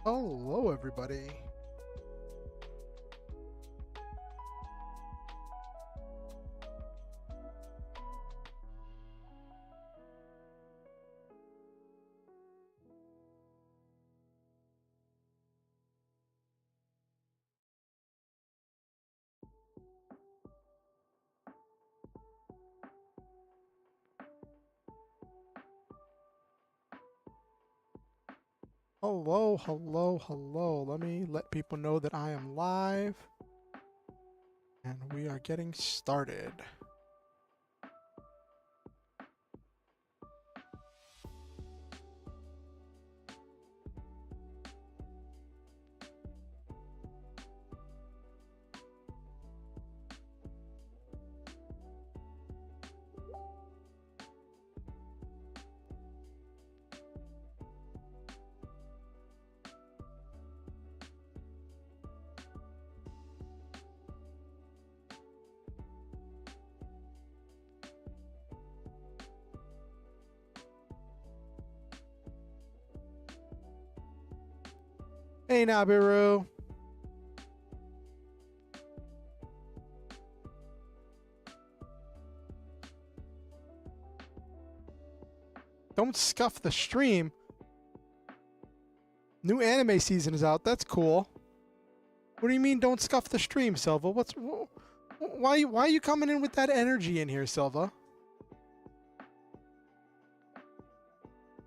Hello, everybody. Hello, hello, hello. Let me let people know that I am live and we are getting started. Hey, Nabiru. Don't scuff the stream. New anime season is out. That's cool. What do you mean don't scuff the stream, Silva? Why are you coming in with that energy in here, Silva?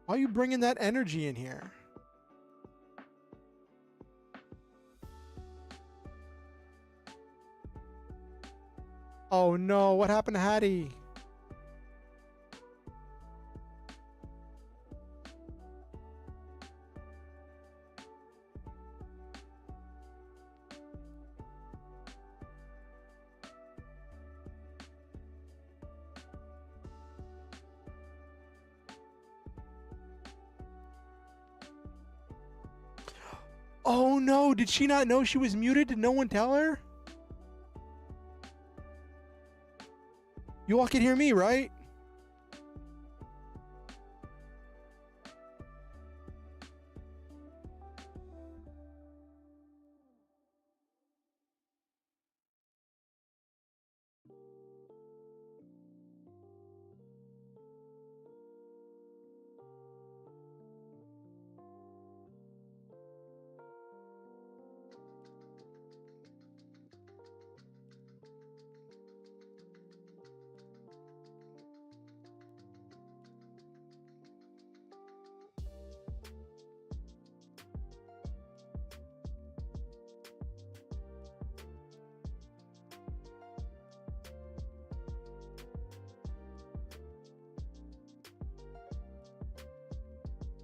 Why are you bringing that energy in here? Oh no, what happened to Hattie? Oh no, did she not know she was muted? Did no one tell her? You all can hear me, right?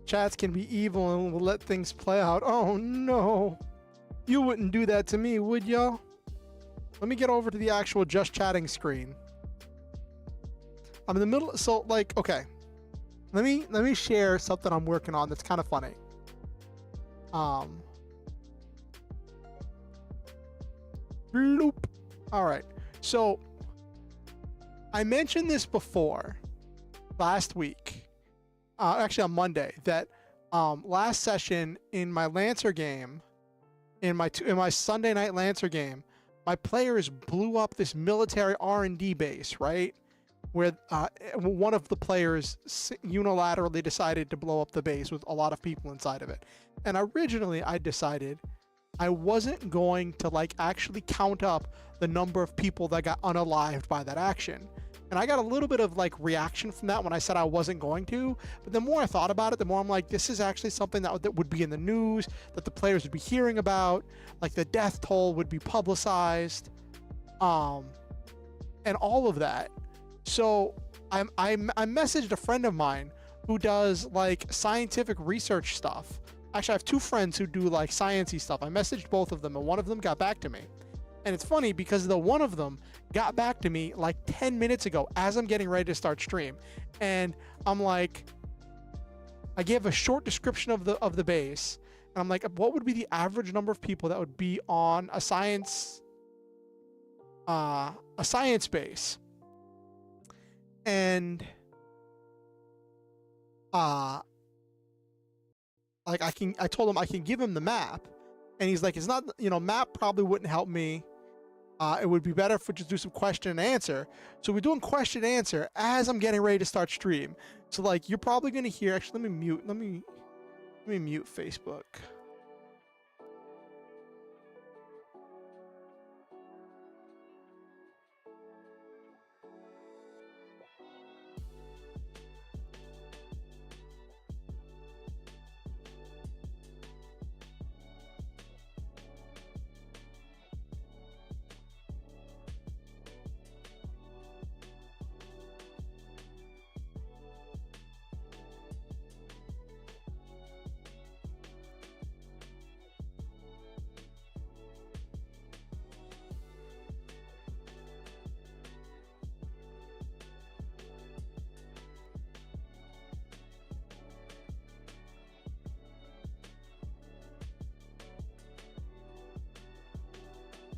Chats can be evil and will let things play out. Oh no. You wouldn't do that to me, would y'all? Let me get over to the actual just chatting screen. I'm in the middle, so like, okay. Let me share something I'm working on that's kind of funny. Bloop. All right. So I mentioned this before last week. Actually on Monday, that last session in my Lancer game, in my Sunday night Lancer game, my players blew up this military R&D base, right? Where one of the players unilaterally decided to blow up the base with a lot of people inside of it. And originally I decided I wasn't going to like actually count up the number of people that got unalived by that action. And I got a little bit of like reaction from that when I said I wasn't going to. But the more I thought about it, the more I'm like, this is actually something that would be in the news, that the players would be hearing about, like the death toll would be publicized, and all of that. So I messaged a friend of mine who does like scientific research stuff. Actually, I have two friends who do like sciencey stuff. I messaged both of them, and one of them got back to me. And it's funny because the one of them got back to me like 10 minutes ago as I'm getting ready to start stream. And I'm like, I gave a short description of the base. And I'm like, what would be the average number of people that would be on a science base? And like I told him I can give him the map, and he's like, it's not, map probably wouldn't help me. It would be better if we just do some question and answer. So we're doing question and answer as I'm getting ready to start stream. So like you're probably gonna hear. Actually, let me mute Facebook.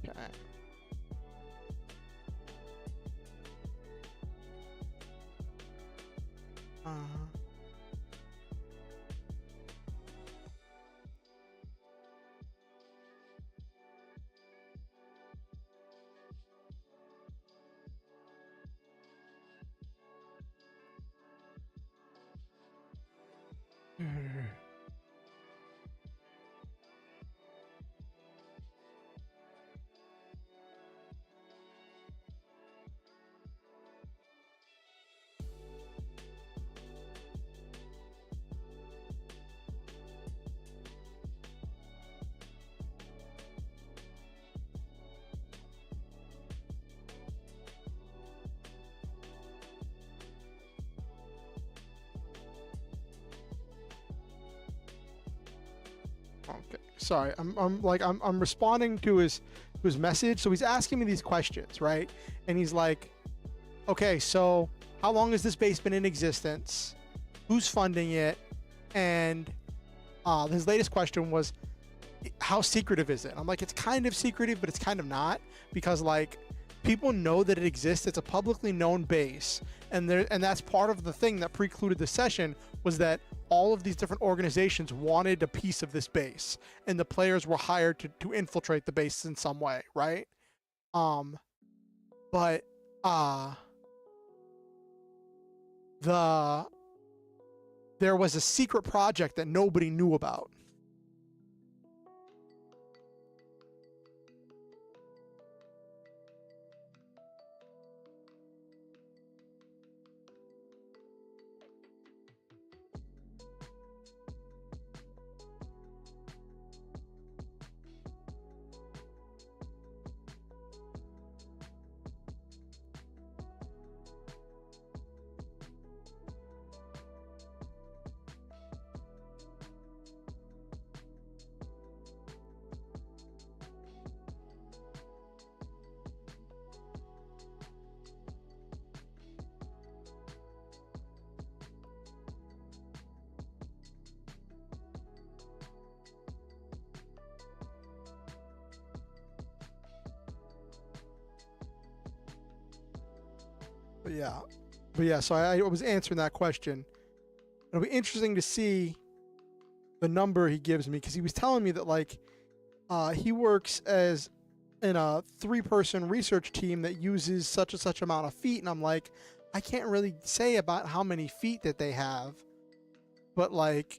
Okay. Okay, sorry. I'm responding to his message. So he's asking me these questions, right? And he's like, okay, so how long has this base been in existence? Who's funding it? And his latest question was, how secretive is it? I'm like, it's kind of secretive, but it's kind of not, because like people know that it exists. It's a publicly known base, and that's part of the thing that precluded the session, was that all of these different organizations wanted a piece of this base, and the players were hired to infiltrate the base in some way, right? But there was a secret project that nobody knew about. But yeah, so I was answering that question. It'll be interesting to see the number he gives me, because he was telling me that like he works as in a 3-person research team that uses such and such amount of feet, and I'm like, I can't really say about how many feet that they have, but like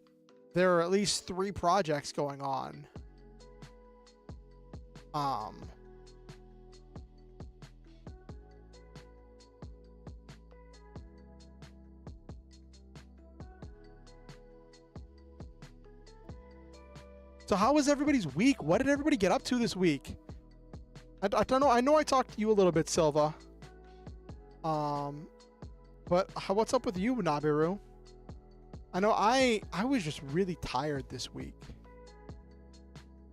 there are at least 3 projects going on. So how was everybody's week? What did everybody get up to this week? I don't know. I know I talked to you a little bit, Silva. But what's up with you, Nabiru? I know I was just really tired this week.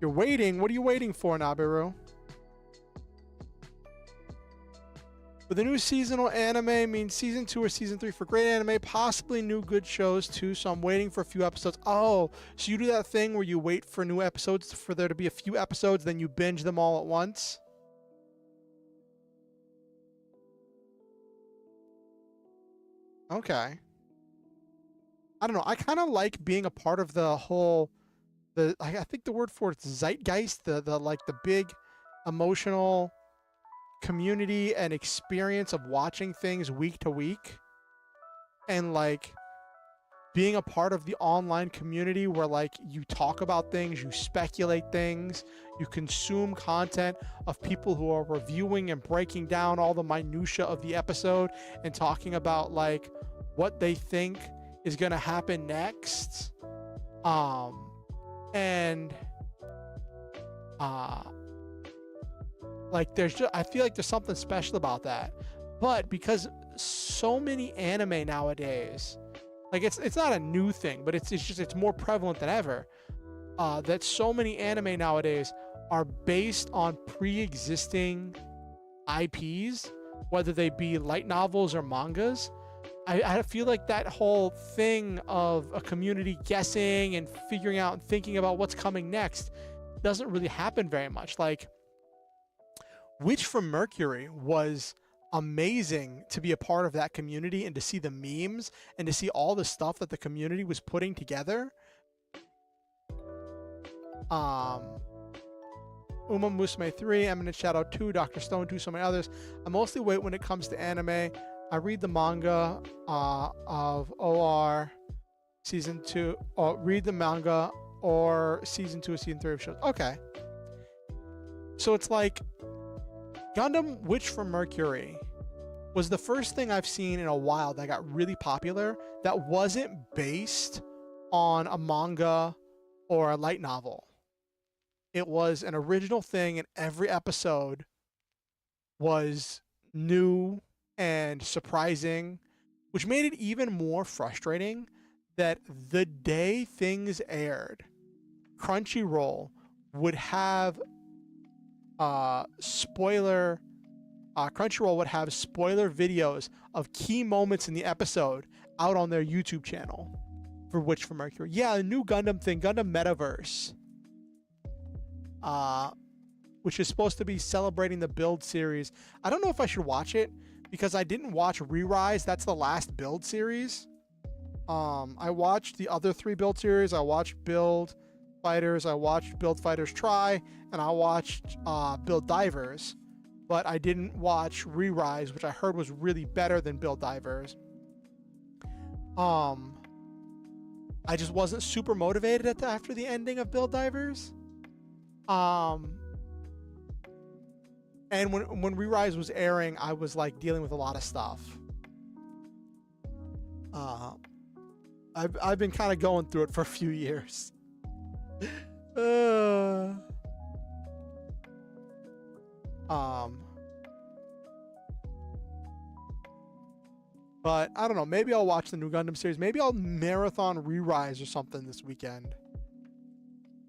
You're waiting. What are you waiting for, Nabiru? But the new seasonal anime means season 2 or season 3 for great anime, possibly new good shows too. So I'm waiting for a few episodes. Oh, so you do that thing where you wait for new episodes for there to be a few episodes, then you binge them all at once? Okay. I don't know. I kind of like being a part of the whole I think the word for it's zeitgeist, the like the big emotional community and experience of watching things week to week, and like being a part of the online community where like you talk about things, you speculate things, you consume content of people who are reviewing and breaking down all the minutia of the episode and talking about like what they think is going to happen next. And like there's just, I feel like there's something special about that. But because so many anime nowadays, like it's not a new thing, but it's more prevalent than ever. That so many anime nowadays are based on pre-existing IPs, whether they be light novels or mangas. I feel like that whole thing of a community guessing and figuring out and thinking about what's coming next doesn't really happen very much. Like Witch from Mercury was amazing to be a part of that community and to see the memes and to see all the stuff that the community was putting together. Uma Musume 3, Eminent Shadow 2, Dr. Stone 2, so many others. I mostly wait when it comes to anime. I read the manga of OR season 2, or read the manga or season 2 or season 3 of shows. Okay. So it's like Gundam Witch from Mercury was the first thing I've seen in a while that got really popular that wasn't based on a manga or a light novel. It was an original thing, and every episode was new and surprising, which made it even more frustrating that the day things aired, Crunchyroll would have spoiler videos of key moments in the episode out on their YouTube channel for Witch from Mercury. Yeah, a new Gundam thing, Gundam Metaverse, which is supposed to be celebrating the Build series. I don't know if I should watch it because I didn't watch Re-Rise. That's the last Build series. I watched the other 3 Build series. I watched Build Fighters, I watched Build Fighters Try, and I watched Build Divers, but I didn't watch Re-Rise, which I heard was really better than Build Divers. I just wasn't super motivated after the ending of Build Divers. And when Re-Rise was airing, I was like dealing with a lot of stuff. I've been kind of going through it for a few years. But I don't know, maybe I'll watch the new Gundam series. Maybe I'll marathon Re-Rise or something this weekend.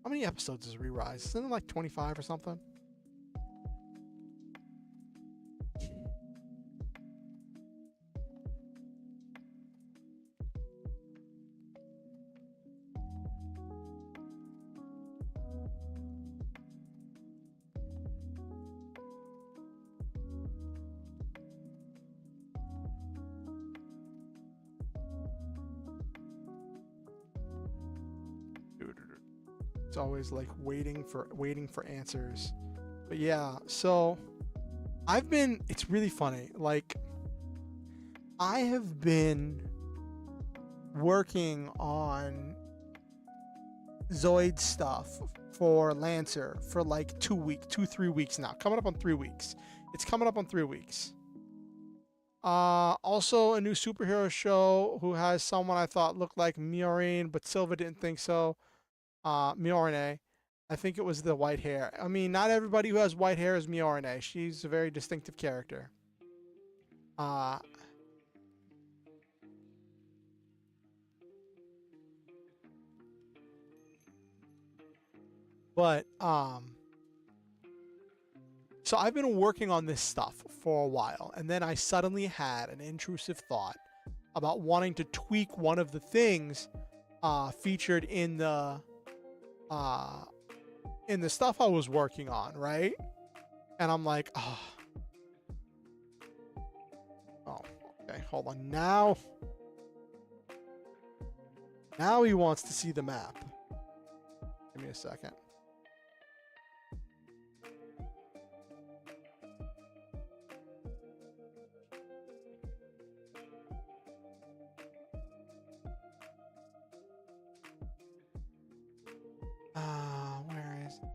How many episodes is Re-Rise? Isn't it like 25 or something? It's always like waiting for answers. But yeah, so it's really funny. Like I have been working on Zoids stuff for Lancer for like 3 weeks now. Coming up on 3 weeks. It's coming up on 3 weeks. Also a new superhero show who has someone I thought looked like Miorin, but Silva didn't think so. Miorine. I think it was the white hair. I mean, not everybody who has white hair is Miorine. She's a very distinctive character. But so I've been working on this stuff for a while, and then I suddenly had an intrusive thought about wanting to tweak one of the things featured in the stuff I was working on, right? And I'm like, oh, okay, hold on now. Now he wants to see the map. Give me a second. Where is it?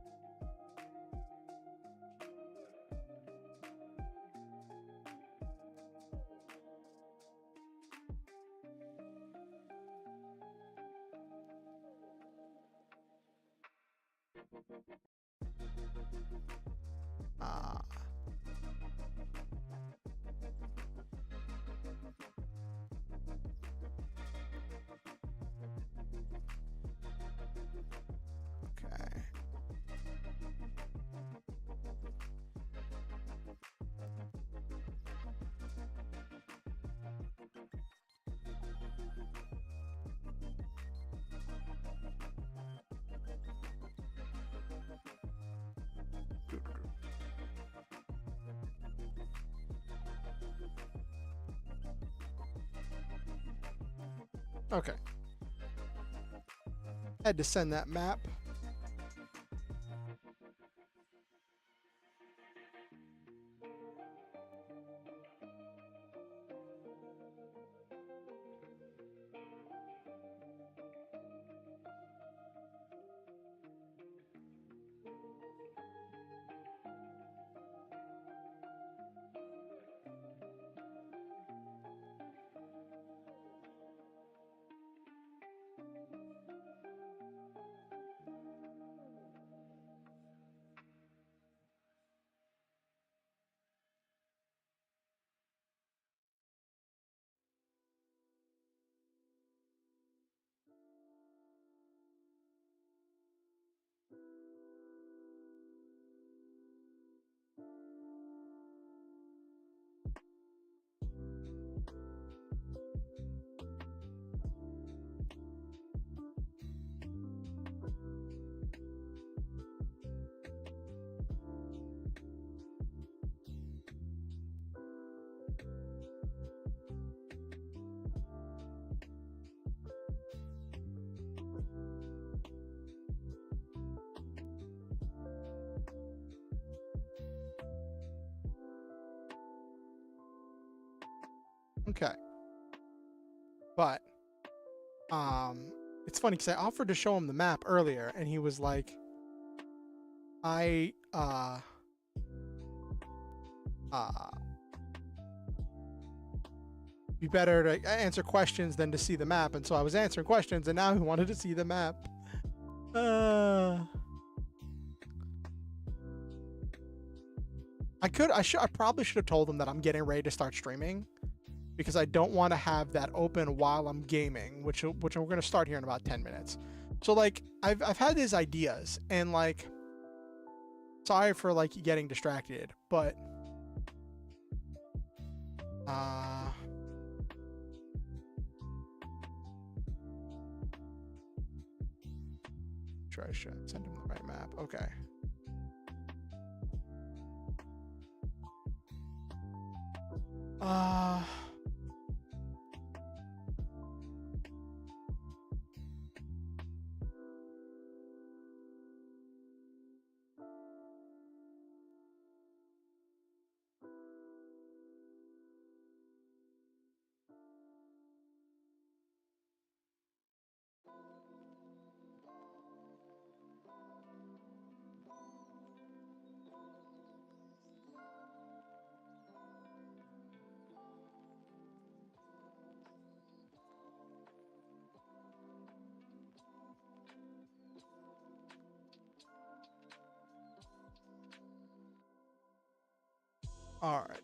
Okay. Okay. Had to send that map. Okay. But it's funny because I offered to show him the map earlier and he was like, be better to answer questions than to see the map. And so I was answering questions and now he wanted to see the map. I probably should have told him that I'm getting ready to start streaming because I don't want to have that open while I'm gaming, which we're going to start here in about 10 minutes. So like I've had these ideas and like, sorry for like getting distracted, but sure I should send him the right map. Okay. All right.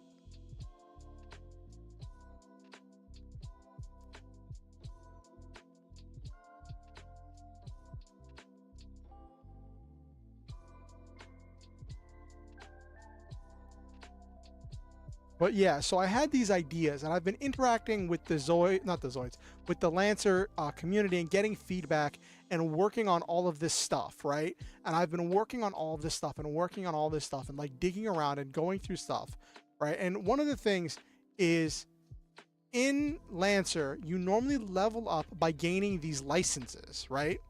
But yeah, so I had these ideas and I've been interacting with the with the Lancer community and getting feedback and working on all of this stuff, right? And I've been working on all of this stuff and working on all this stuff and like digging around and going through stuff, right? And one of the things is in Lancer, you normally level up by gaining these licenses, right?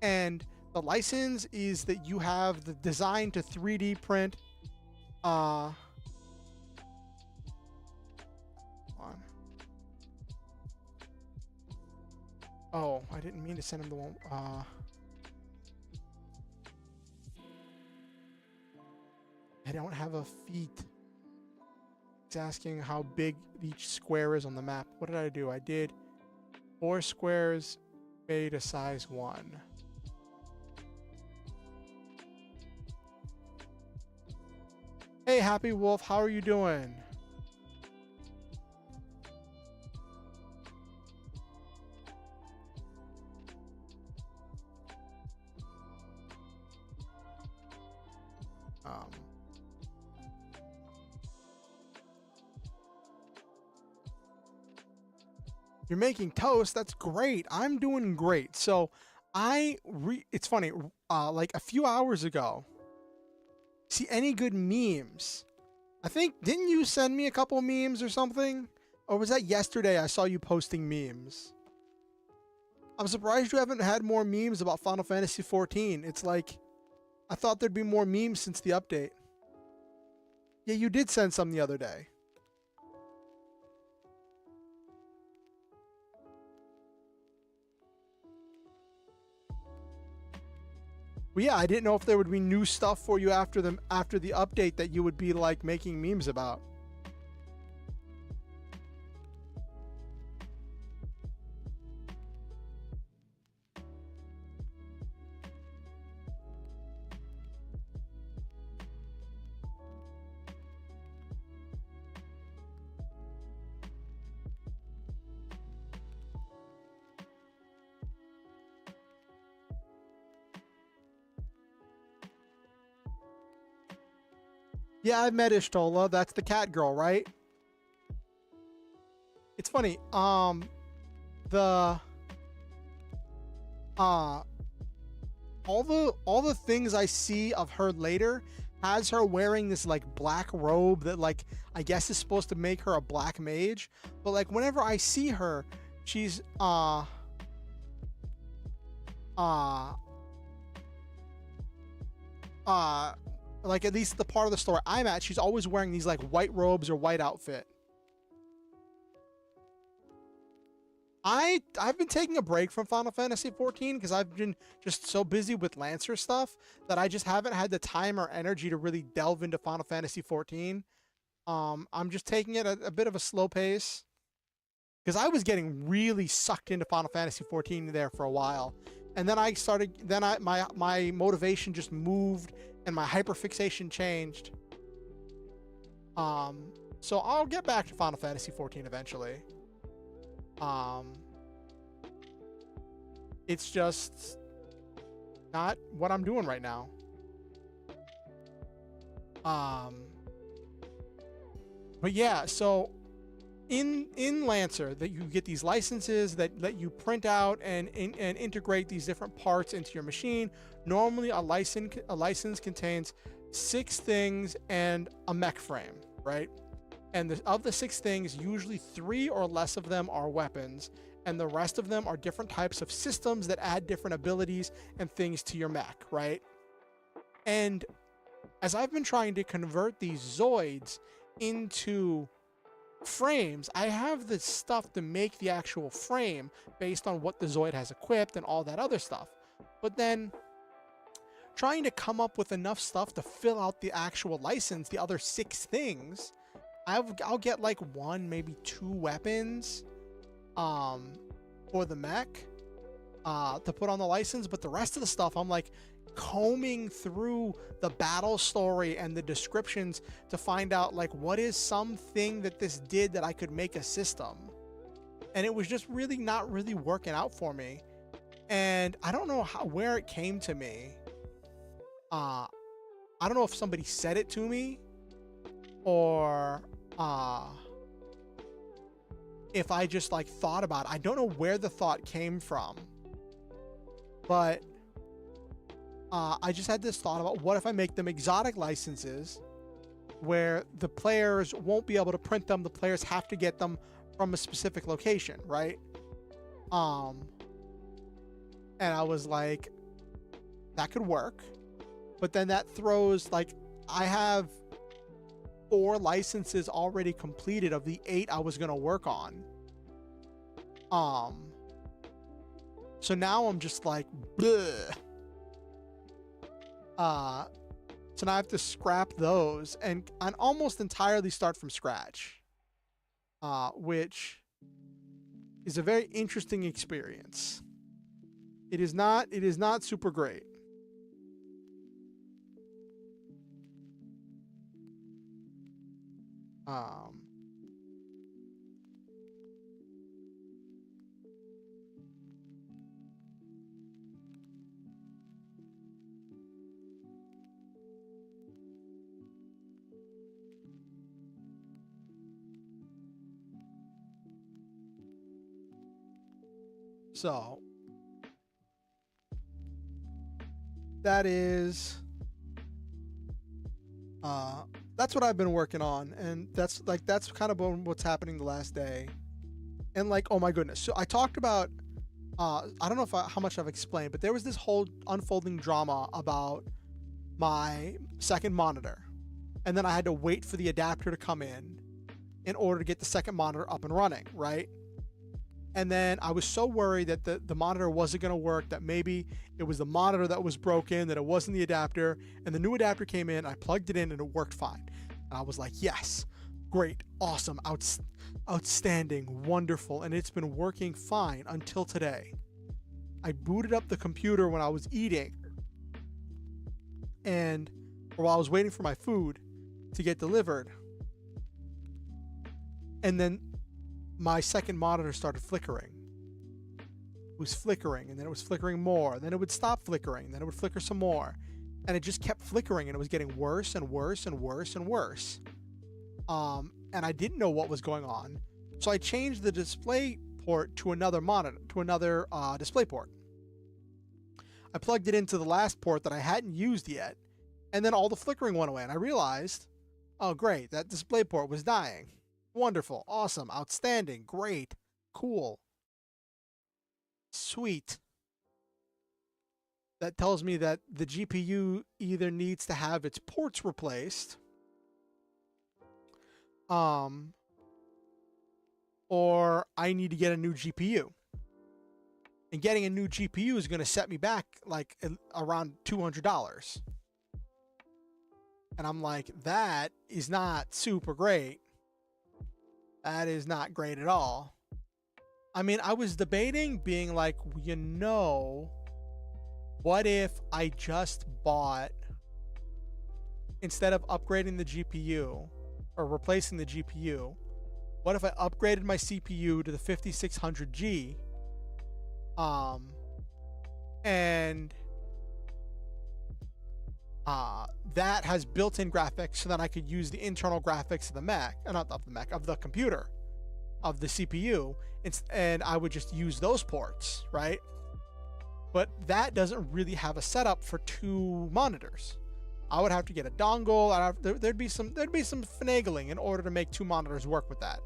And the license is that you have the design to 3D print. On. Oh, I didn't mean to send him the one. I don't have a feat. It's asking how big each square is on the map. What did I do? I did 4 squares made a size 1. Hey, Happy Wolf, how are you doing? You're making toast. That's great. I'm doing great. So it's funny, like a few hours ago, see any good memes? I think, didn't you send me a couple memes or something? Or was that yesterday I saw you posting memes? I'm surprised you haven't had more memes about Final Fantasy XIV. It's like, I thought there'd be more memes since the update. Yeah, you did send some the other day. Well, yeah, I didn't know if there would be new stuff for you after the update that you would be like making memes about. Yeah, I met Ishtola. That's the cat girl, right? It's funny. The all the things I see of her later has her wearing this like black robe that like I guess is supposed to make her a black mage. But like whenever I see her, she's like at least the part of the store I'm at, she's always wearing these like white robes or white outfit. I've been taking a break from Final Fantasy XIV because I've been just so busy with Lancer stuff that I just haven't had the time or energy to really delve into Final Fantasy XIV. I'm just taking it a bit of a slow pace because I was getting really sucked into Final Fantasy XIV there for a while, and then my motivation just moved and my hyperfixation changed. So I'll get back to Final Fantasy XIV eventually. It's just not what I'm doing right now. But yeah, so in Lancer, that you get these licenses that let you print out and integrate these different parts into your machine. Normally, a license contains 6 things and a mech frame, right? And of the 6 things, usually 3 or less of them are weapons, and the rest of them are different types of systems that add different abilities and things to your mech, right? And as I've been trying to convert these Zoids into frames, I have the stuff to make the actual frame based on what the Zoid has equipped and all that other stuff. But then trying to come up with enough stuff to fill out the actual license, the other 6 things, I'll get like 1, maybe 2 weapons for the mech to put on the license, but the rest of the stuff I'm like combing through the battle story and the descriptions to find out like what is something that this did that I could make a system. And it was just really not really working out for me, and I don't know where it came to me. I don't know if somebody said it to me or if I just like thought about it. I don't know where the thought came from, but I just had this thought about what if I make them exotic licenses where the players won't be able to print them. The players have to get them from a specific location, right? And I was like, that could work. But then that throws, like, I have 4 licenses already completed of the 8 I was going to work on. So now I'm just like, bleh. So now I have to scrap those and almost entirely start from scratch, which is a very interesting experience. It is not super great. So that is that's what I've been working on, and that's kind of what's happening the last day. And like, oh my goodness, so I talked about I don't know how much I've explained, but there was this whole unfolding drama about my second monitor, and then I had to wait for the adapter to come in order to get the second monitor up and running, right? And then I was so worried that the monitor wasn't going to work, that maybe it was the monitor that was broken, that it wasn't the adapter. And the new adapter came in, I plugged it in, and it worked fine. And I was like, yes, great, awesome, outstanding, wonderful. And it's been working fine until today. I booted up the computer when I was eating, or while I was waiting for my food to get delivered. And then my second monitor started flickering. It was flickering, and then it was flickering more. Then it would stop flickering. Then it would flicker some more. And it just kept flickering, and it was getting worse and worse and worse and worse. And I didn't know what was going on. So I changed the display port to another monitor, to another display port. I plugged it into the last port that I hadn't used yet. And then all the flickering went away. And I realized, oh great, that display port was dying. Wonderful, awesome, outstanding, great, cool, sweet. That tells me that the GPU either needs to have its ports replaced, or I need to get a new GPU. And getting a new GPU is going to set me back like around $200. And I'm like, that is not super great. That is not great at all. I mean, I was debating being like, you know, what if I just bought, instead of upgrading the GPU or replacing the GPU, what if I upgraded my CPU to the 5600G, and that has built-in graphics, so that I could use the internal graphics of the Mac, not of the Mac, of the computer, of the CPU, and I would just use those ports, right? But that doesn't really have a setup for 2 monitors. I would have to get a dongle. There'd be some finagling in order to make 2 monitors work with that.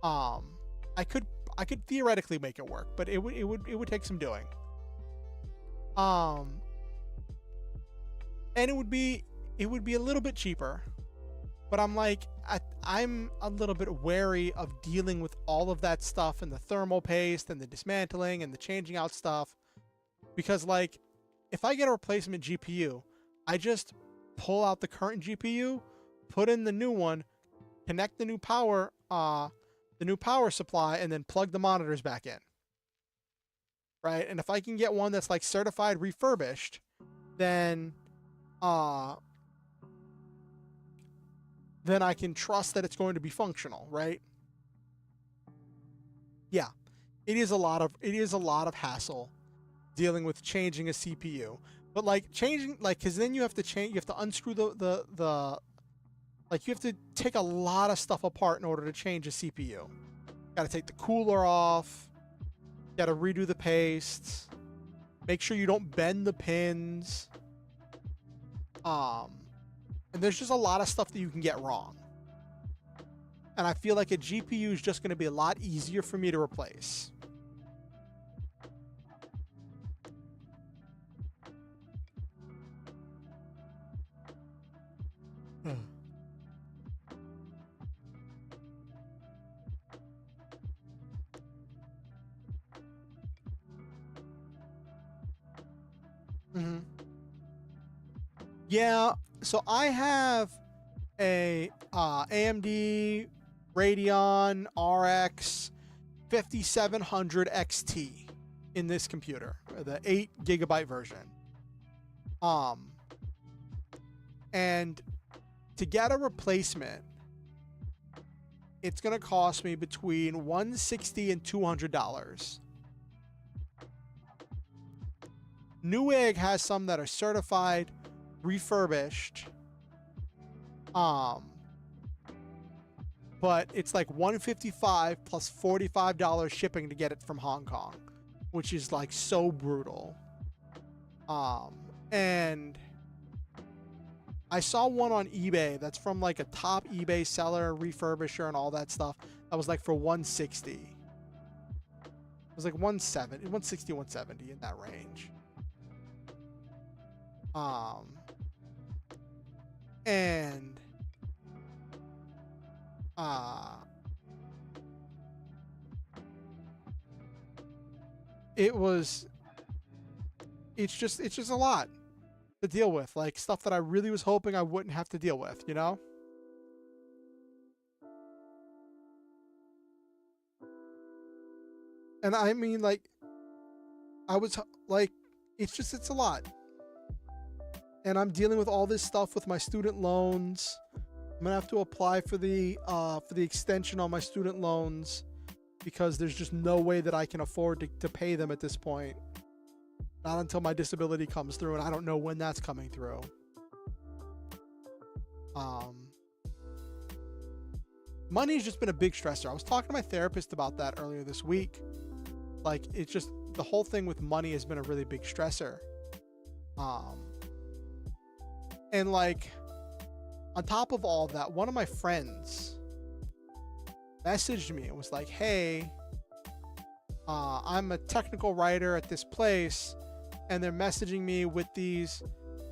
I could theoretically make it work, but it would take some doing. And it would be a little bit cheaper, but I'm like, I'm a little bit wary of dealing with all of that stuff, and the thermal paste and the dismantling and the changing out stuff, because like, if I get a replacement GPU, I just pull out the current GPU, put in the new one, connect the new power supply, and then plug the monitors back in, right? And if I can get one that's like certified refurbished, then I can trust that it's going to be functional, right? Yeah, it is a lot of hassle dealing with changing a CPU, but like because then you have to unscrew the like, you have to take a lot of stuff apart in order to change a CPU. Got to take the cooler off. Got to redo the paste. Make sure you don't bend the pins. And there's just a lot of stuff that you can get wrong. And I feel like a GPU is just going to be a lot easier for me to replace. Mm-hmm. Yeah, so I have a AMD Radeon RX 5700 XT in this computer, the 8 GB version. And to get a replacement, it's gonna cost me between $160 and $200. Newegg has some that are certified, refurbished. But it's like $155 plus $45 shipping to get it from Hong Kong, which is like so brutal. And I saw one on eBay that's from like a top eBay seller, refurbisher, and all that stuff. That was like for $160. It was like $160, $170 in that range. And it's just a lot to deal with, like stuff that I really was hoping I wouldn't have to deal with, you know? And I mean, like, I was like, it's a lot. And I'm dealing with all this stuff with my student loans. I'm gonna have to apply for the extension on my student loans because there's just no way that I can afford to pay them at this point. Not until my disability comes through, and I don't know when that's coming through. Money's just been a big stressor. I was talking to my therapist about that earlier this week. Like, it's just, the whole thing with money has been a really big stressor. And like, on top of all of that, one of my friends messaged me and was like, hey, I'm a technical writer at this place, and they're messaging me with these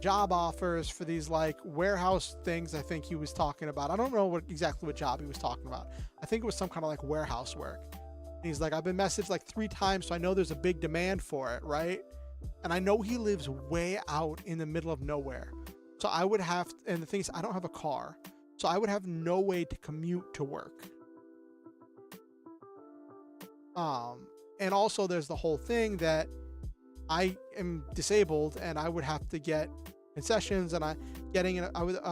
job offers for these like warehouse things. I think he was talking about. I don't know exactly what job he was talking about. I think it was some kind of like warehouse work. And he's like, I've been messaged like 3 times, so I know there's a big demand for it, right? And I know he lives way out in the middle of nowhere. So I would have, and the thing is, I don't have a car, so I would have no way to commute to work. And also there's the whole thing that I am disabled and I would have to get concessions, and I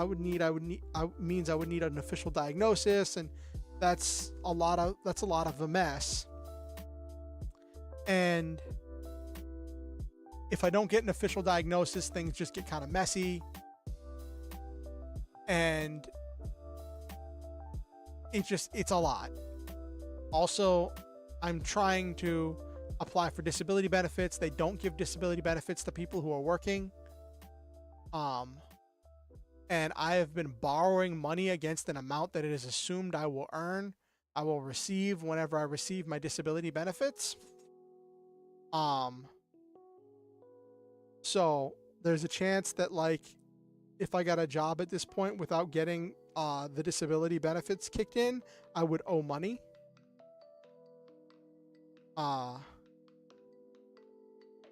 would need an official diagnosis, and that's a lot of a mess. And if I don't get an official diagnosis, things just get kind of messy. And it's a lot. Also, I'm trying to apply for disability benefits. They don't give disability benefits to people who are working. And I have been borrowing money against an amount that it is assumed I will receive whenever I receive my disability benefits. So there's a chance that, like, if I got a job at this point without getting the disability benefits kicked in, I would owe money.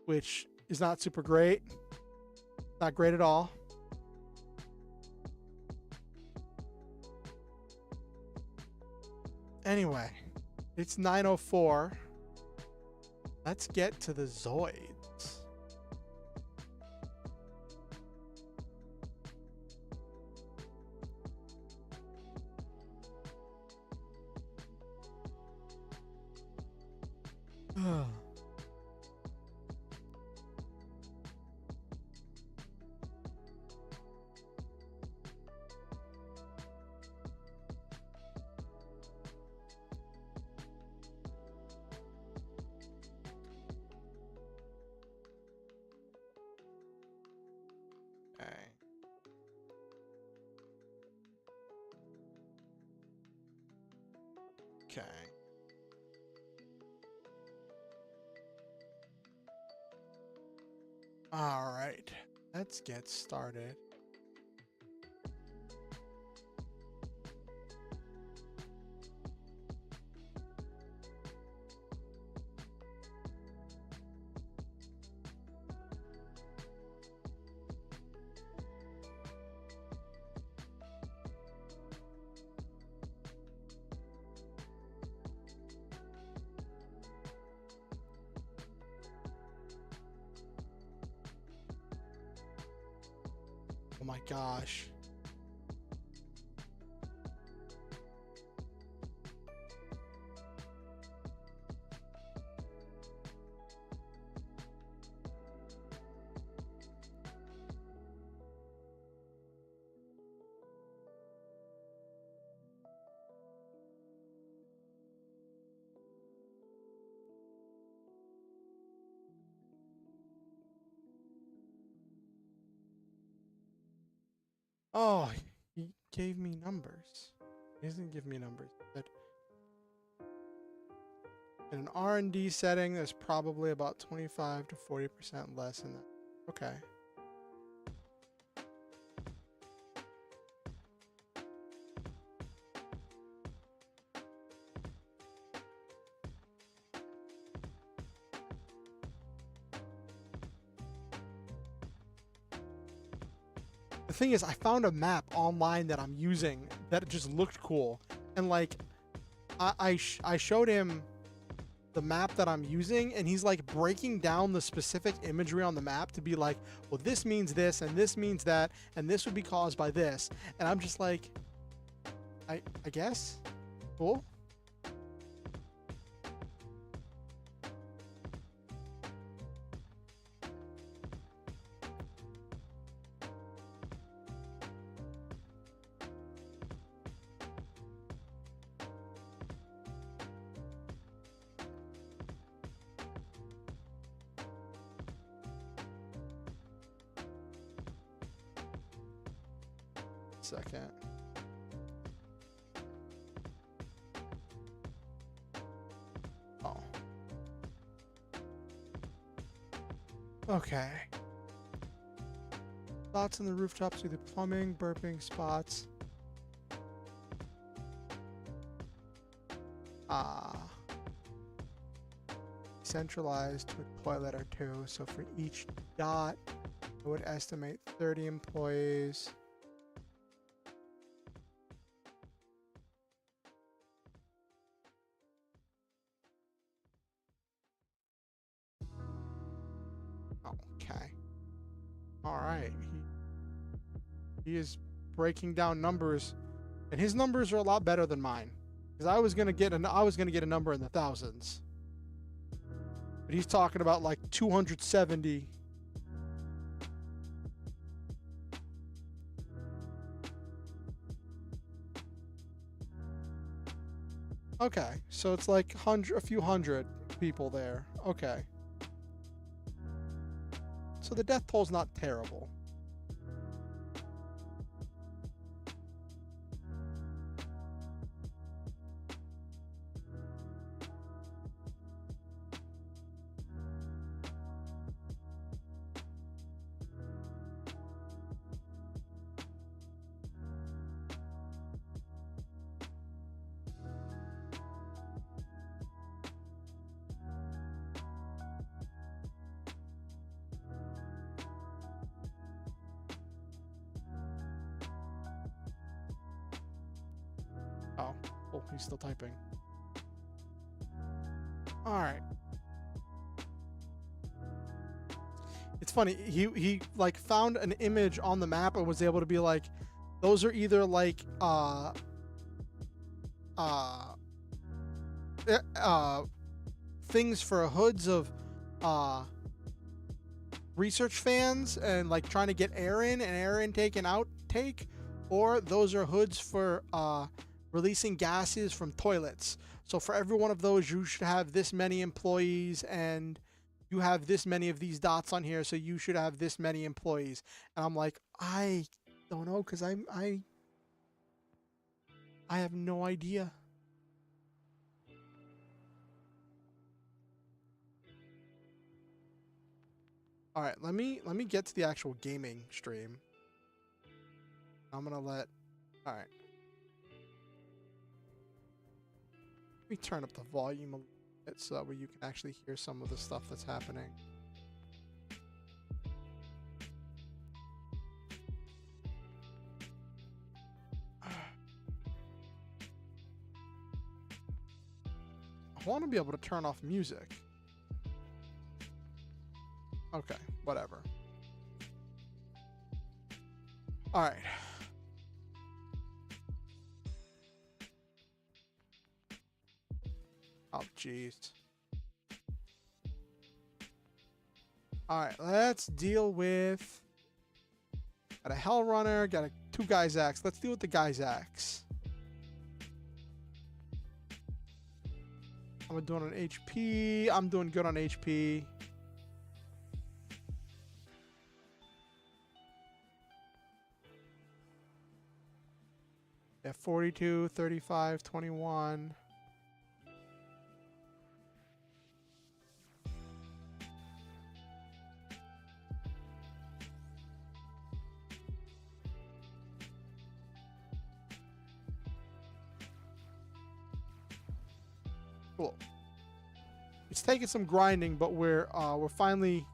Which is not super great. Not great at all. Anyway, it's 9:04. Let's get to the Zoids. Okay. All right. Let's get started. Oh my gosh. Oh, he gave me numbers. He doesn't give me numbers. But in an R&D setting, there's probably about 25 to 40% less in that. Okay. The thing is, I found a map online that I'm using that just looked cool. And like, I showed him the map that I'm using, and he's like breaking down the specific imagery on the map to be like, well, this means this, and this means that, and this would be caused by this. And I'm just like, I guess? Cool. Second. Oh. Okay. Spots on the rooftops, either plumbing, burping spots. Centralized to a toilet or two. So for each dot, I would estimate 30 employees. Okay. All right. He is breaking down numbers, and his numbers are a lot better than mine. Because I was gonna get a number in the thousands, but he's talking about like 270. Okay, so it's like a few hundred people there. Okay. So the death toll's not terrible. Oh, he's still typing. All right. It's funny. He like found an image on the map and was able to be like, those are either like things for hoods of research fans and like trying to get air in and air intake and outtake, or those are hoods for releasing gases from toilets. So for every one of those, you should have this many employees, and you have this many of these dots on here, so you should have this many employees. And I'm like, I don't know, because I have no idea. All right, let me get to the actual gaming stream. I'm gonna let. All right. Let me turn up the volume a little bit so that way you can actually hear some of the stuff that's happening. I want to be able to turn off music. Okay, whatever. All right. Oh, jeez. All right, let's deal with... Got a Hell Runner, got a 2 Guy's Axe. Let's deal with the Guy's Axe. I'm doing an HP. I'm doing good on HP. Yeah, 42, 35, 21. Cool. It's taking some grinding, but we're finally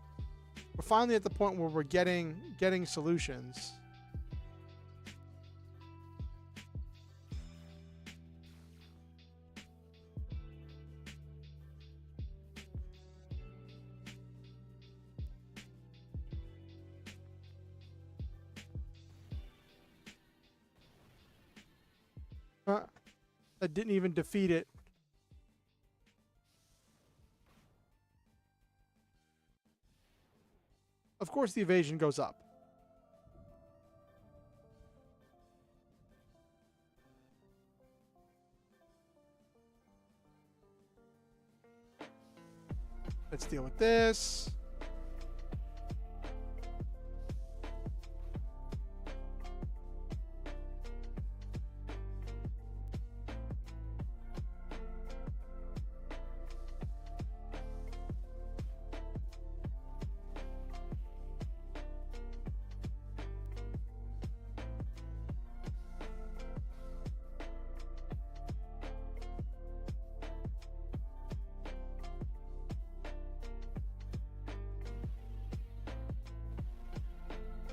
at the point where we're getting solutions. That didn't even defeat it. Of course, the evasion goes up. Let's deal with this.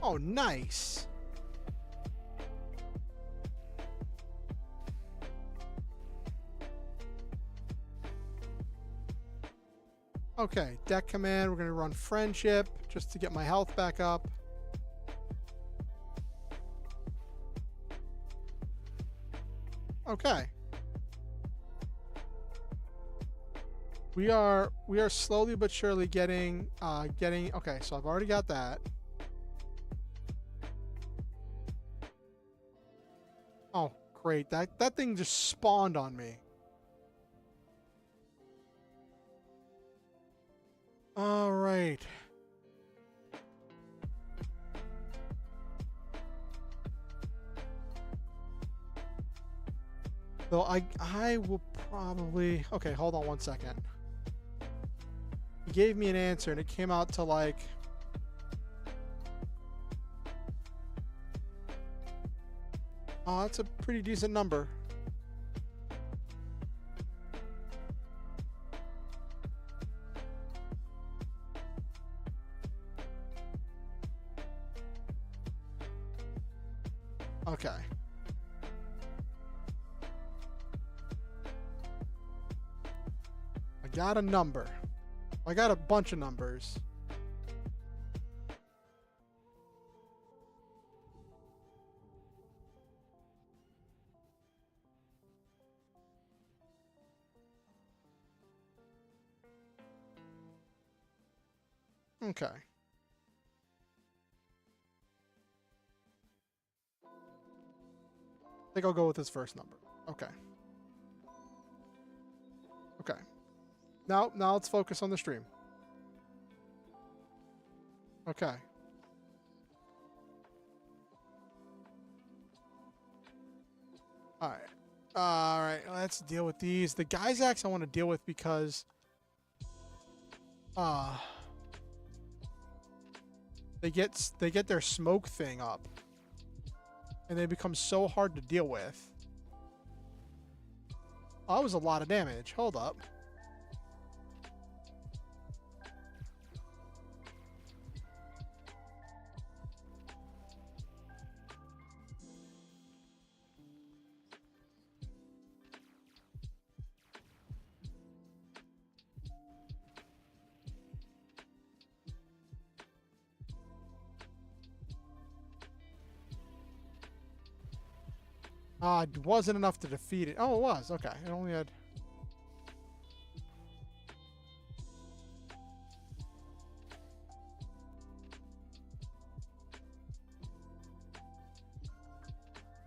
Oh, nice. Okay, deck command. We're going to run friendship just to get my health back up. Okay. We are slowly but surely getting okay, so I've already got that. Oh, great. That thing just spawned on me. All right. So I will probably... Okay, hold on one second. He gave me an answer and it came out to like... Oh, that's a pretty decent number. Okay. I got a number. I got a bunch of numbers. Okay. I think I'll go with this first number. Okay. Okay. Now let's focus on the stream. Okay. All right. All right. Let's deal with these. The Guy's Axe I want to deal with because they get their smoke thing up, and they become so hard to deal with. Oh, that was a lot of damage. Hold up. It wasn't enough to defeat it. Oh, it was. Okay. It only had...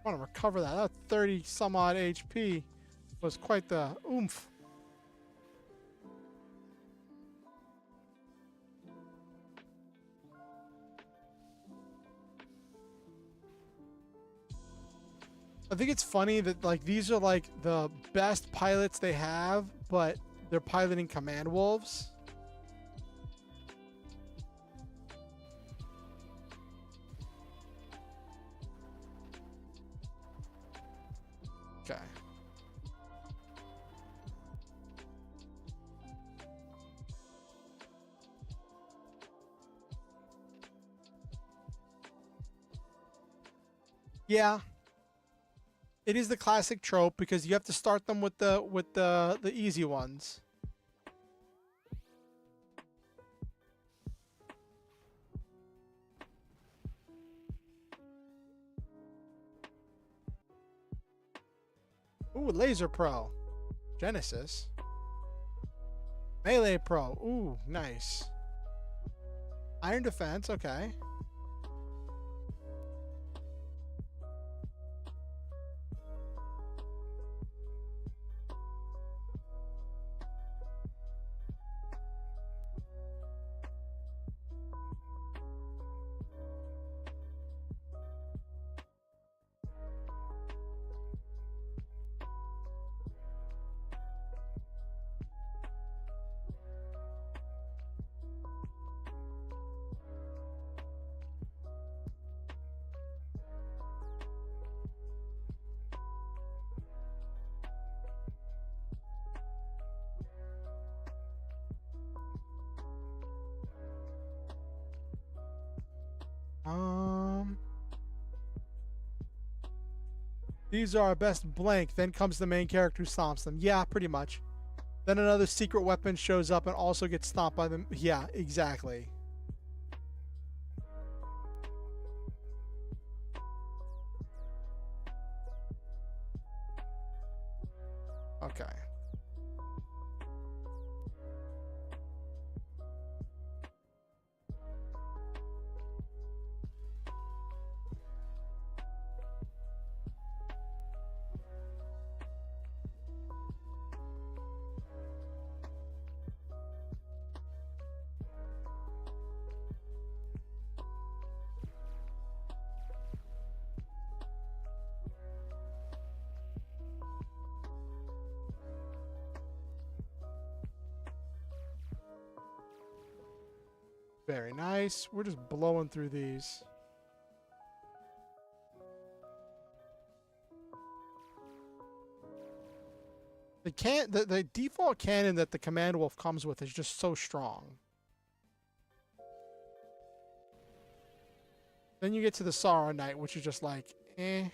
I want to recover that. That 30 some odd HP was quite the oomph. I think it's funny that like these are like the best pilots they have, but they're piloting command wolves. Okay. Yeah. It is the classic trope because you have to start them with the easy ones. Ooh, Laser Pro. Genesis. Melee Pro. Ooh, nice. Iron Defense, okay. These are our best blank. Then comes the main character who stomps them. Yeah, pretty much. Then another secret weapon shows up and also gets stomped by them. Yeah, exactly. Okay. Very nice. We're just blowing through these. The default cannon that the command wolf comes with is just so strong. Then you get to the Sorrow Knight, which is just like, eh.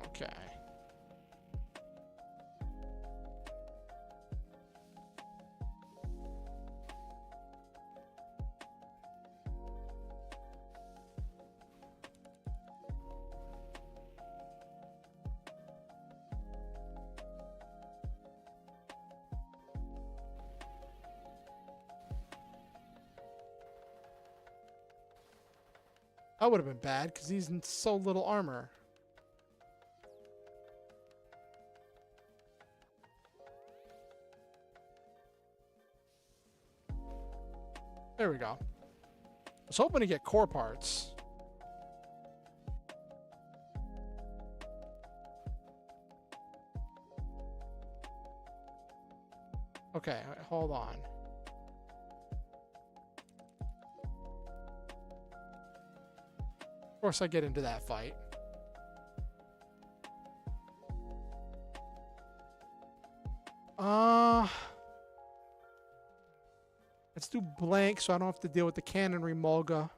Okay. That would have been bad because he's in so little armor. There we go. I was hoping to get core parts. Okay, hold on. Of course I get into that fight. Let's do blank so I don't have to deal with the cannon remulga.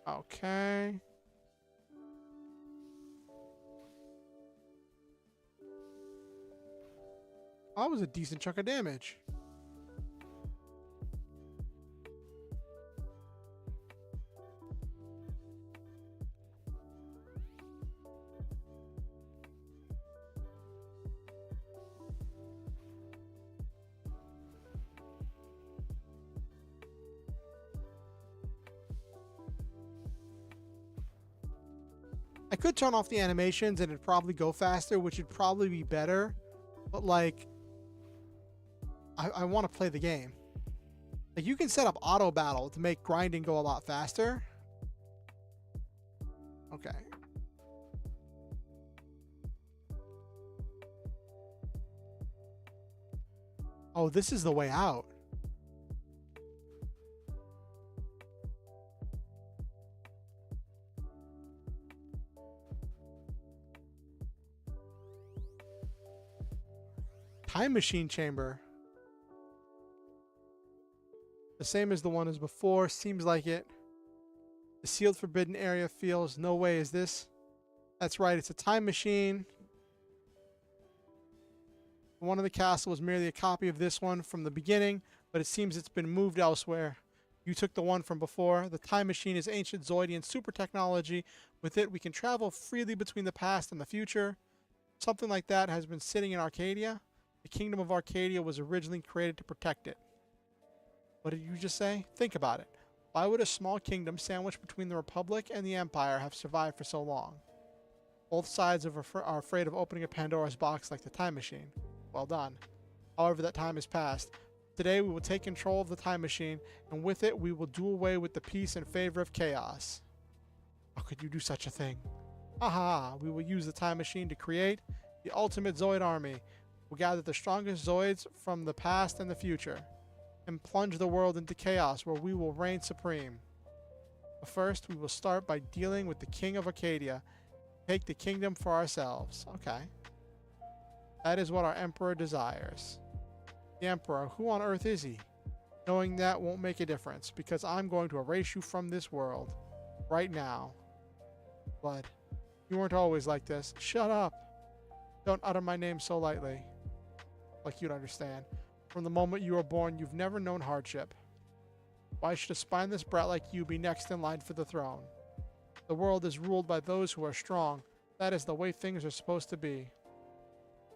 Okay. That was a decent chunk of damage. I could turn off the animations and it'd probably go faster, which would probably be better. But like, I want to play the game. Like, you can set up auto battle to make grinding go a lot faster. Okay. Oh, this is the way out. Time machine chamber. The same as the one as before. Seems like it. The sealed forbidden area feels. No way is this. That's right. It's a time machine. One of the castle was merely a copy of this one from the beginning, but it seems it's been moved elsewhere. You took the one from before. The time machine is ancient Zoidian super technology. With it, we can travel freely between the past and the future. Something like that has been sitting in Arcadia. The kingdom of Arcadia was originally created to protect it. What did you just say? Think about it. Why would a small kingdom sandwiched between the Republic and the Empire have survived for so long? Both sides are afraid of opening a Pandora's box like the time machine. Well done. However, that time has passed. Today we will take control of the time machine, and with it we will do away with the peace in favor of chaos. How could you do such a thing? Aha! We will use the time machine to create the ultimate Zoid army. We'll gather the strongest Zoids from the past and the future, and plunge the world into chaos where we will reign supreme. But first, we will start by dealing with the king of Arcadia. Take the kingdom for ourselves. Okay. That is what our emperor desires. The emperor, who on earth is he? Knowing that won't make a difference, because I'm going to erase you from this world. Right now. Blood. You weren't always like this. Shut up. Don't utter my name so lightly. Like you'd understand. From the moment you were born, you've never known hardship. Why should a spineless brat like you be next in line for the throne? The world is ruled by those who are strong. That is the way things are supposed to be.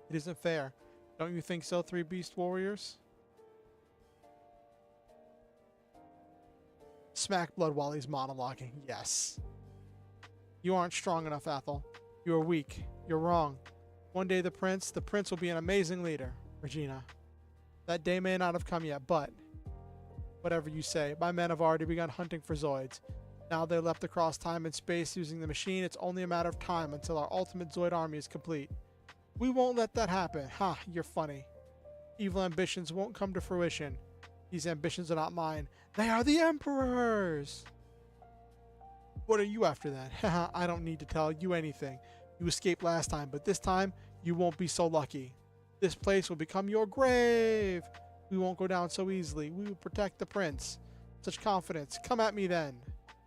It isn't fair. Don't you think so, three beast warriors? Smack blood while he's monologuing. Yes. You aren't strong enough, Ethel. You are weak. You're wrong. One day the prince will be an amazing leader. Regina. That day may not have come yet, but whatever you say, my men have already begun hunting for Zoids. Now they leapt across time and space using the machine. It's only a matter of time until our ultimate Zoid army is complete. We won't let that happen. Ha, you're funny. Evil ambitions won't come to fruition. These ambitions are not mine. They are the Emperor's. What are you after then? Haha, I don't need to tell you anything. You escaped last time, but this time you won't be so lucky. This place will become your grave. We won't go down so easily. We will protect the prince. Such confidence. Come at me then.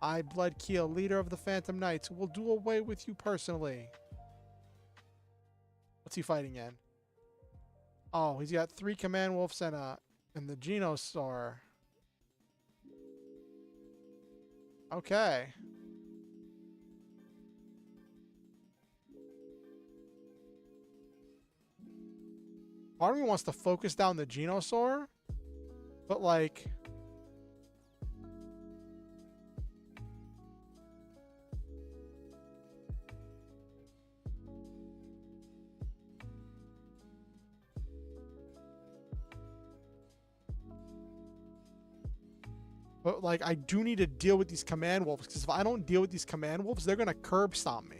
I, Bloodkeel, leader of the Phantom Knights, will do away with you personally. What's he fighting in? Oh, he's got 3 command wolves and the Genosaur. Okay. Part of me wants to focus down the Genosaur, but like... But like, I do need to deal with these command wolves, because if I don't deal with these command wolves, they're gonna curb stomp me.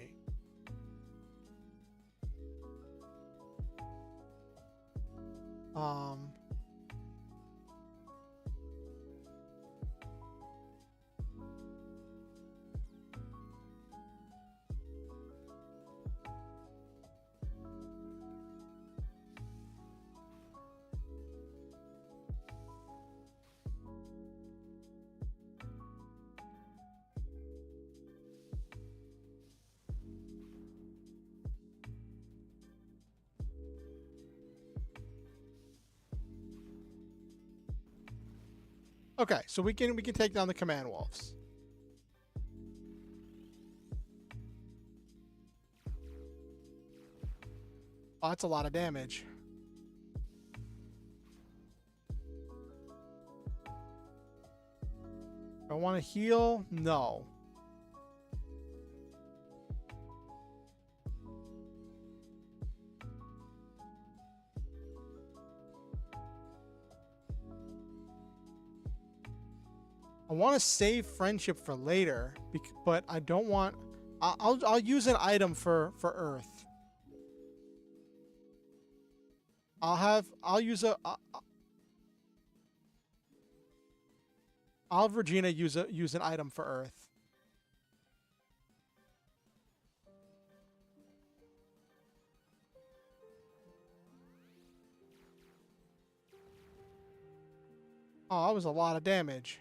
Okay, so we can take down the command wolves. Oh, that's a lot of damage. I want to heal? No. I want to save friendship for later, but I don't want... I'll use an item for Earth. I'll use a... I'll have Regina use an item for Earth. Oh, that was a lot of damage.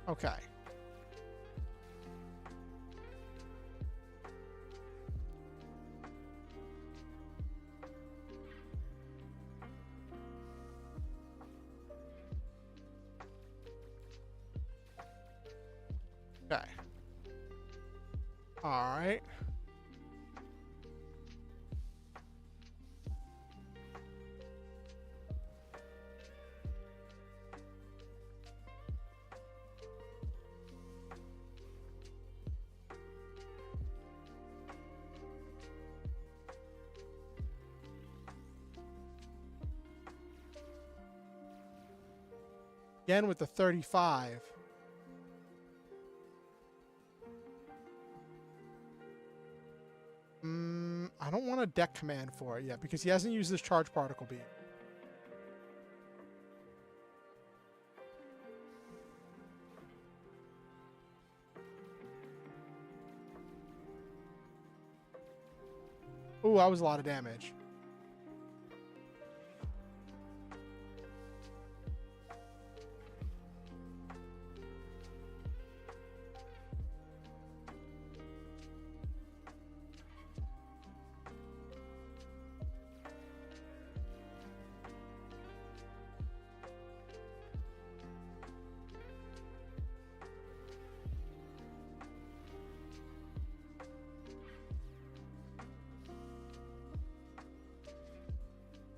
Okay. Okay. All right. Again with the 35. I don't want a deck command for it yet because he hasn't used this charge particle beam. Ooh, that was a lot of damage.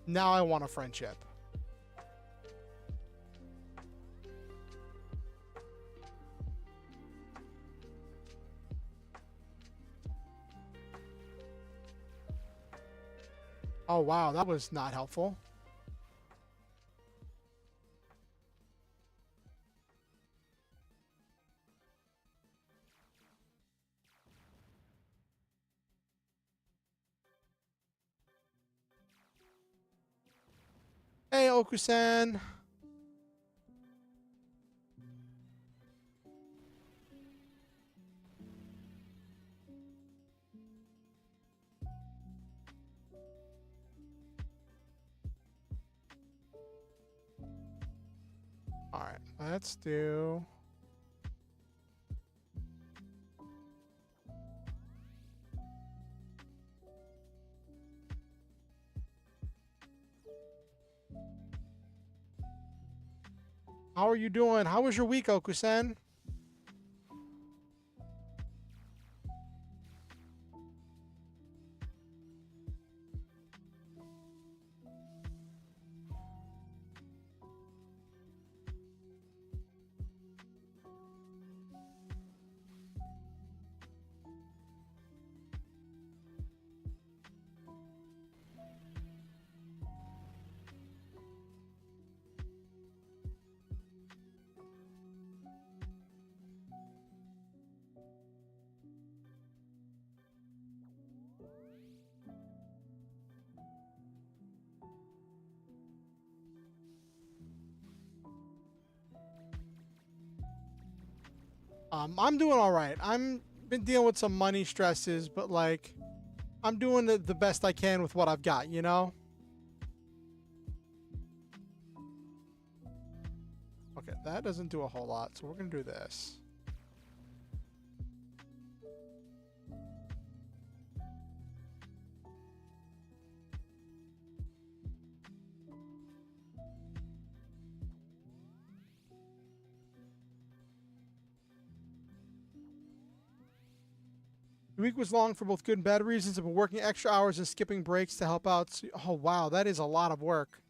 Now I want a friendship. Oh, wow. That was not helpful. Hey, Okusan. All right, let's do. How are you doing? How was your week, Okusen? I'm doing all right. I'm been dealing with some money stresses, but like, I'm doing the best I can with what I've got, you know? Okay, that doesn't do a whole lot, so we're gonna do this. The week was long for both good and bad reasons. I've been working extra hours and skipping breaks to help out. Oh, wow, that is a lot of work.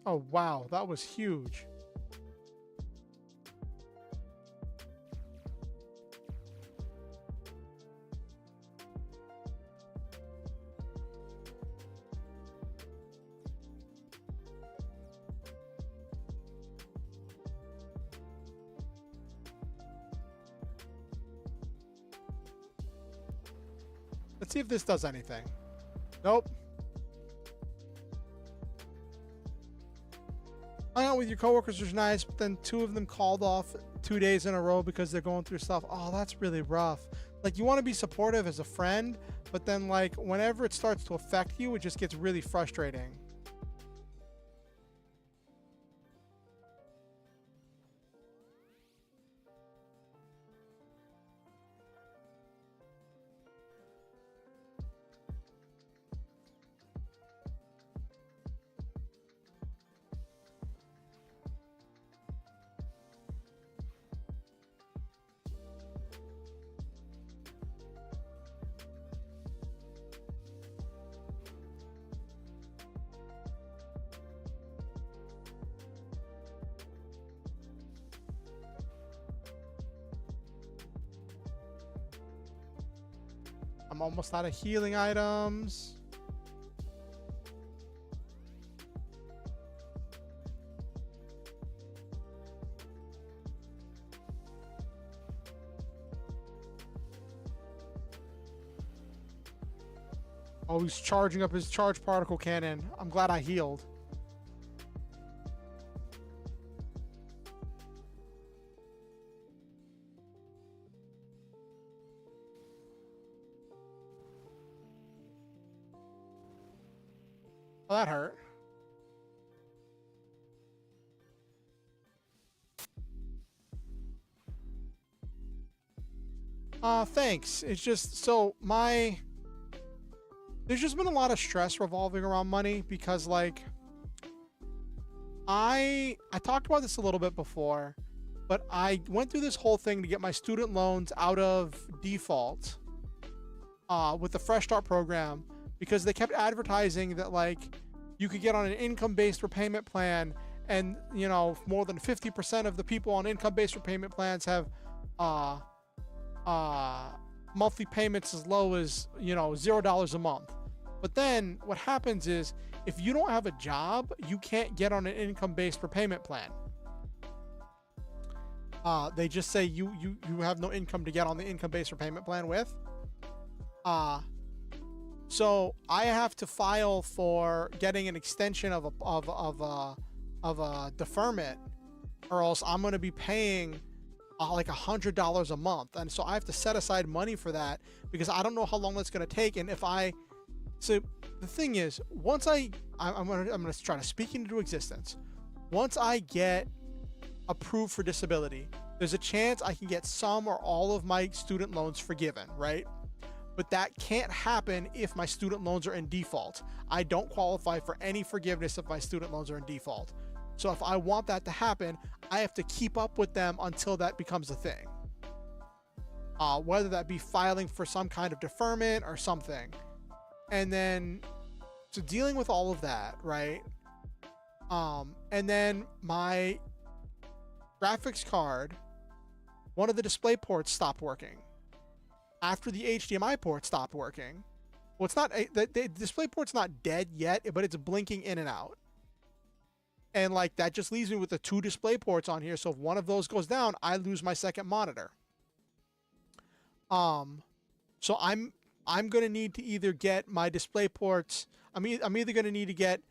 Oh, wow, that was huge. Let's see if this does anything. Nope. Hang out with your coworkers was nice, but then 2 of them called off 2 days in a row because they're going through stuff. Oh, that's really rough. Like, you want to be supportive as a friend, but then, like, whenever it starts to affect you, it just gets really frustrating. I'm almost out of healing items. Oh, he's charging up his charge particle cannon. I'm glad I healed. Oh, that hurt. Thanks. It's just so there's just been a lot of stress revolving around money because, like, I talked about this a little bit before, but I went through this whole thing to get my student loans out of default with the Fresh Start program because they kept advertising that, like, you could get on an income-based repayment plan, and, you know, more than 50% of the people on income-based repayment plans have monthly payments as low as, you know, $0 a month. But then what happens is, if you don't have a job, you can't get on an income-based repayment plan. They just say you have no income to get on the income-based repayment plan with. So I have to file for getting an extension of a deferment, or else I'm going to be paying like $100 a month, and so I have to set aside money for that because I don't know how long that's going to take. And if I, so the thing is, once I'm gonna try to speak into existence. Once I get approved for disability, there's a chance I can get some or all of my student loans forgiven, right? But that can't happen if my student loans are in default. I don't qualify for any forgiveness if my student loans are in default. So if I want that to happen, I have to keep up with them until that becomes a thing. Whether that be filing for some kind of deferment or something. And then, so dealing with all of that, right? And then my graphics card, one of the display ports stopped working. After the HDMI port stopped working. Well, it's not, the display port's not dead yet, but it's blinking in and out. And like that just leaves me with the 2 display ports on here. So if one of those goes down, I lose my second monitor. So I'm gonna need to either get my display ports. I'm either gonna need to get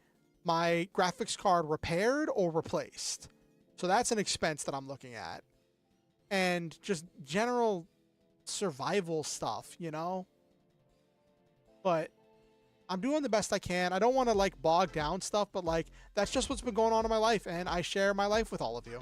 my graphics card repaired or replaced. So that's an expense that I'm looking at, and just general survival stuff, you know. But I'm doing the best I can. I don't want to like bog down stuff, but like that's just what's been going on in my life, and I share my life with all of you.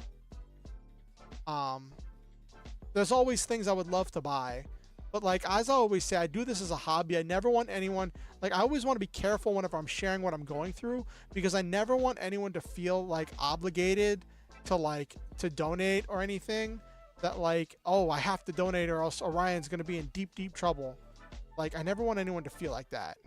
There's always things I would love to buy, but like as I always say, I do this as a hobby. I never want anyone, like I always want to be careful whenever I'm sharing what I'm going through, because I never want anyone to feel like obligated to donate or anything, that like, oh, I have to donate or else Orion's going to be in deep trouble. Like I never want anyone to feel like that.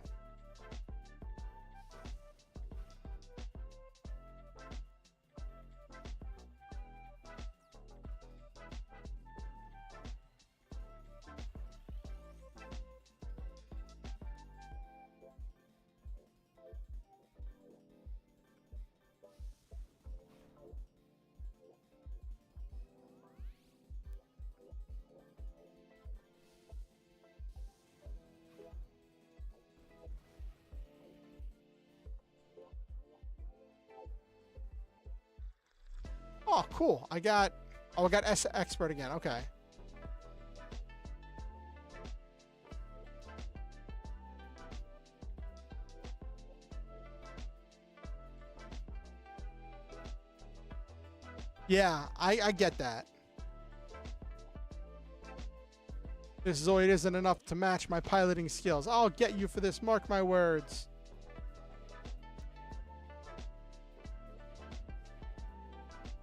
Oh, cool. I got S expert again. Okay. Yeah, I get that. This Zoid isn't enough to match my piloting skills. I'll get you for this, mark my words.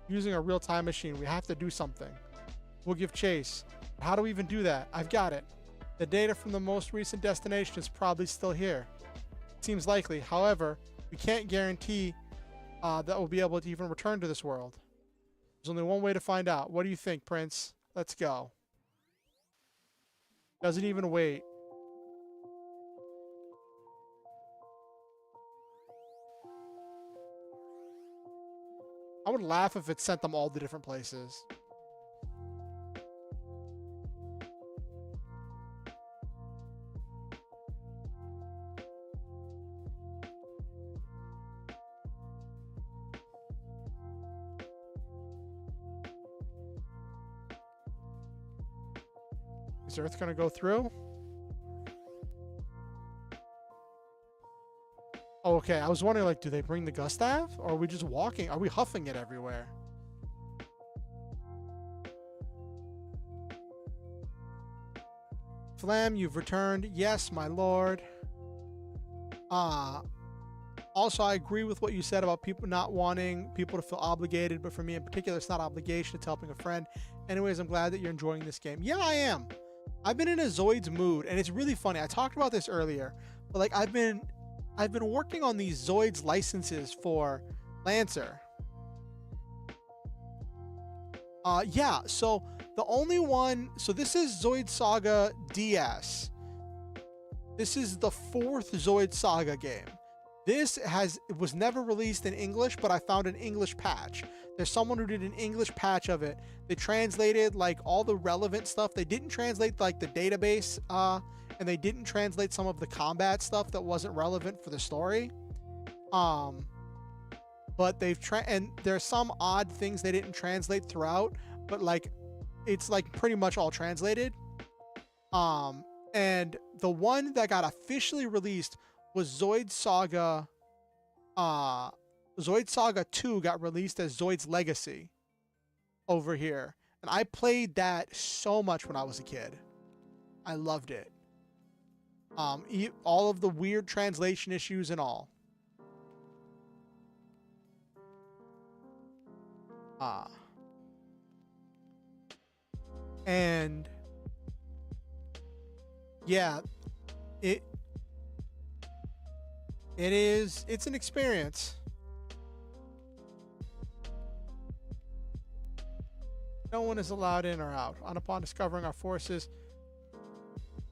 Using a real-time machine, we have to do something. We'll give chase. How do we even do that? I've got it. The data from the most recent destination is probably still here. Seems likely. However, we can't guarantee that we'll be able to even return to this world. There's only one way to find out. What do you think, Prince? Let's go. Doesn't even wait. I would laugh if it sent them all to different places. Is Earth gonna go through? Oh, okay. I was wondering, like, do they bring the Gustav? Or are we just walking? Are we huffing it everywhere? Flam, you've returned. Yes, my lord. Also, I agree with what you said about people not wanting people to feel obligated, but for me in particular, it's not obligation, it's helping a friend. Anyways, I'm glad that you're enjoying this game. Yeah, I am. I've been in a Zoids mood, and it's really funny. I talked about this earlier, but like I've been working on these Zoids licenses for Lancer. Yeah, so the only one, so this is Zoid Saga DS. This is the 4th Zoid Saga game. This was never released in English, but I found an English patch. There's someone who did an English patch of it. They translated like all the relevant stuff. They didn't translate like the database and they didn't translate some of the combat stuff that wasn't relevant for the story. But and there's some odd things they didn't translate throughout, but like it's like pretty much all translated. And the one that got officially released was Zoids Saga. Zoids Saga 2 got released as Zoids Legacy over here. And I played that so much when I was a kid. I loved it. All of the weird translation issues and all. And yeah, it's an experience. No one is allowed in or out. Upon discovering our forces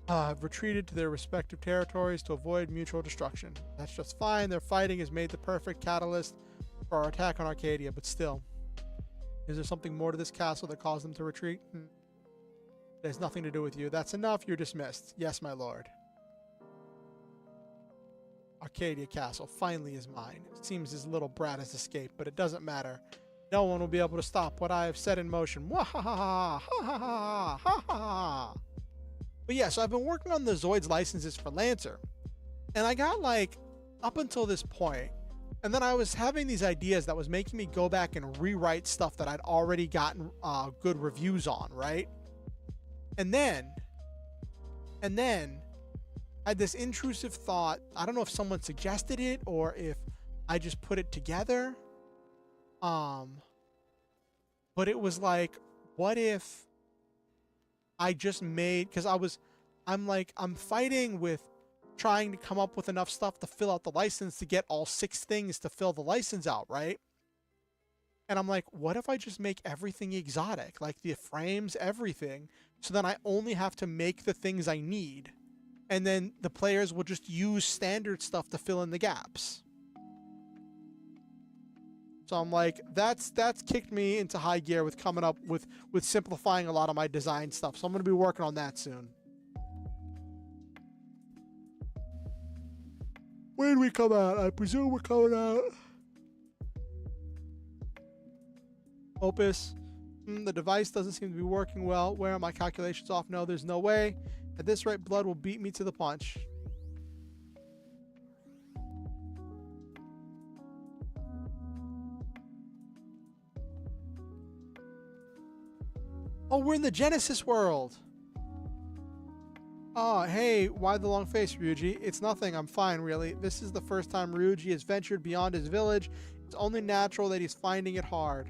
have retreated to their respective territories to avoid mutual destruction. That's just fine. Their fighting has made the perfect catalyst for our attack on Arcadia, but still. Is there something more to this castle that caused them to retreat? It has nothing to do with you. That's enough. You're dismissed. Yes, my lord. Arcadia Castle finally is mine. It seems his little brat has escaped, but it doesn't matter. No one will be able to stop what I have set in motion. But yeah, so I've been working on the Zoids licenses for Lancer. And I got like up until this point, and then I was having these ideas that was making me go back and rewrite stuff that I'd already gotten good reviews on, right? And then I had this intrusive thought. I don't know if someone suggested it or if I just put it together. But it was like, what if I just made, because I'm fighting with trying to come up with enough stuff to fill out the license to get all 6 things to fill the license out, right? And I'm like, what if I just make everything exotic, like the frames, everything, so then I only have to make the things I need, and then the players will just use standard stuff to fill in the gaps. So I'm like, that's kicked me into high gear with coming up with simplifying a lot of my design stuff. So I'm going to be working on that soon. When we come out, I presume we're coming out. Opus. The device doesn't seem to be working well. Where are my calculations off? No, there's no way. At this rate, blood will beat me to the punch. Oh, we're in the Genesis world. Oh, hey, why the long face, Ryuji? It's nothing, I'm fine, really. This is the first time Ryuji has ventured beyond his village. It's only natural that he's finding it hard.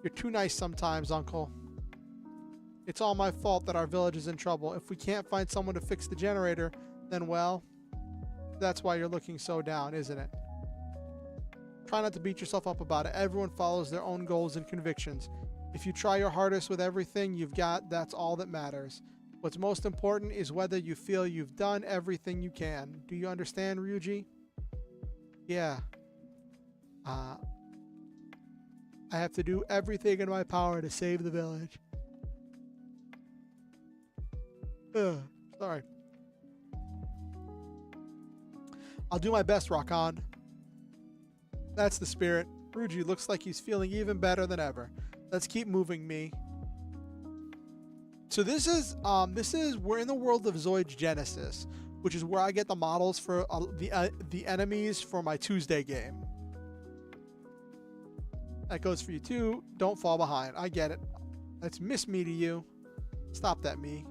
You're too nice sometimes, Uncle. It's all my fault that our village is in trouble. If we can't find someone to fix the generator, then well, that's why you're looking so down, isn't it? Try not to beat yourself up about it. Everyone follows their own goals and convictions. If you try your hardest with everything you've got, that's all that matters. What's most important is whether you feel you've done everything you can. Do you understand, Ryuji? Yeah. I have to do everything in my power to save the village. Sorry. I'll do my best, Rakan. That's the spirit. Ryuji looks like he's feeling even better than ever. Let's keep moving, me. So this is we're in the world of Zoids Genesis, which is where I get the models for the enemies for my Tuesday game. That goes for you too. Don't fall behind. I get it. Let's miss me to you. Stop that, me.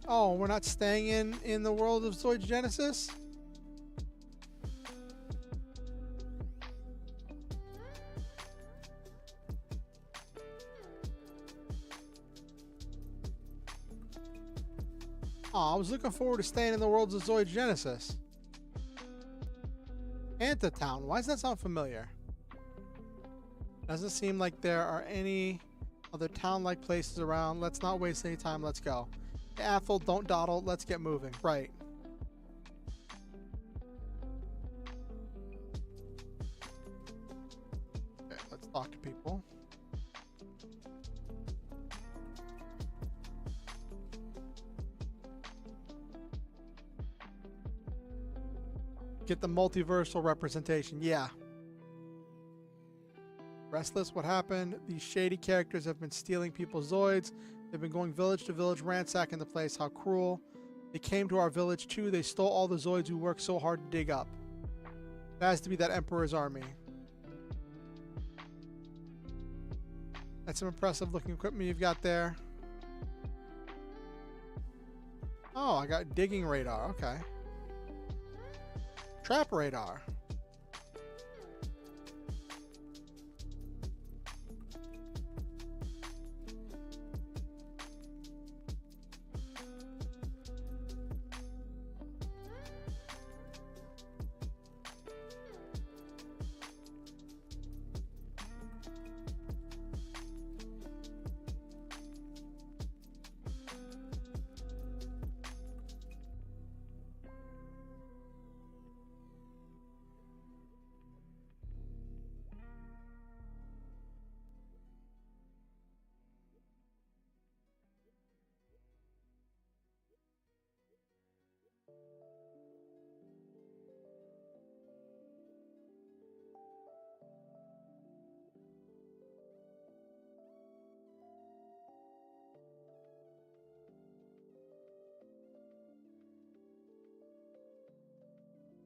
Oh, we're not staying in the world of Zoids Genesis? Oh, I was looking forward to staying in the worlds of Zoids Genesis. Antitown. Why does that sound familiar? Doesn't seem like there are any other town-like places around. Let's not waste any time. Let's go. Athel, don't dawdle. Let's get moving. Right. Okay, let's talk to people. Get the multiversal representation. Yeah. Restless, what happened? These shady characters have been stealing people's Zoids. They've been going village to village, ransacking the place. How cruel. They came to our village too. They stole all the Zoids we worked so hard to dig up. It has to be that Emperor's army. That's some impressive looking equipment you've got there. Oh, I got digging radar. Okay. Trap radar.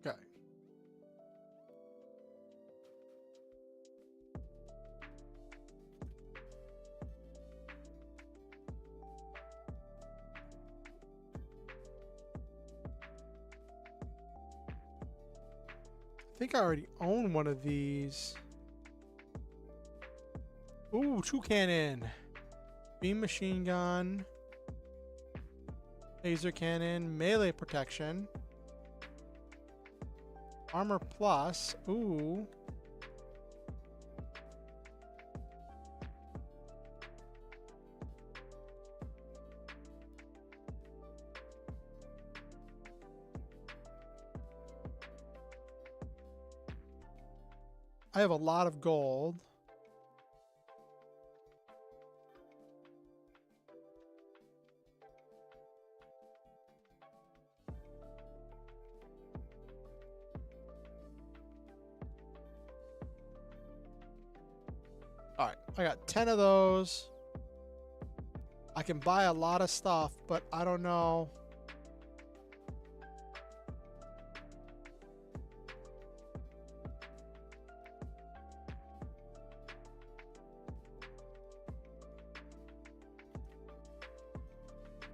Okay. I think I already own one of these. Ooh, 2 cannon. Beam machine gun. Laser cannon. Melee protection. Armor plus. Ooh. I have a lot of gold. All right, I got 10 of those. I can buy a lot of stuff, but I don't know.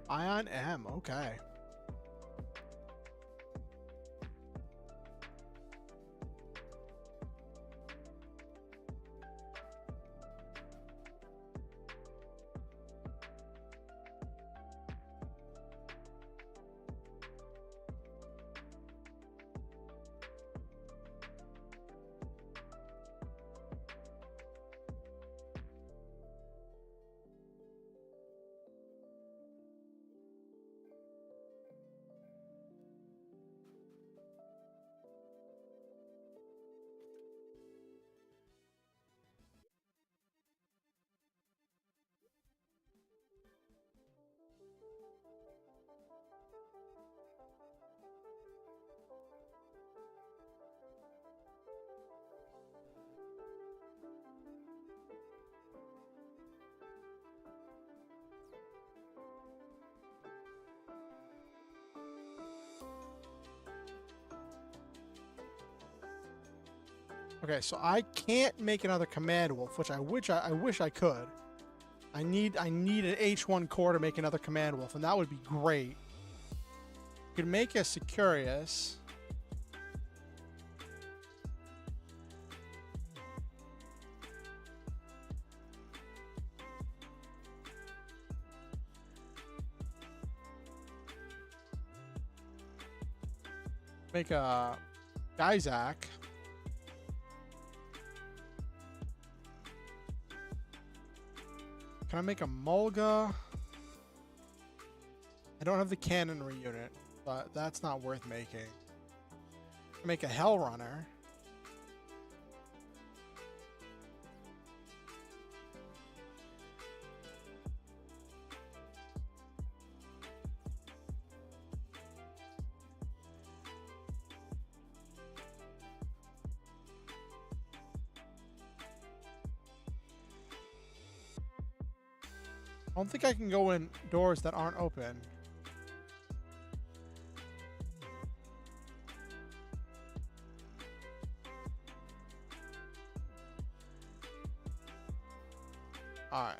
Ion M, okay. Okay, so I can't make another command wolf, which I wish I could. I need an H1 core to make another command wolf, and that would be great. You could make a Securious. Make a Geysak. Can I make a Mulga? I don't have the cannonry unit, but that's not worth making. Make a Hell Runner. I don't think I can go in doors that aren't open. Alright.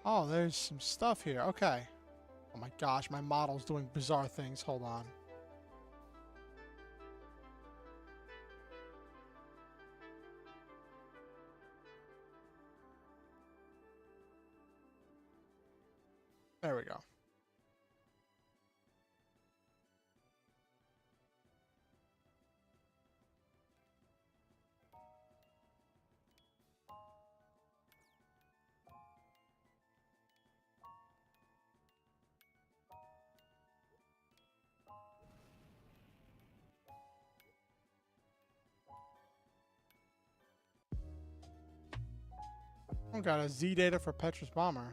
Oh, there's some stuff here. Okay. Oh my gosh, my model's doing bizarre things. Hold on. There we go. I got a Z data for Petrus Bomber.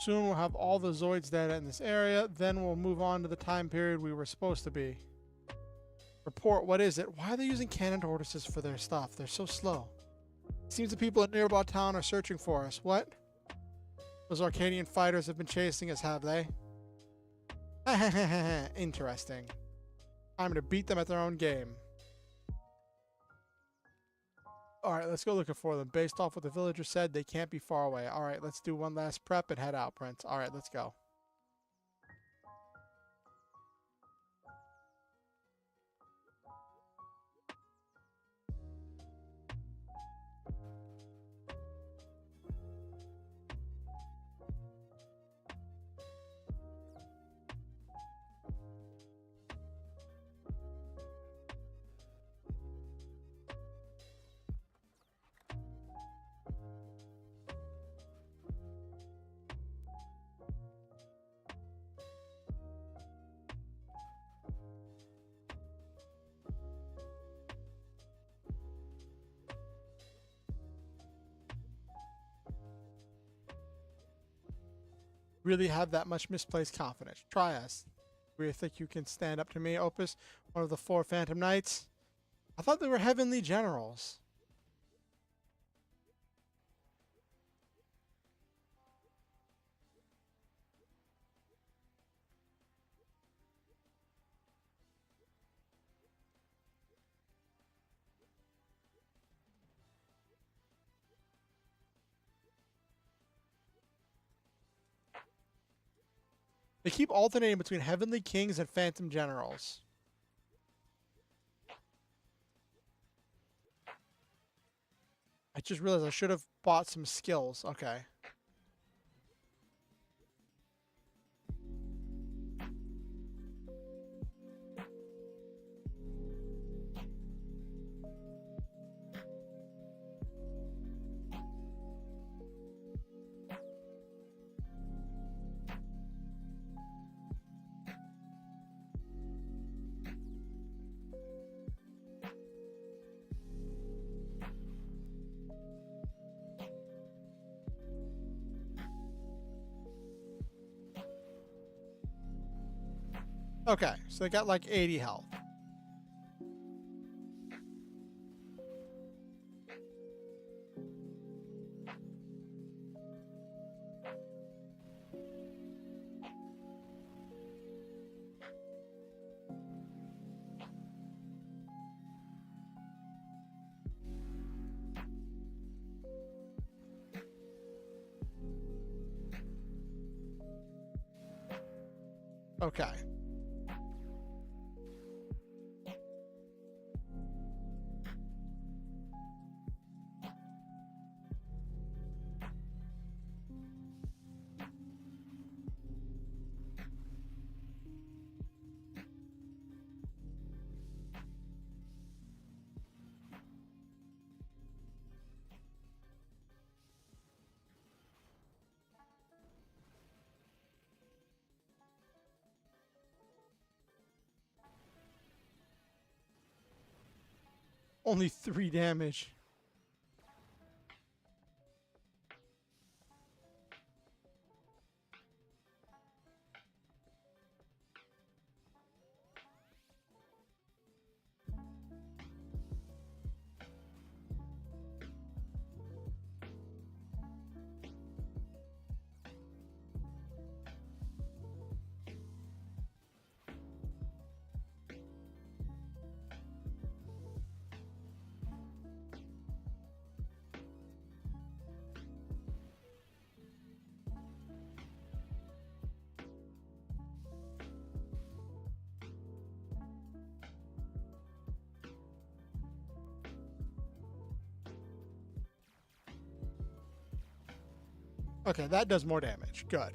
Soon we'll have all the Zoids data in this area. Then we'll move on to the time period we were supposed to be. Report, what is it? Why are they using cannon tortoises for their stuff? They're so slow. It seems the people in nearby town are searching for us. What? Those Arcadian fighters have been chasing us, have they? Interesting. I'm gonna beat them at their own game. Alright, let's go looking for them. Based off what the villager said, they can't be far away. Alright, let's do one last prep and head out, Prince. Alright, let's go. Really have that much misplaced confidence. Try us. Do you think you can stand up to me, Opus? One of the 4 Phantom Knights? I thought they were heavenly generals. They keep alternating between heavenly kings and phantom generals. I just realized I should have bought some skills. Okay. Okay, so they got like 80 health. Okay. Only 3 damage. Okay, that does more damage. Good.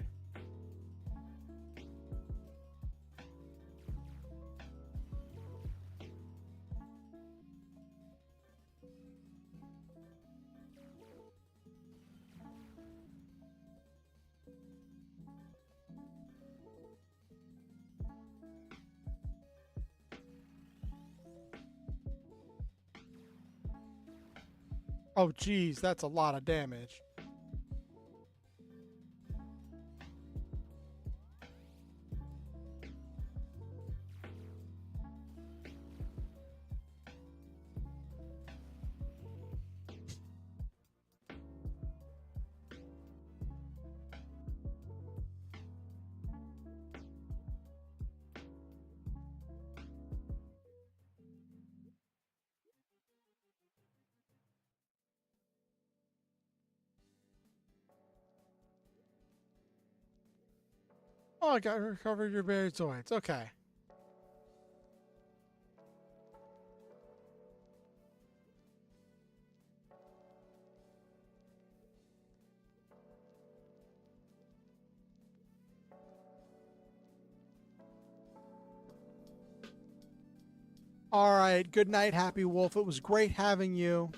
Oh, geez, that's a lot of damage. Oh, I got recovered your buried Zoids. Okay. All right. Good night, Happy Wolf. It was great having you.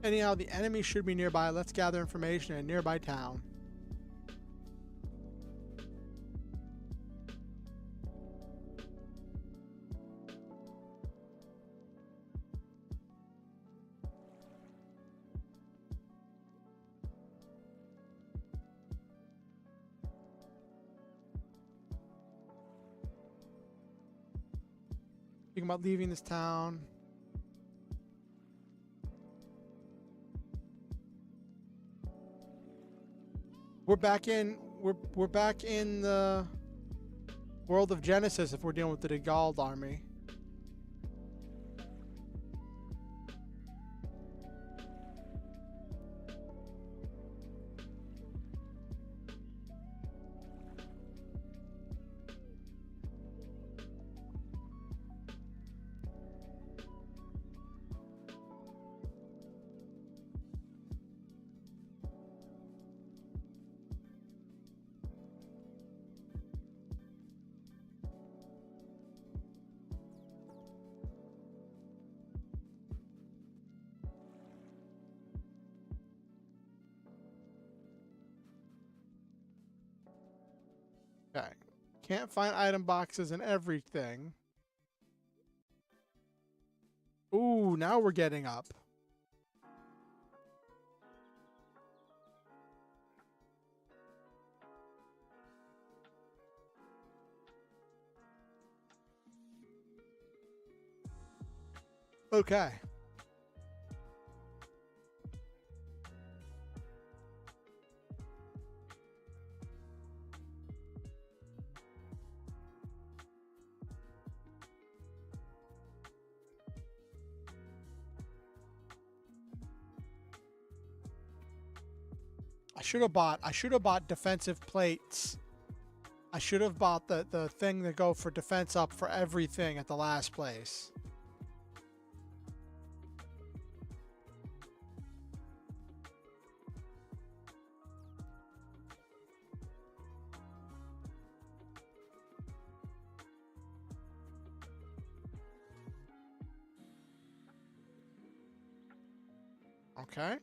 Anyhow, the enemy should be nearby. Let's gather information in a nearby town. Thinking about leaving this town. We're back in the world of Genesis if we're dealing with the Degald army. Okay. Can't find item boxes and everything. Ooh, now we're getting up. Okay. I should have bought defensive plates. I should have bought the thing that go for defense up for everything at the last place. Okay.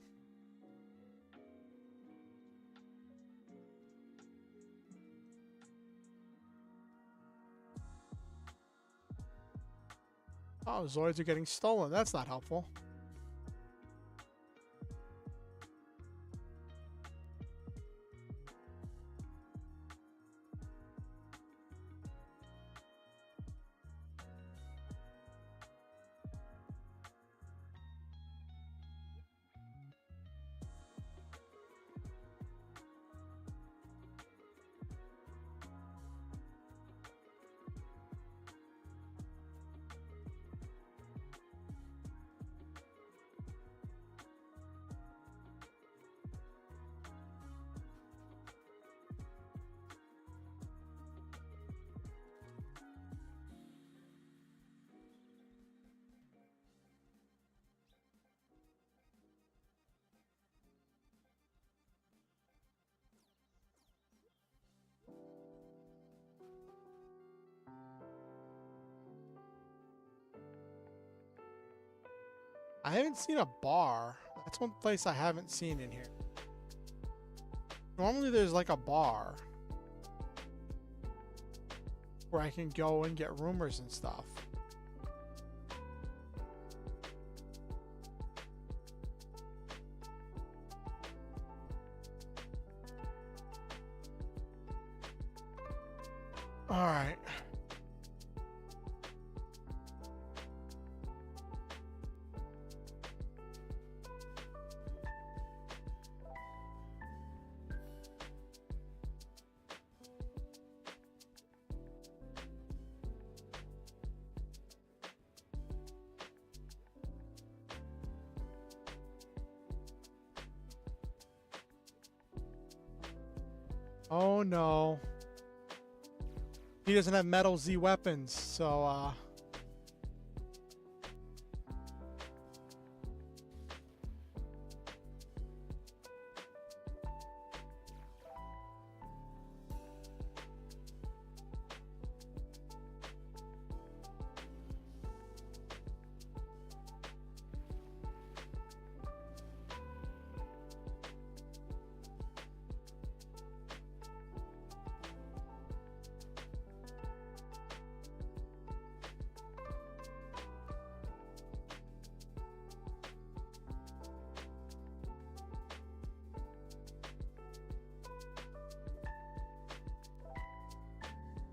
Oh, Zoids are getting stolen. That's not helpful. I haven't seen a bar. That's one place I haven't seen in here. Normally there's like a bar where I can go and get rumors and stuff. All right. Oh no. He doesn't have metal Z weapons, so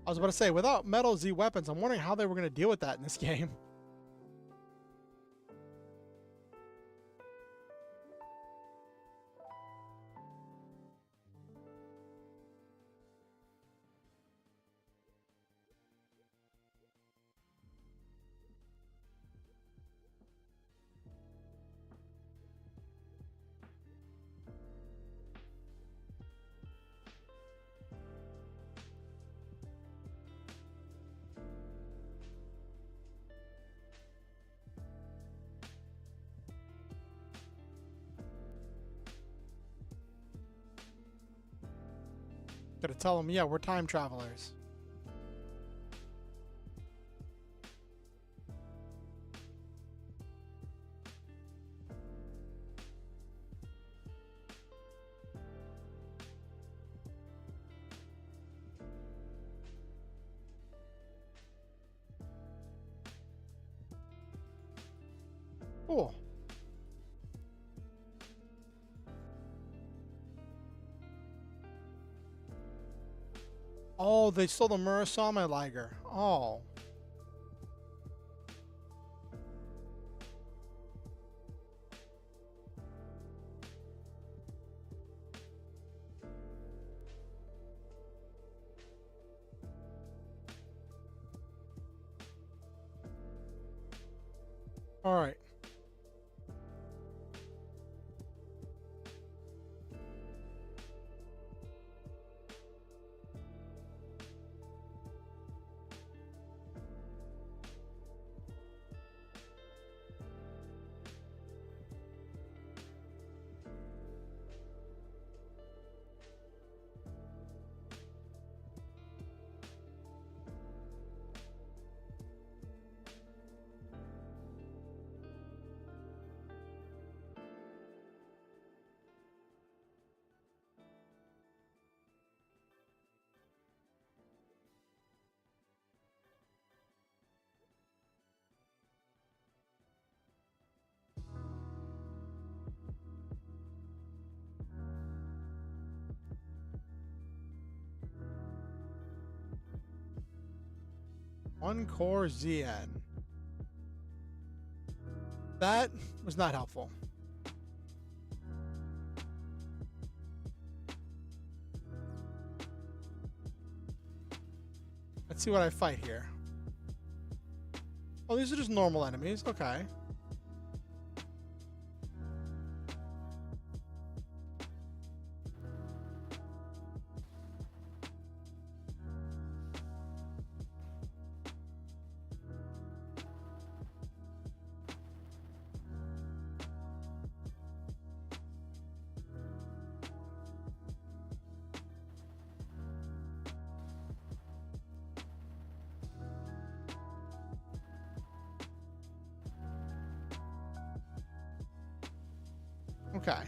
I was about to say, without metal Z weapons, I'm wondering how they were going to deal with that in this game. Gotta tell them, yeah, we're time travelers. Cool. Oh, they stole the Murasame Liger. Oh. All right. One core ZN. That was not helpful. Let's see what I fight here. Oh, these are just normal enemies. Okay. Okay.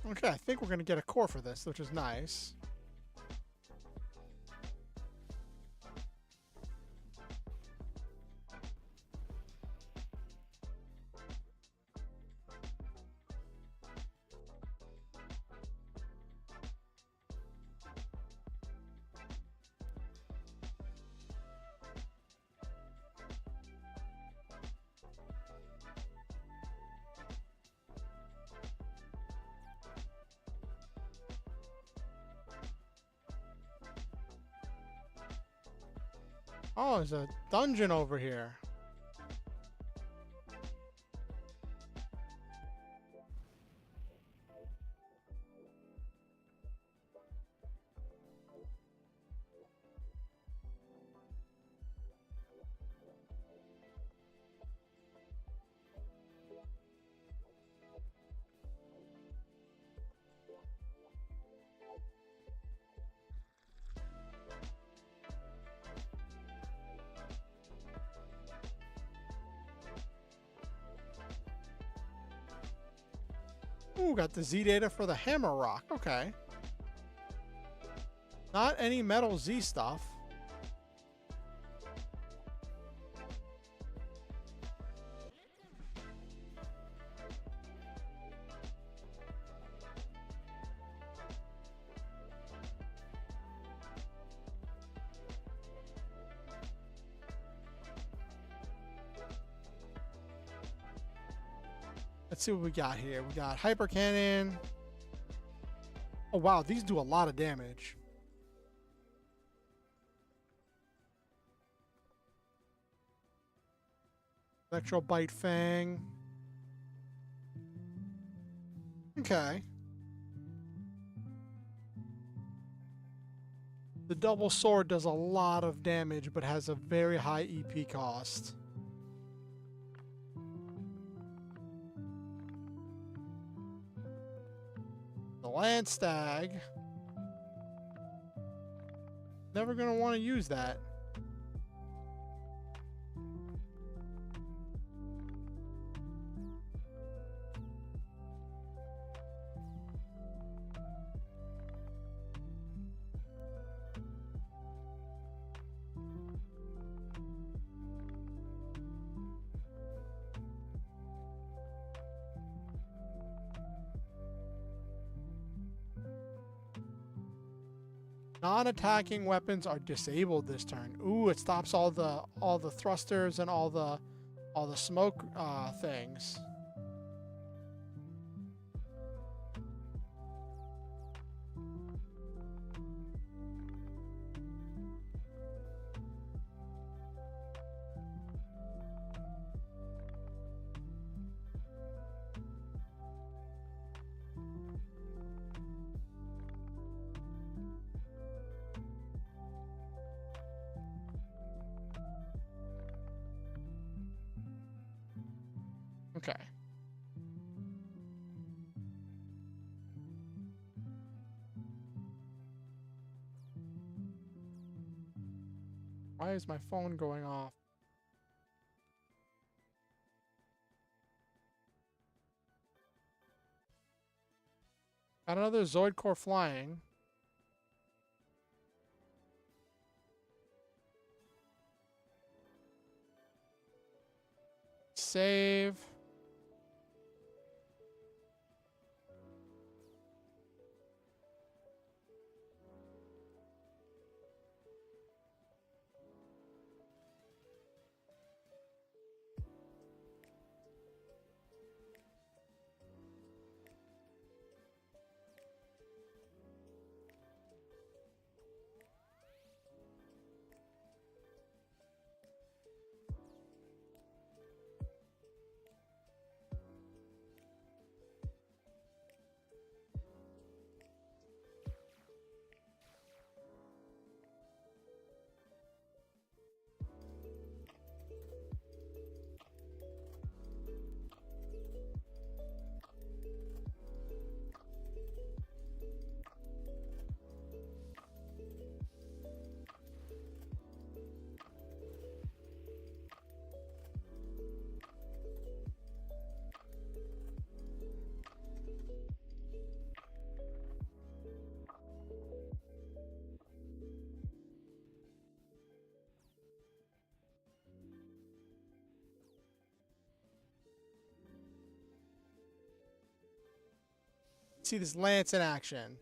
Okay, I think we're going to get a core for this, which is nice. Oh, there's a dungeon over here. Ooh, got the Z data for the hammer rock. Okay. Not any metal Z stuff. Let's see what we got here. We got hyper cannon. Oh wow, these do a lot of damage. Electro bite fang. Okay. The double sword does a lot of damage, but has a very high EP cost. The land stag. Never gonna want to use that. Non-attacking weapons are disabled this turn. Ooh, it stops all the thrusters and all the smoke things. Okay. Why is my phone going off? Got another Zoid core flying. Save. See this lance in action.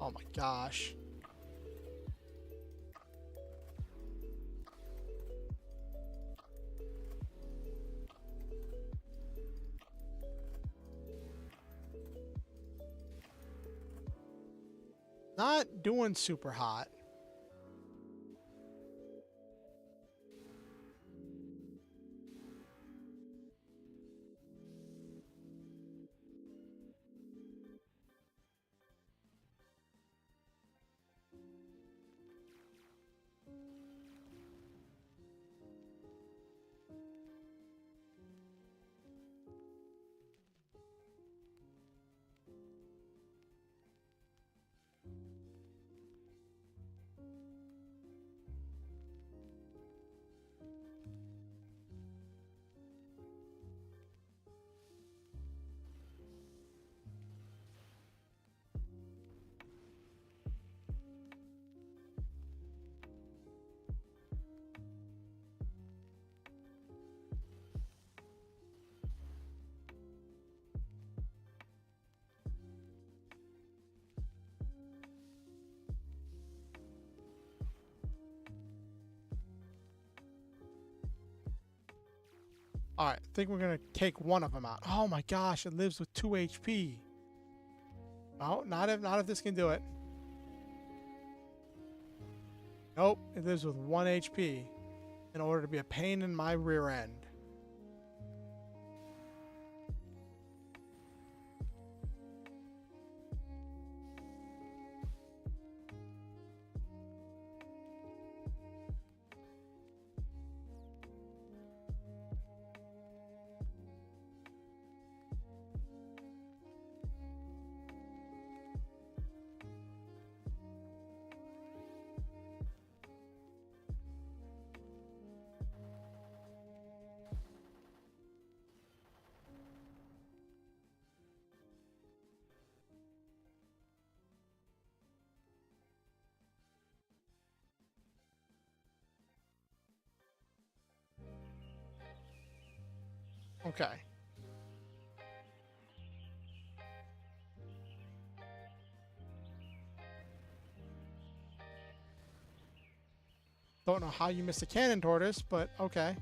Oh my gosh. Not doing super hot. All right, I think we're gonna take one of them out. Oh my gosh, it lives with 2 HP. Oh, not if this can do it. Nope, it lives with 1 HP in order to be a pain in my rear end. Okay. Don't know how you missed a cannon tortoise, but okay.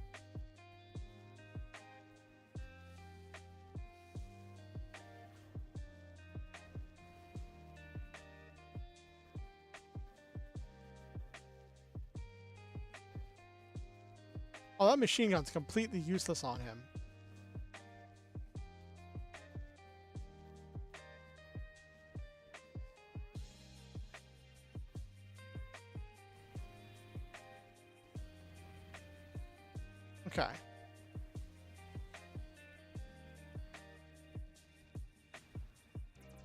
Oh, that machine gun's completely useless on him. Okay.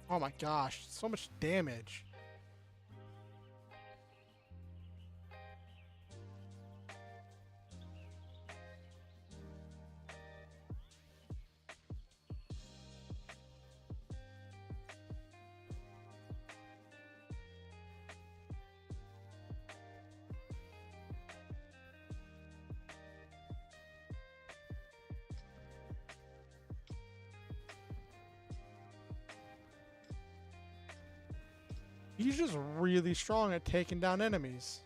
Oh my gosh, so much damage. He's just really strong at taking down enemies.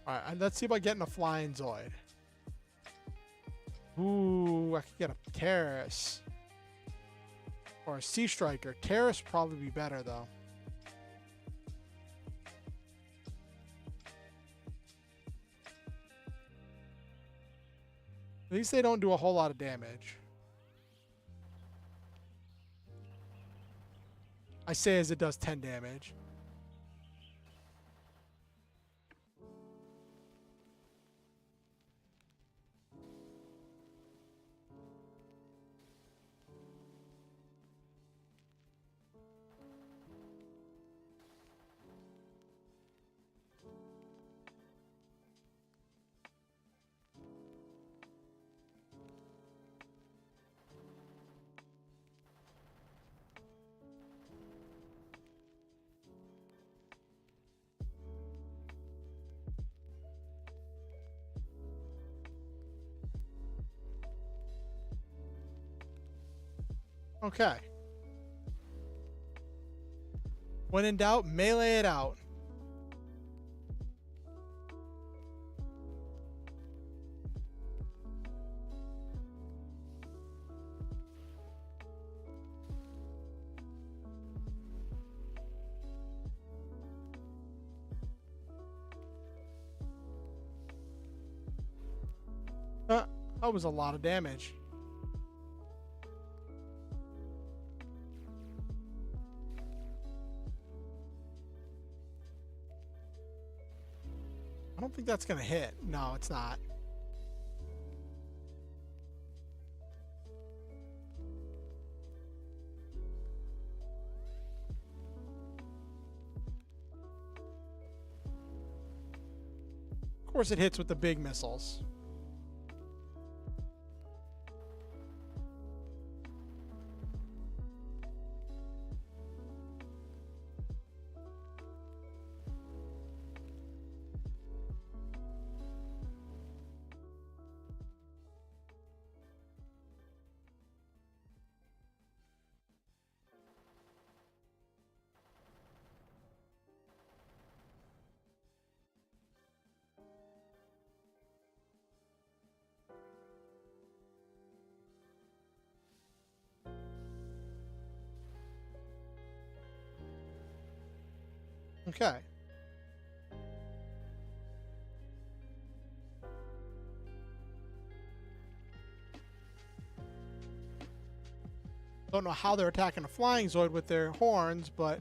Alright, let's see about getting a flying Zoid. Ooh, I could get a Terrace. Or a Sea Striker. Terrace probably be better though. At least they don't do a whole lot of damage. I say as it does 10 damage. Okay. When in doubt, melee it out. That was a lot of damage. I don't think that's gonna hit. No, it's not. Of course it hits with the big missiles. Okay. Don't know how they're attacking a flying Zoid with their horns, but...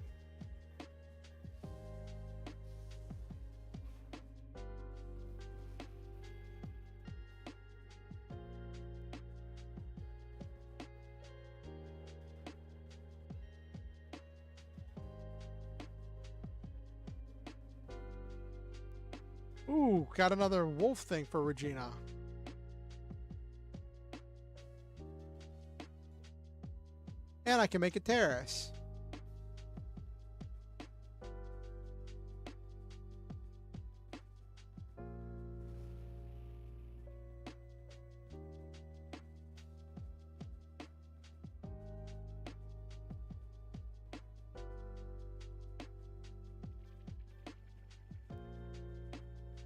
Ooh, got another wolf thing for Regina. And I can make a terrace.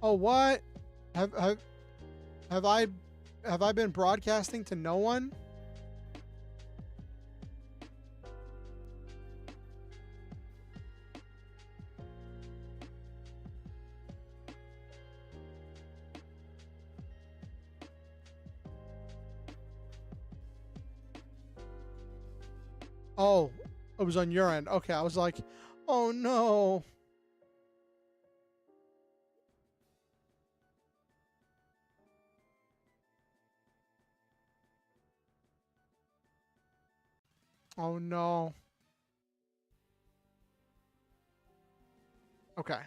Oh, what? Have I been broadcasting to no one? Oh, it was on your end. Okay, I was like, oh no. Oh no. Okay.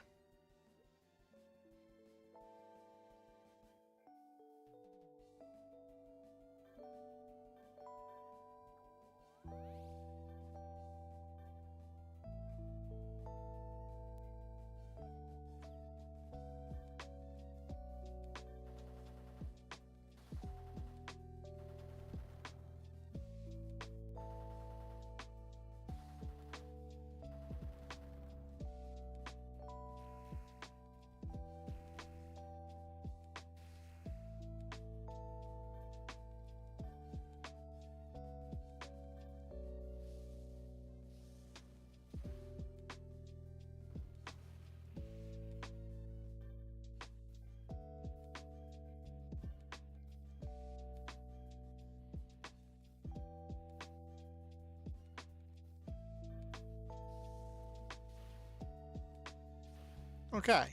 Okay.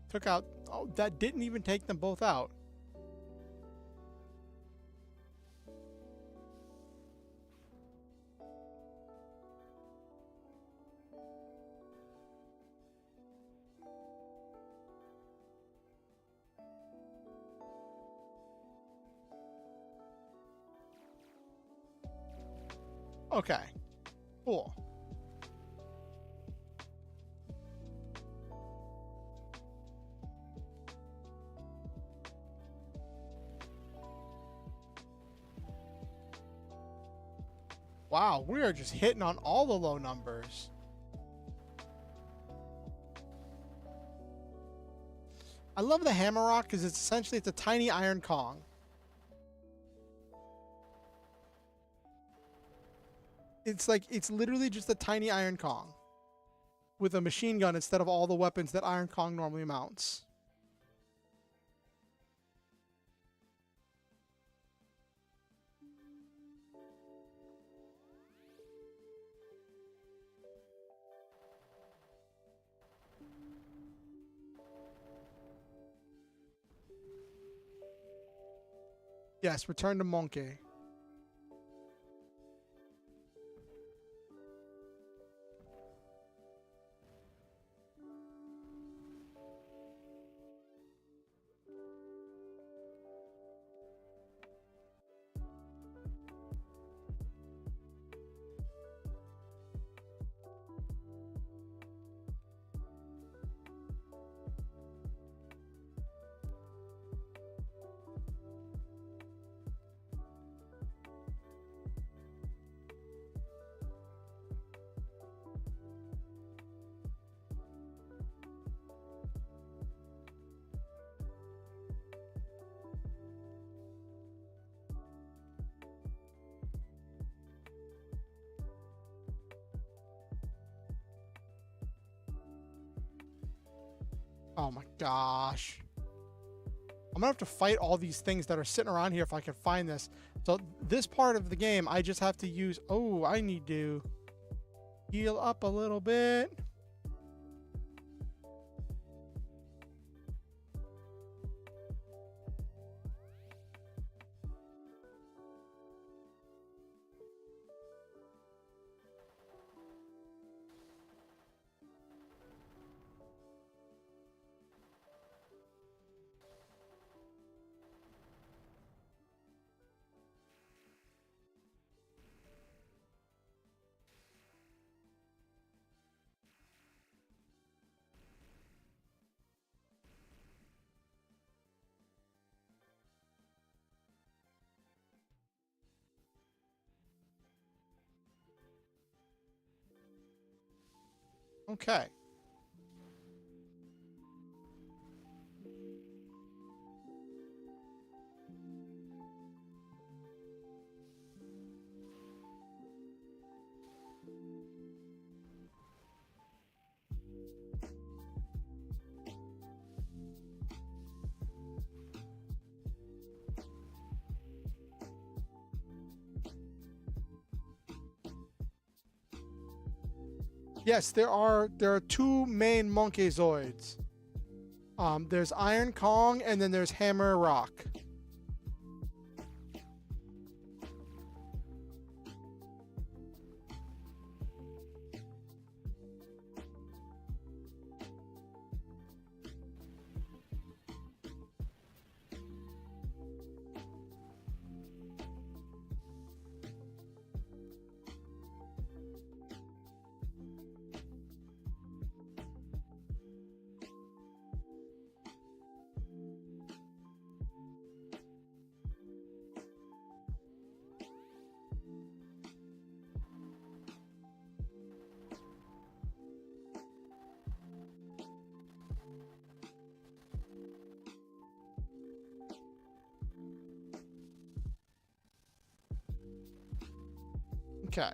Took out... Oh, that didn't even take them both out. Okay. Cool. Wow, we are just hitting on all the low numbers. I love the hammer rock because it's a tiny iron Kong. It's literally just a tiny iron Kong with a machine gun instead of all the weapons that Iron Kong normally mounts. Yes, return to Monkey. Oh my gosh. I'm gonna have to fight all these things that are sitting around here if I can find this. So this part of the game, I just have to use... Oh, I need to heal up a little bit. Okay. Yes, there are two main monkey Zoids. There's Iron Kong and then there's Hammer Rock. Okay.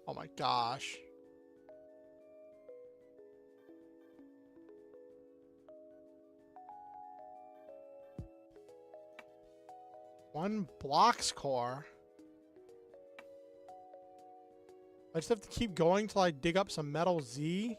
Oh my gosh. One blocks core. I just have to keep going till I dig up some metal Z.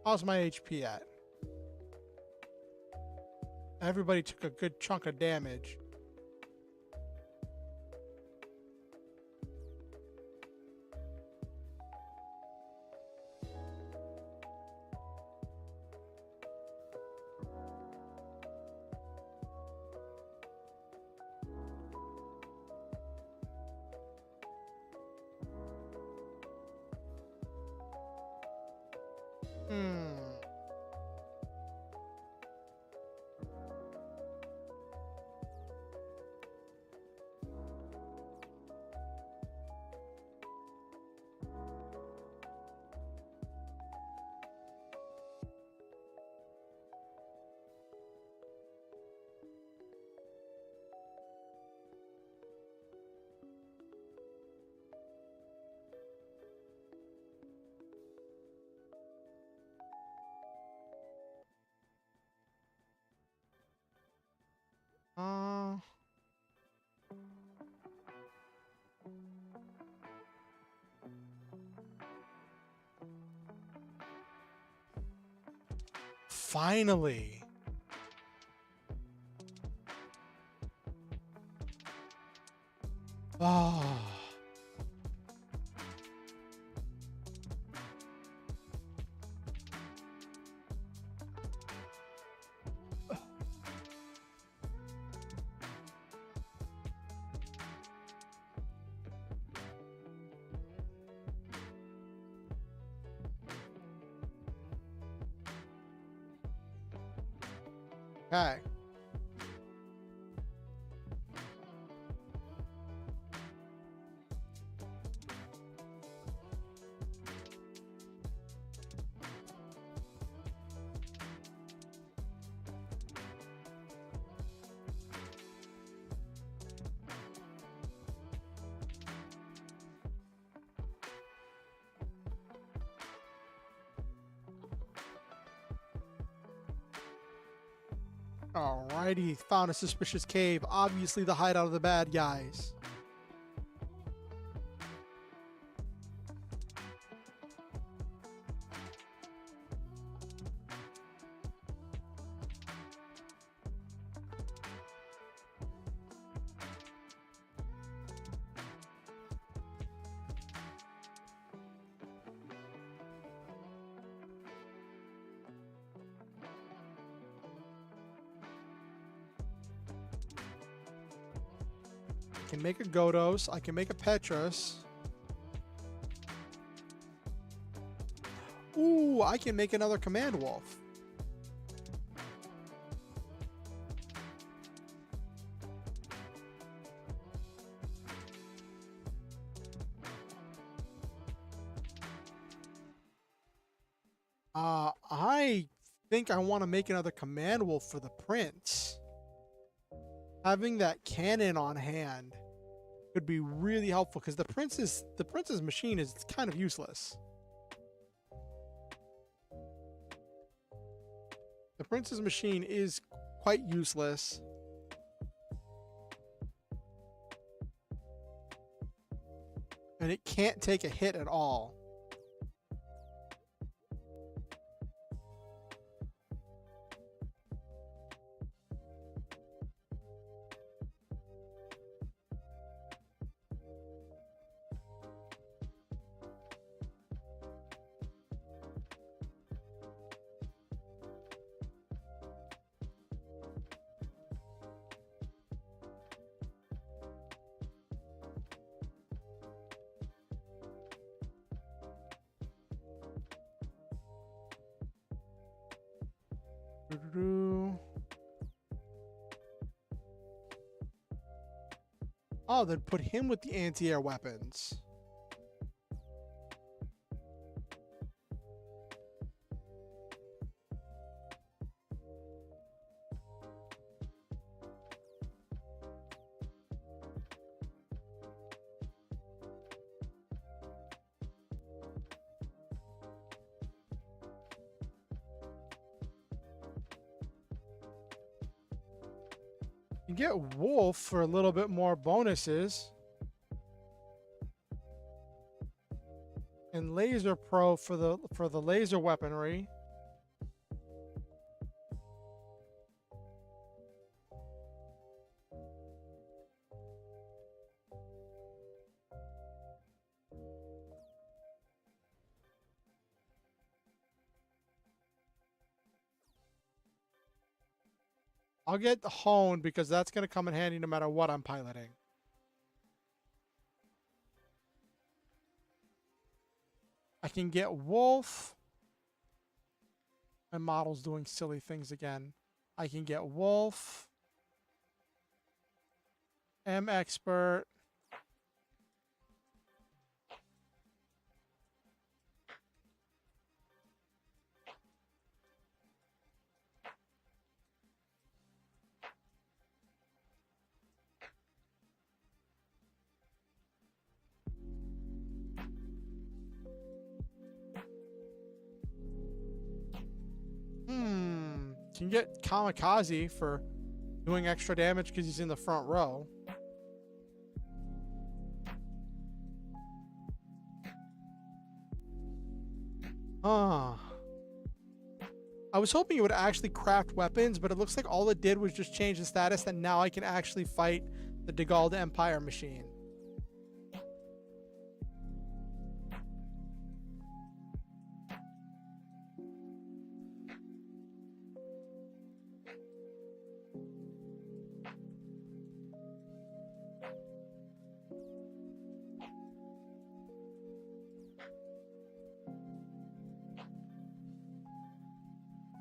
How's my HP at? Everybody took a good chunk of damage. Finally. Oh. Okay. Alrighty, found a suspicious cave. Obviously the hideout of the bad guys. I can make a Godos. I can make a Petrus. Ooh, I can make another Command Wolf. I think I want to make another Command Wolf for the Prince. Having that cannon on hand could be really helpful because the prince's machine is kind of useless. The prince's machine is quite useless. And it can't take a hit at all. Oh, then put him with the anti-air weapons. You get Wolf for a little bit more bonuses. And Laser Pro for the laser weaponry. I'll get the Hone because that's going to come in handy no matter what I'm piloting. I can get Wolf. My model's doing silly things again. I can get Wolf. M Expert. Can get Kamikaze for doing extra damage because he's in the front row. I was hoping it would actually craft weapons, but it looks like all it did was just change the status, and now I can actually fight the Degald Empire machine.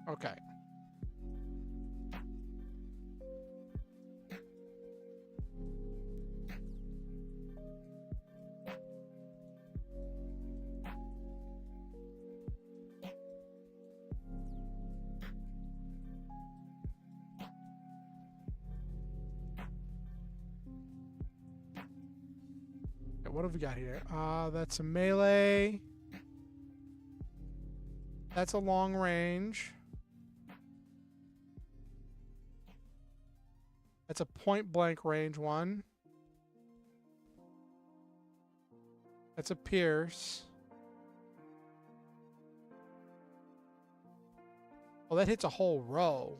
Okay. Okay, what have we got here? That's a melee. That's a long range. That's a point blank range one. That's a pierce. Oh, that hits a whole row.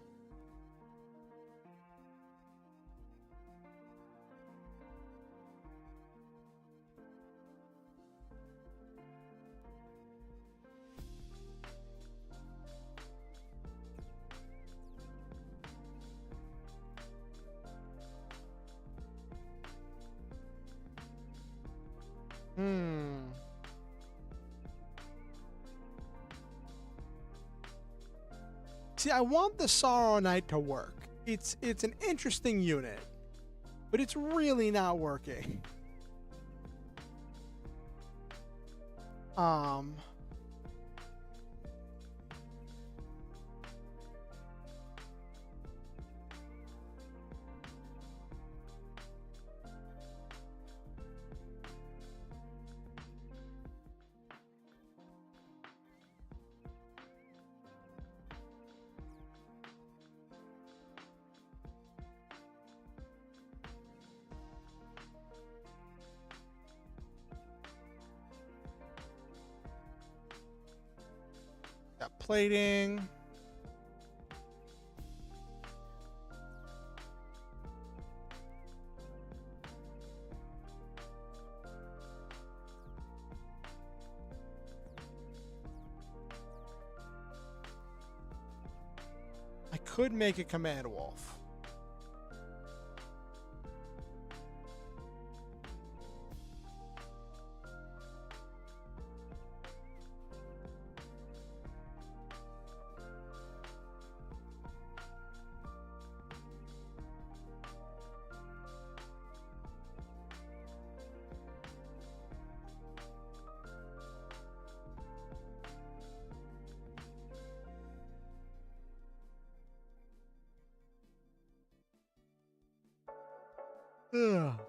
See, I want the Sorrow Knight to work. It's an interesting unit, but it's really not working. Got plating. I could make a command wolf. Ugh.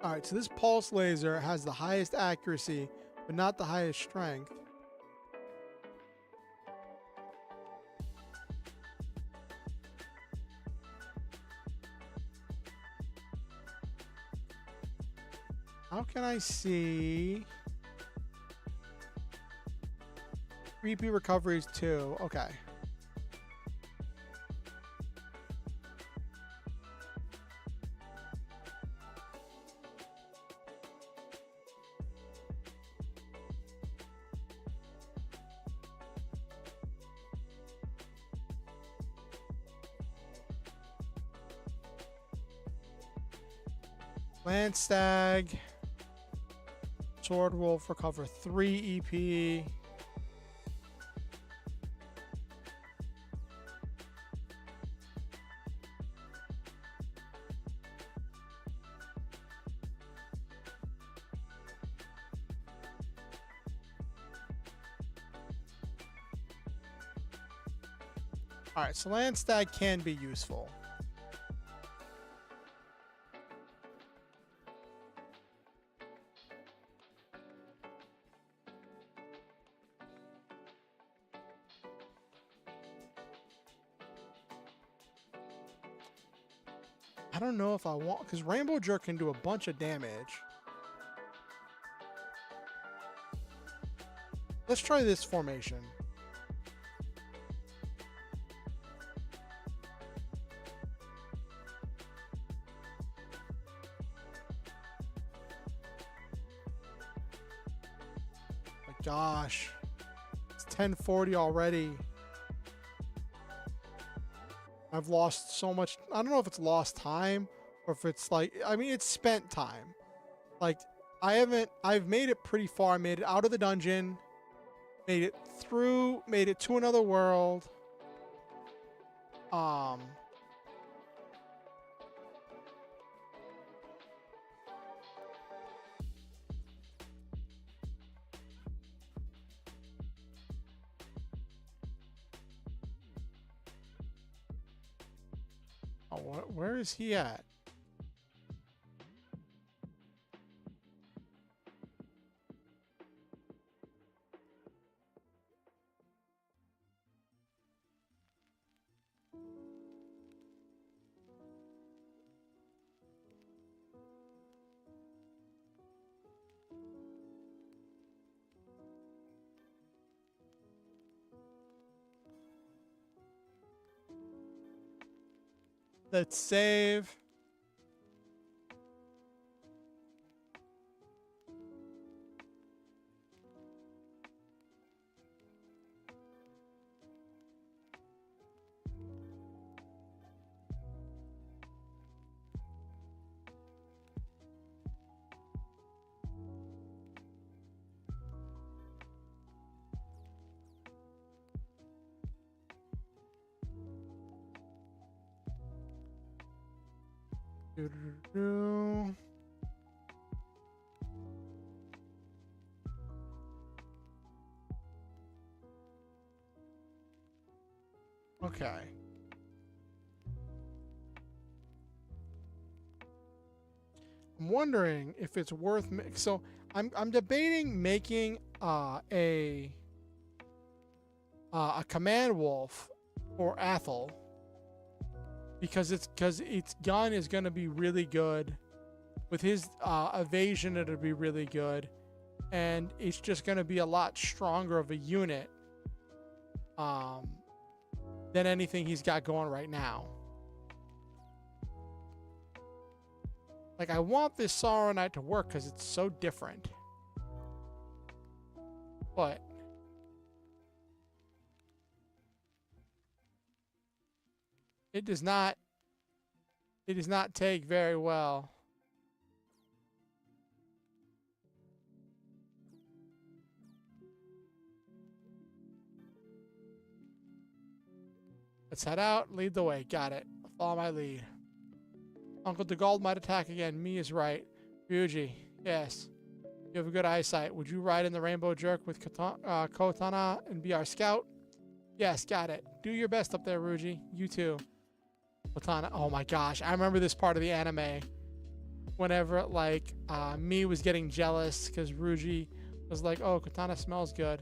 All right, so this pulse laser has the highest accuracy, but not the highest strength. How can I see? Repeat recoveries 2. Okay. Land Stag. Sword Wolf recover 3 EP. Alright, so Land Stag can be useful. I don't know if I want, because Rainbow Jerk can do a bunch of damage. Let's try this formation. My gosh, it's 10:40 already. I've lost so much. I don't know if it's lost time or if it's like, I mean, it's spent time. Like, I've made it pretty far. I made it out of the dungeon, made it through, made it to another world. Oh, where is he at? Let's save. Doo-doo-doo. Okay. I'm wondering if it's worth. So I'm debating making a command wolf for Athel because its gun is going to be really good. With his evasion, it'll be really good, and it's just going to be a lot stronger of a unit than anything he's got going right now. Like, I want this Sauronite to work because it's so different. But it does not take very well. Let's head out. Lead the way. Got it. Follow my lead. Uncle DeGauld might attack again. Me is right. Ryuji. Yes. You have a good eyesight. Would you ride in the Rainbow Jerk with Kotana and be our scout? Yes, got it. Do your best up there, Ryuji. You too. Kotana. Oh my gosh. I remember this part of the anime. Whenever, like, me was getting jealous because Ryuji was like, oh, Kotana smells good.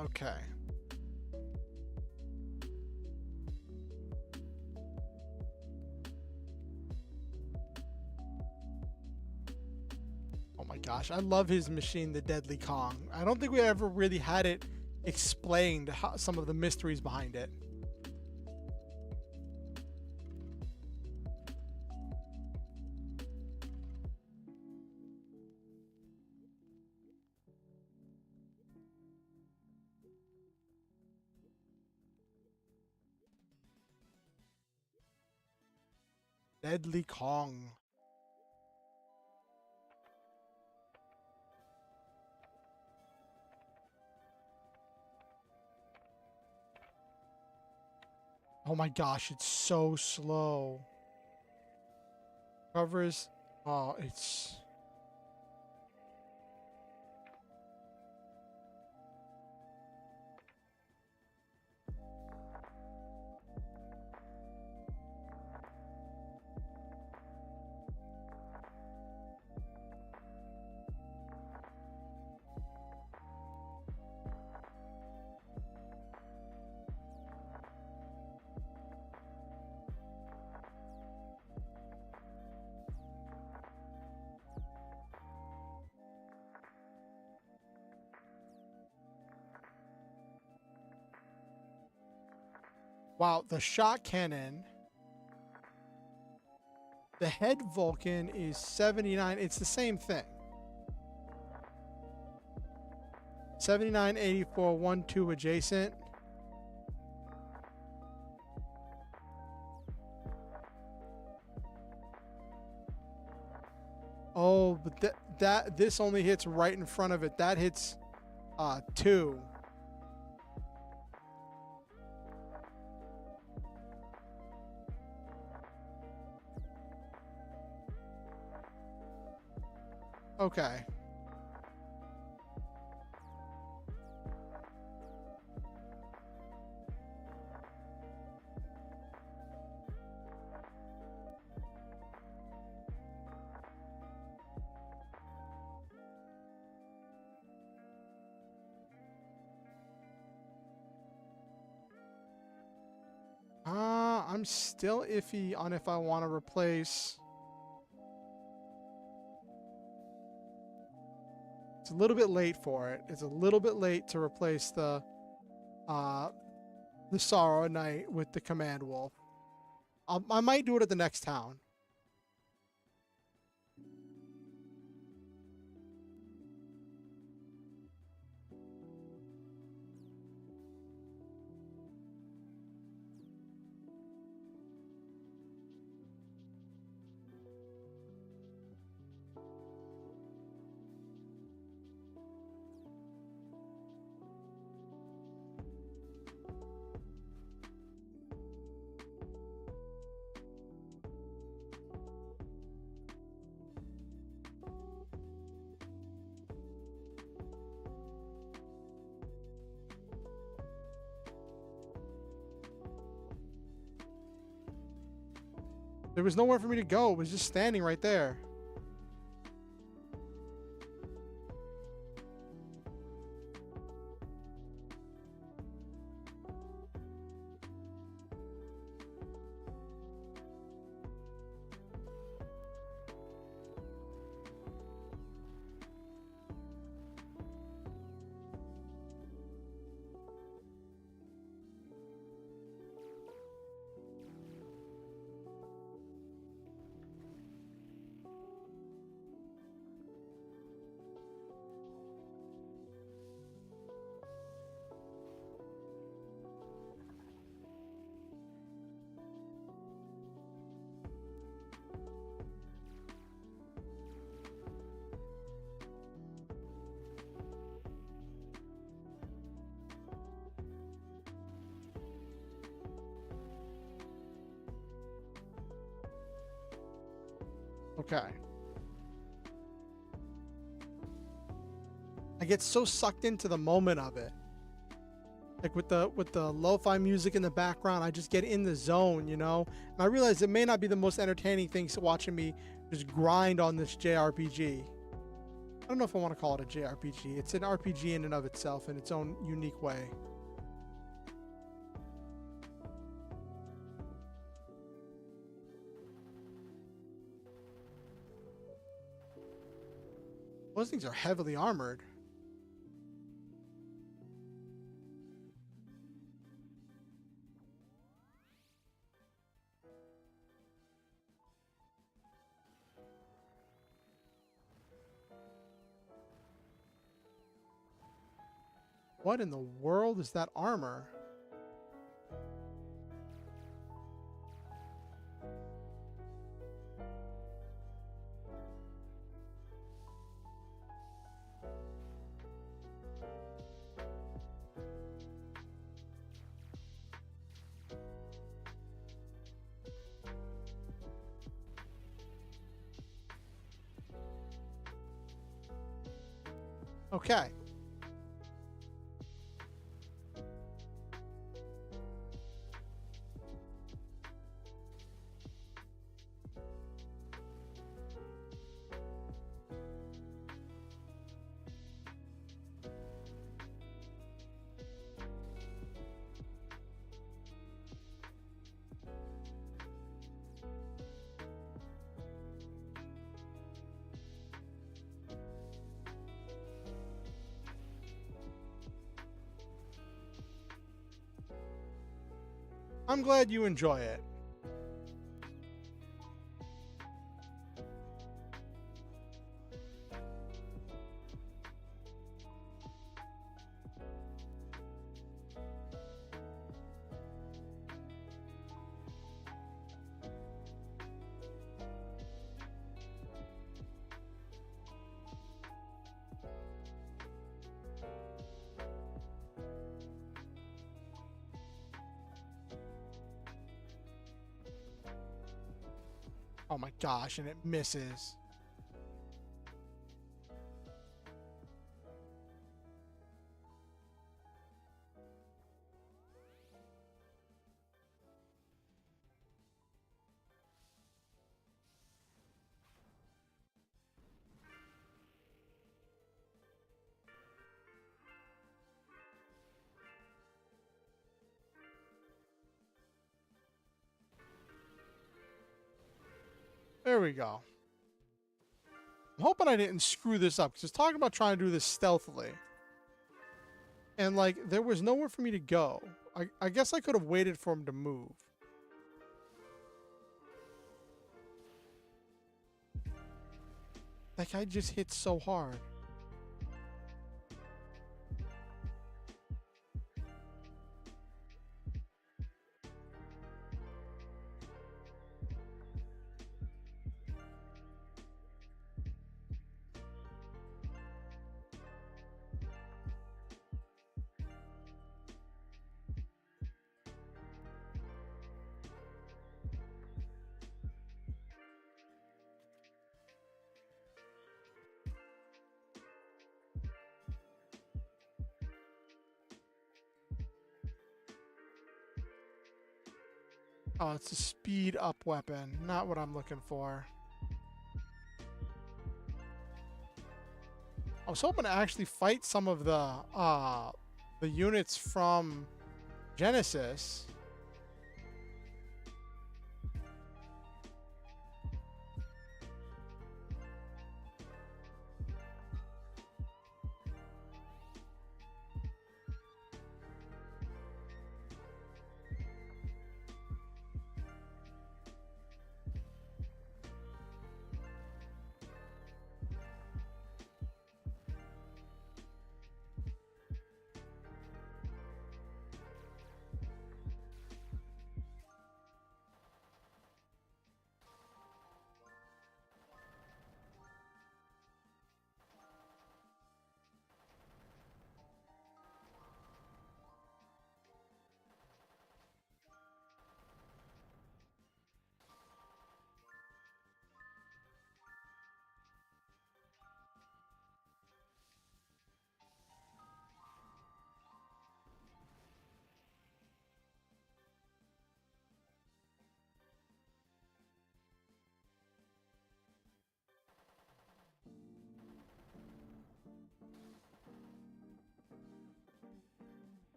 Okay. Oh my gosh, I love his machine, the Deadly Kong. I don't think we ever really had it explained, some of the mysteries behind it. Deadly Kong. Oh my gosh, it's so slow. Covers. Oh, it's. Wow, the shot cannon. The head Vulcan is 79. It's the same thing. 79, 84, 1, 2 adjacent. Oh, but this only hits right in front of it. That hits 2. Okay. I'm still iffy on if I want to replace. It's a little bit late for it. It's a little bit late to replace the Sorrow at Night with the Command Wolf. I might do it at the next town. There was nowhere for me to go. It was just standing right there. Okay. I get so sucked into the moment of it. Like with the lo-fi music in the background, I just get in the zone, you know? And I realize it may not be the most entertaining thing watching me just grind on this JRPG. I don't know if I want to call it a JRPG. It's an RPG in and of itself in its own unique way. Those things are heavily armored. What in the world is that armor? Okay. I'm glad you enjoy it. Oh my gosh, and it misses. There we go. I'm hoping I didn't screw this up, because it's talking about trying to do this stealthily. And, like, there was nowhere for me to go. I guess I could have waited for him to move. That guy just hit so hard. Oh, it's a speed up weapon. Not what I'm looking for. I was hoping to actually fight some of the units from Genesis.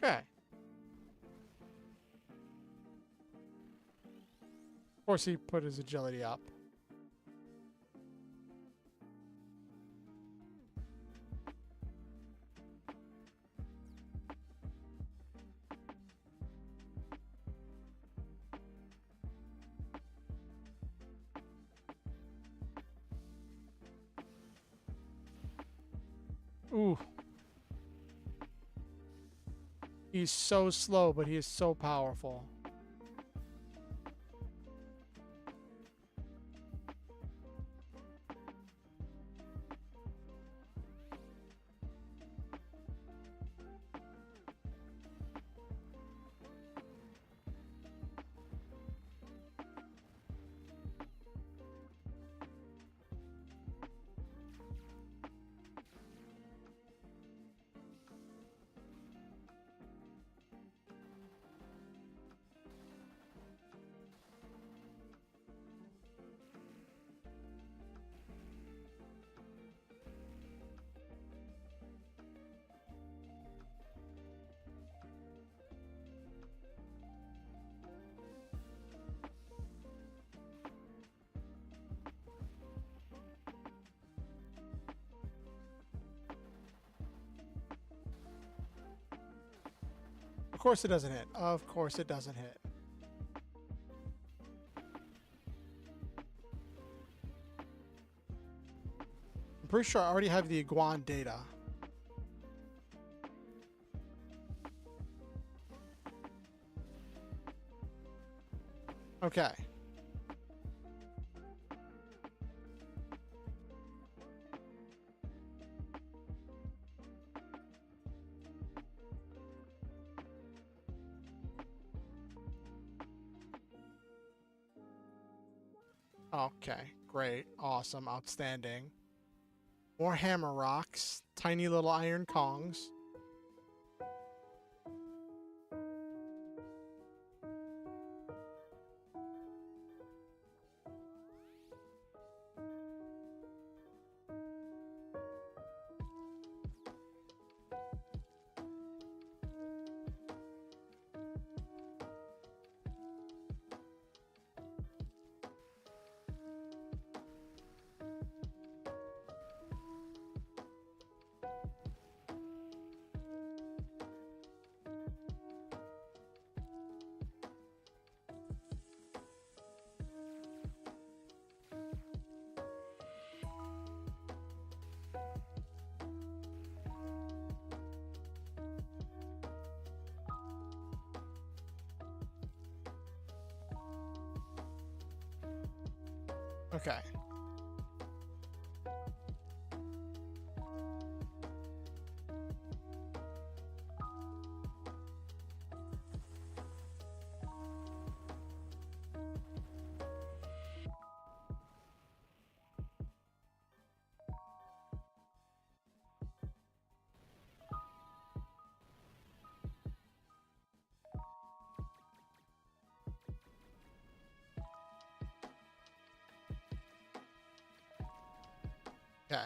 Okay. Of course, he put his agility up. Ooh. He's so slow, but he is so powerful. Of course it doesn't hit. Of course it doesn't hit. I'm pretty sure I already have the Iguan data. Okay. Okay, great, awesome, outstanding. More hammer rocks, tiny little iron kongs. Okay. Okay.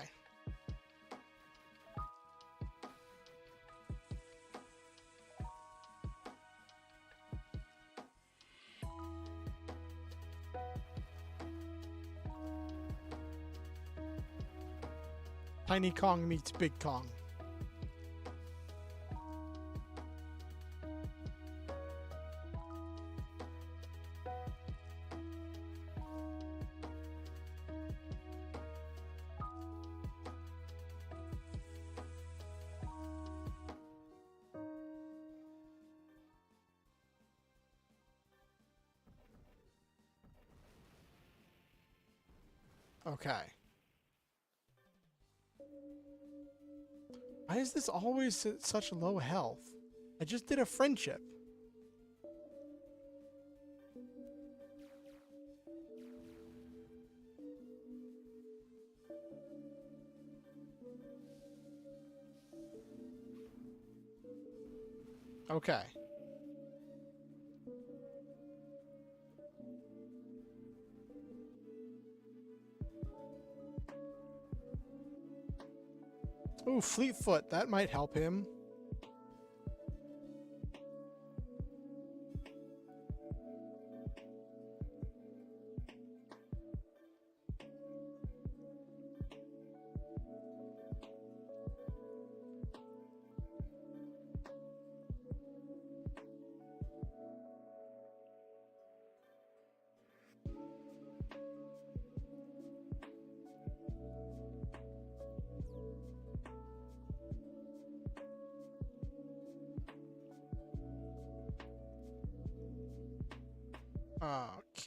Tiny Kong meets Big Kong. Okay. Why is this always at such low health? I just did a friendship. Okay. Ooh, Fleetfoot. That might help him.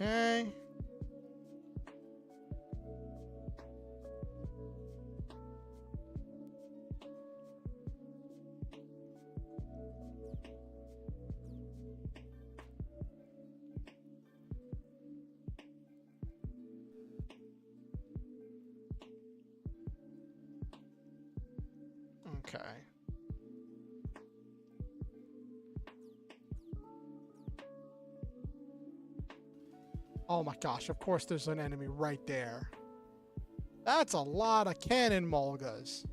Okay. Okay. Oh my gosh, of course there's an enemy right there. That's a lot of cannon Molgas.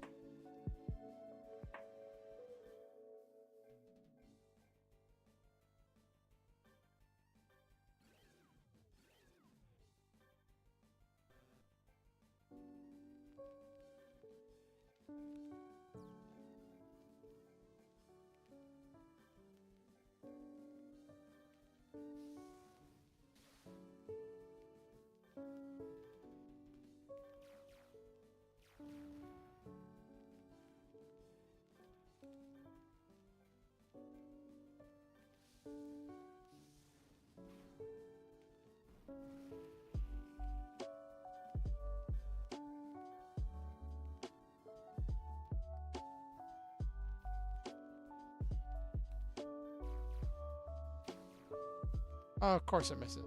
Oh, of course I miss it.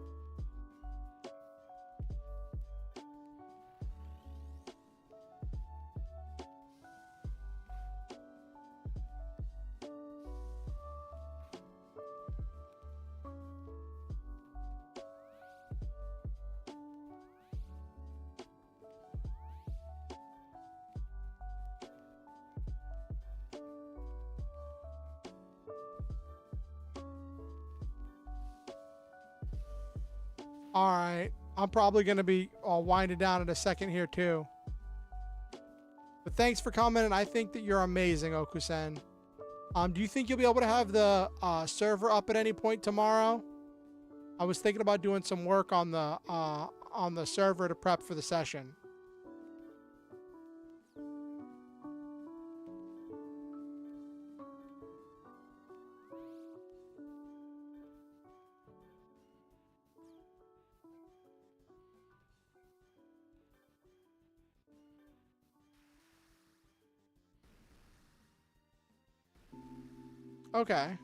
All right. I'm probably going to be winding down in a second here, too. But thanks for coming, and I think that you're amazing, Okusen. Do you think you'll be able to have the server up at any point tomorrow? I was thinking about doing some work on the server to prep for the session. Okay.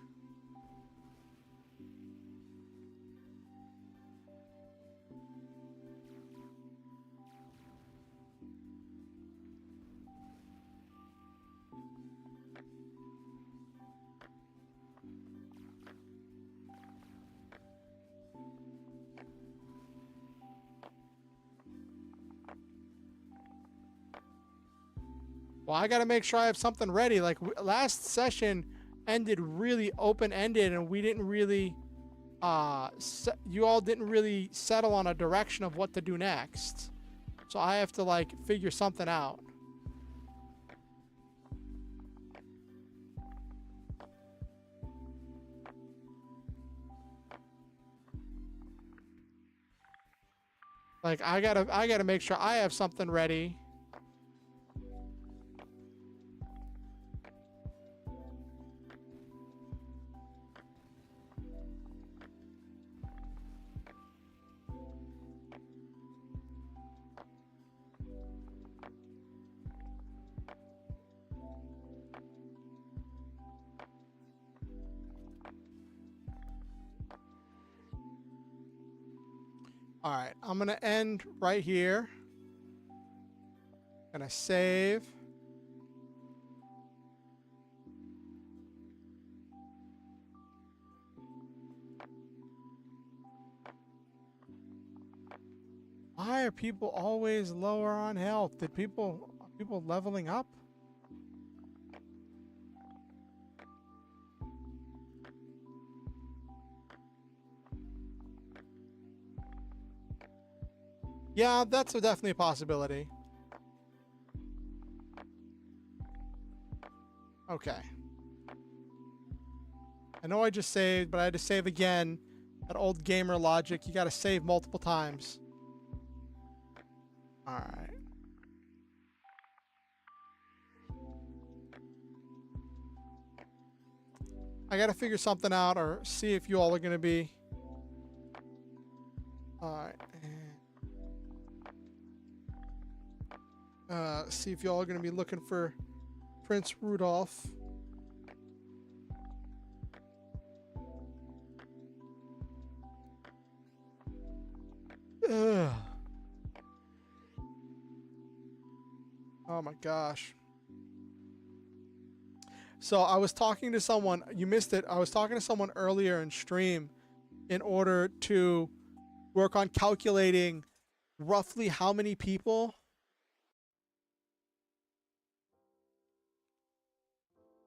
Well, I got to make sure I have something ready. Like, last session ended really open-ended, and we didn't really, you all didn't really settle on a direction of what to do next. So I have to, like, figure something out. Like, I gotta make sure I have something ready. All right, I'm gonna end right here. Gonna save. Why are people always lower on health? Are people leveling up? Yeah, that's definitely a possibility. Okay. I know I just saved, but I had to save again. That old gamer logic, you gotta save multiple times. Alright. I gotta figure something out or see if you all are gonna be... Alright. See if y'all are gonna be looking for Prince Rudolph. Ugh. Oh my gosh. So I was talking to someone, you missed it. I was talking to someone earlier in stream in order to work on calculating roughly how many people.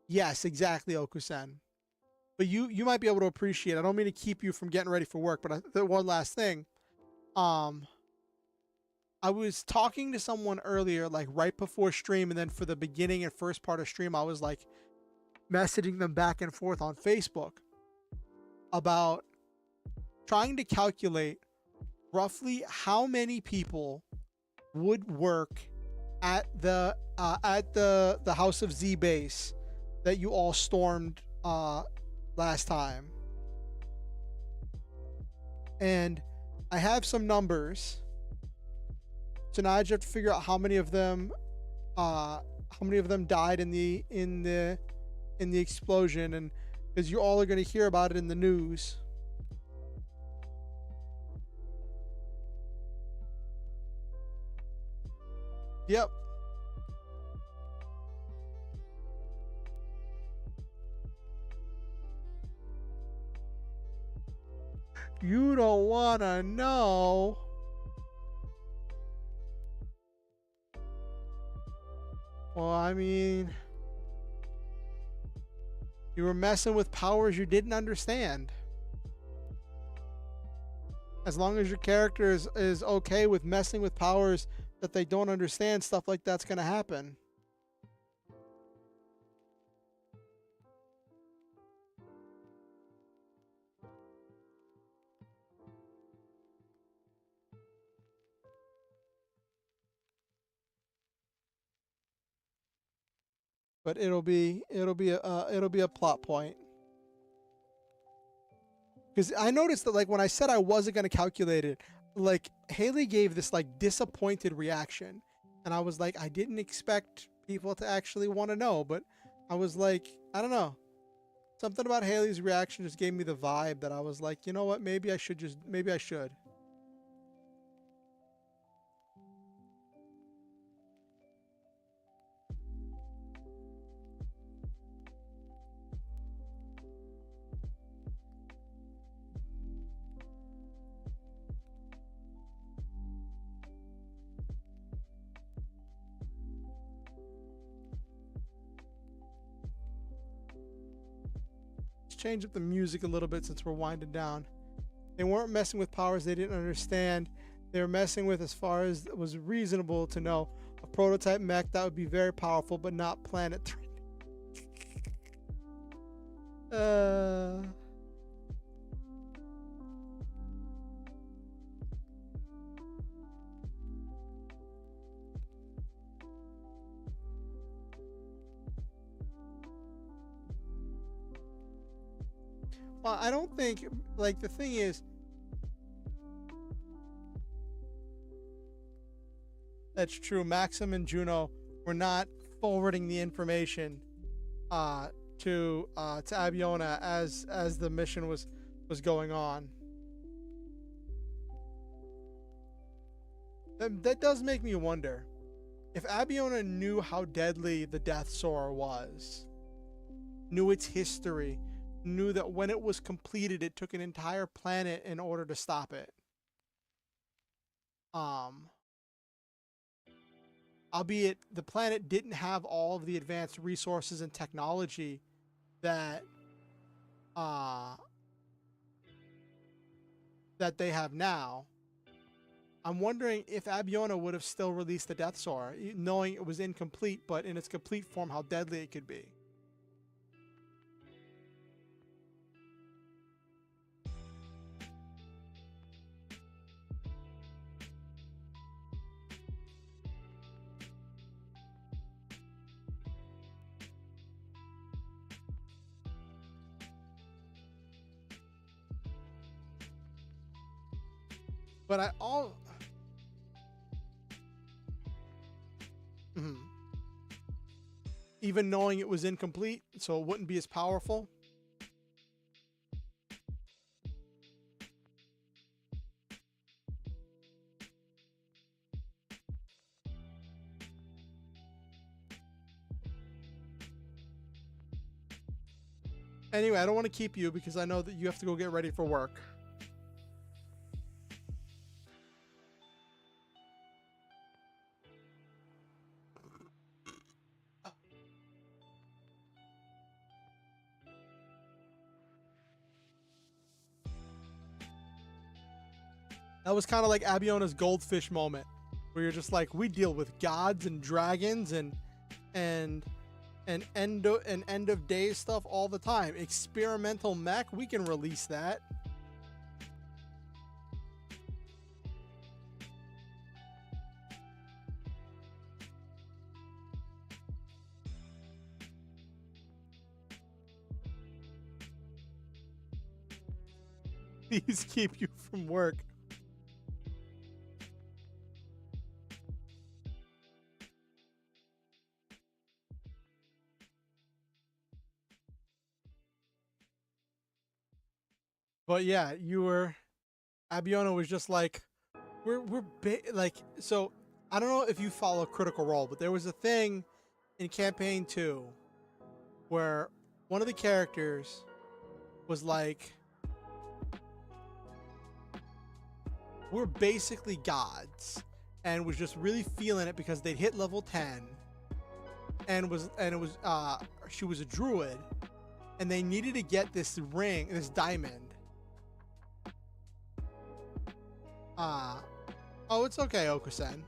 Yes, exactly, Okusen. But you might be able to appreciate. I don't mean to keep you from getting ready for work, but the one last thing. I was talking to someone earlier, like right before stream, and then for the beginning and first part of stream, I was like messaging them back and forth on Facebook about trying to calculate roughly how many people would work at the House of Z base that you all stormed last time. And I have some numbers. So now I just have to figure out how many of them died in the explosion, and because you all are going to hear about it in the news. Yep. You don't want to know. Well, I mean, you were messing with powers you didn't understand. As long as your character is okay with messing with powers that they don't understand, stuff like that's gonna happen. But it'll be a plot point. Because I noticed that, like, when I said I wasn't gonna calculate it, like, Haley gave this like disappointed reaction, and I was like, I didn't expect people to actually want to know, but I was like, I don't know, something about Haley's reaction just gave me the vibe that I was like, you know what, maybe I should. Change up the music a little bit since we're winding down. They weren't messing with powers they didn't understand. They were messing with, as far as it was reasonable to know, a prototype mech that would be very powerful but not planet threatening. Well, I don't think, like, the thing is, that's true. Maxim and Juno were not forwarding the information to Abiona as the mission was going on. That does make me wonder if Abiona knew how deadly the Death Soar was, knew its history, knew that when it was completed, it took an entire planet in order to stop it. Albeit the planet didn't have all of the advanced resources and technology that that they have now. I'm wondering if Abiona would have still released the Death Soar, knowing it was incomplete, but in its complete form, how deadly it could be. But I all even knowing it was incomplete, so it wouldn't be as powerful. Anyway, I don't want to keep you because I know that you have to go get ready for work. That was kind of like Abiona's goldfish moment, where you're just like, we deal with gods and dragons and end of day stuff all the time. Experimental mech, we can release that. Please keep you from work. But yeah, Abiona was just like, like, so I don't know if you follow Critical Role, but there was a thing in campaign 2 where one of the characters was like, we're basically gods, and was just really feeling it because they'd hit level 10 she was a druid, and they needed to get this ring, this diamond. Uh, oh, it's okay, Okusen.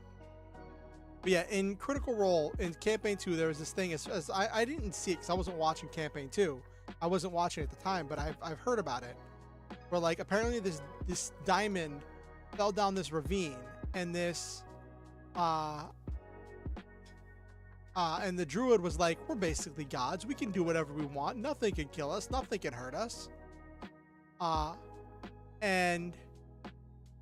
But yeah, in Critical Role, in Campaign 2, there was this thing, as I didn't see it because I wasn't watching Campaign 2. I wasn't watching it at the time, but I've heard about it. Where, like, apparently this diamond fell down this ravine, and and the druid was like, we're basically gods. We can do whatever we want. Nothing can kill us. Nothing can hurt us. And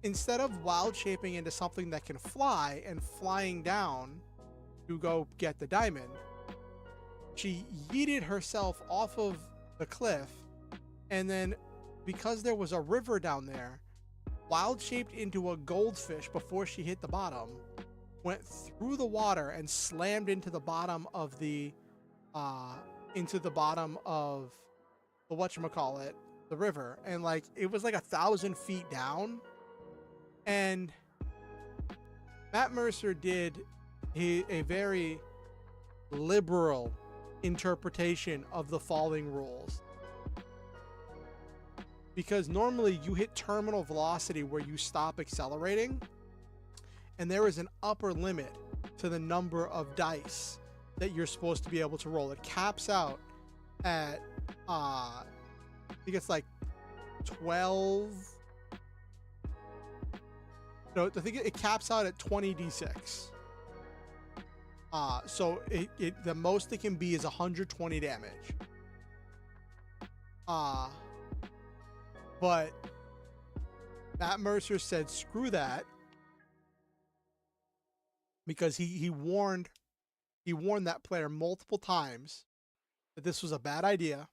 instead of wild shaping into something that can fly and flying down to go get the diamond, she yeeted herself off of the cliff, and then because there was a river down there, wild shaped into a goldfish before she hit the bottom, went through the water and slammed into the bottom of the whatchamacallit, the river, and like it was like 1,000 feet down. And Matt Mercer did a very liberal interpretation of the falling rules, because normally you hit terminal velocity where you stop accelerating, and there is an upper limit to the number of dice that you're supposed to be able to roll. It caps out at I think it's like 12. No, I think it caps out at 20d6. So the most it can be is 120 damage. But Matt Mercer said screw that, because he warned that player multiple times that this was a bad idea,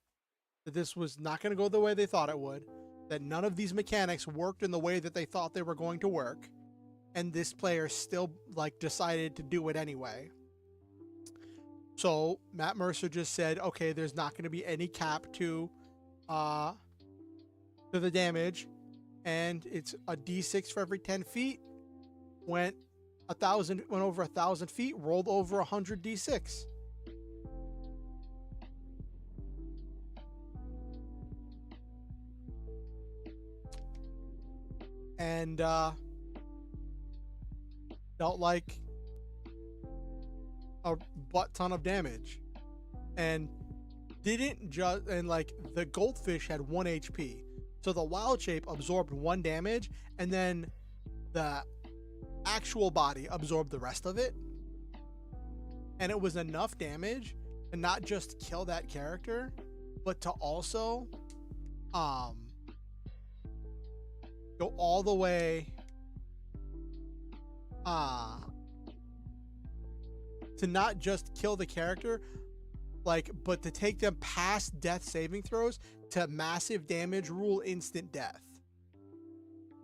that this was not going to go the way they thought it would, that none of these mechanics worked in the way that they thought they were going to work, and this player still like decided to do it anyway. So Matt Mercer just said, okay, there's not going to be any cap to the damage, and it's a d6 for every 10 feet. Went over 1,000 feet, rolled over 100 d6. And dealt like a butt ton of damage, and didn't just, and like the goldfish had 1 HP, so the wild shape absorbed 1 damage, and then the actual body absorbed the rest of it, and it was enough damage to not just kill that character, but to also go all the way to not just kill the character, like, but to take them past death saving throws to massive damage, rule instant death.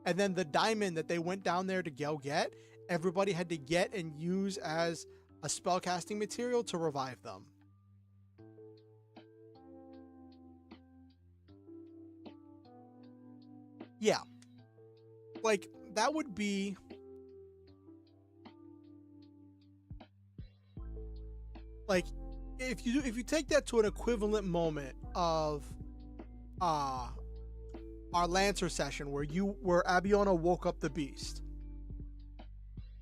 And then the diamond that they went down there to go get, everybody had to get and use as a spellcasting material to revive them. Yeah. Like, that would be like, if you take that to an equivalent moment of our Lancer session where Abiona woke up the beast,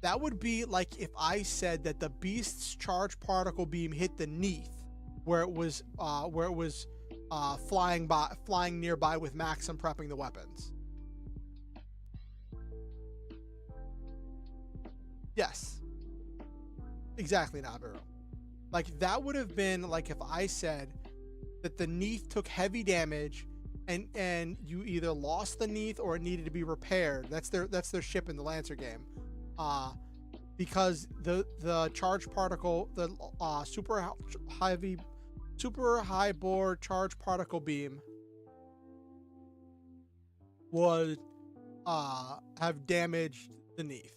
that would be like if I said that the beast's charge particle beam hit the Neath where it was flying nearby with Maxim prepping the weapons. Yes, exactly, Nabiru. Like, that would have been like if I said that the Neath took heavy damage, and you either lost the Neath or it needed to be repaired. That's their ship in the Lancer game, because the charge particle, the super high bore charge particle beam would have damaged the Neath.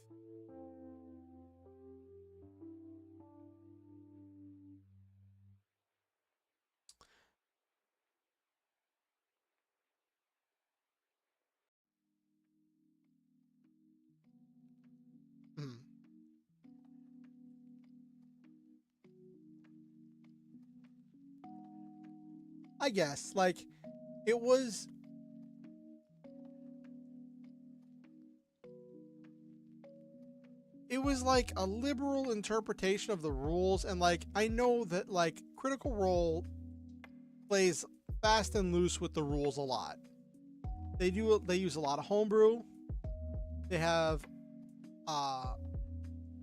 I guess, like, it was it was like a liberal interpretation of the rules, and like I know that like Critical Role plays fast and loose with the rules a lot. They use a lot of homebrew. They have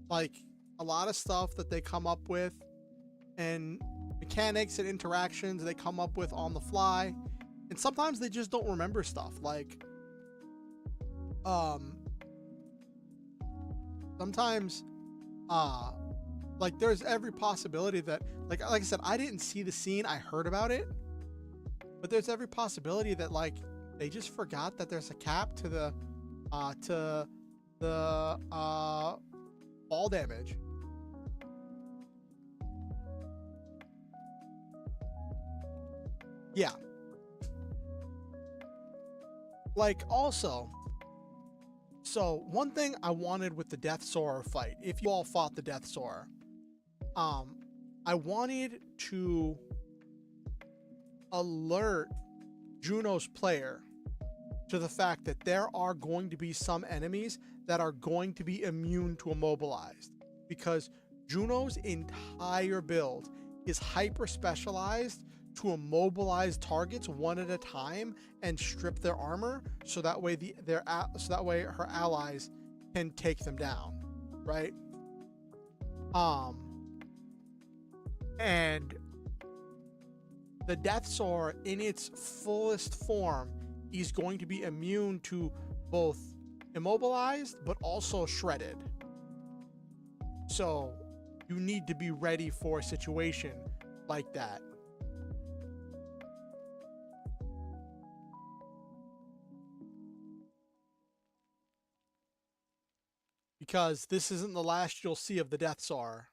like a lot of stuff that they come up with, and mechanics and interactions they come up with on the fly, and sometimes they just don't remember stuff. Like sometimes like there's every possibility that like I said, I didn't see the scene, I heard about it, but there's every possibility that like they just forgot that there's a cap to the fall damage. Yeah. Like also, so one thing I wanted with the Death Soarer fight, if you all fought the Death Soarer, I wanted to alert Juno's player to the fact that there are going to be some enemies that are going to be immune to immobilized, because Juno's entire build is hyper specialized to immobilize targets one at a time and strip their armor, so that way her allies can take them down, right? And the Death Soarer in its fullest form is going to be immune to both immobilized but also shredded. So you need to be ready for a situation like that. Because this isn't the last you'll see of the Death Soarer.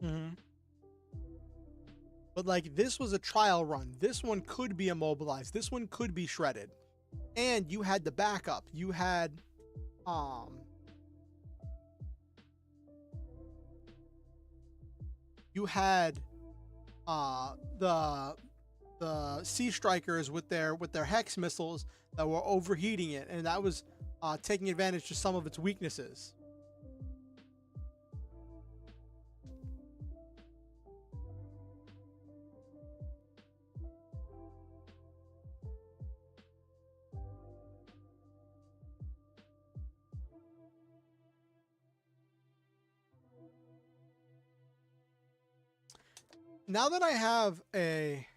Mm-hmm. But like this was a trial run. This one could be immobilized. This one could be shredded. And you had the backup. You had the Sea Strikers with their hex missiles that were overheating it, and that was taking advantage of some of its weaknesses. Now that I have a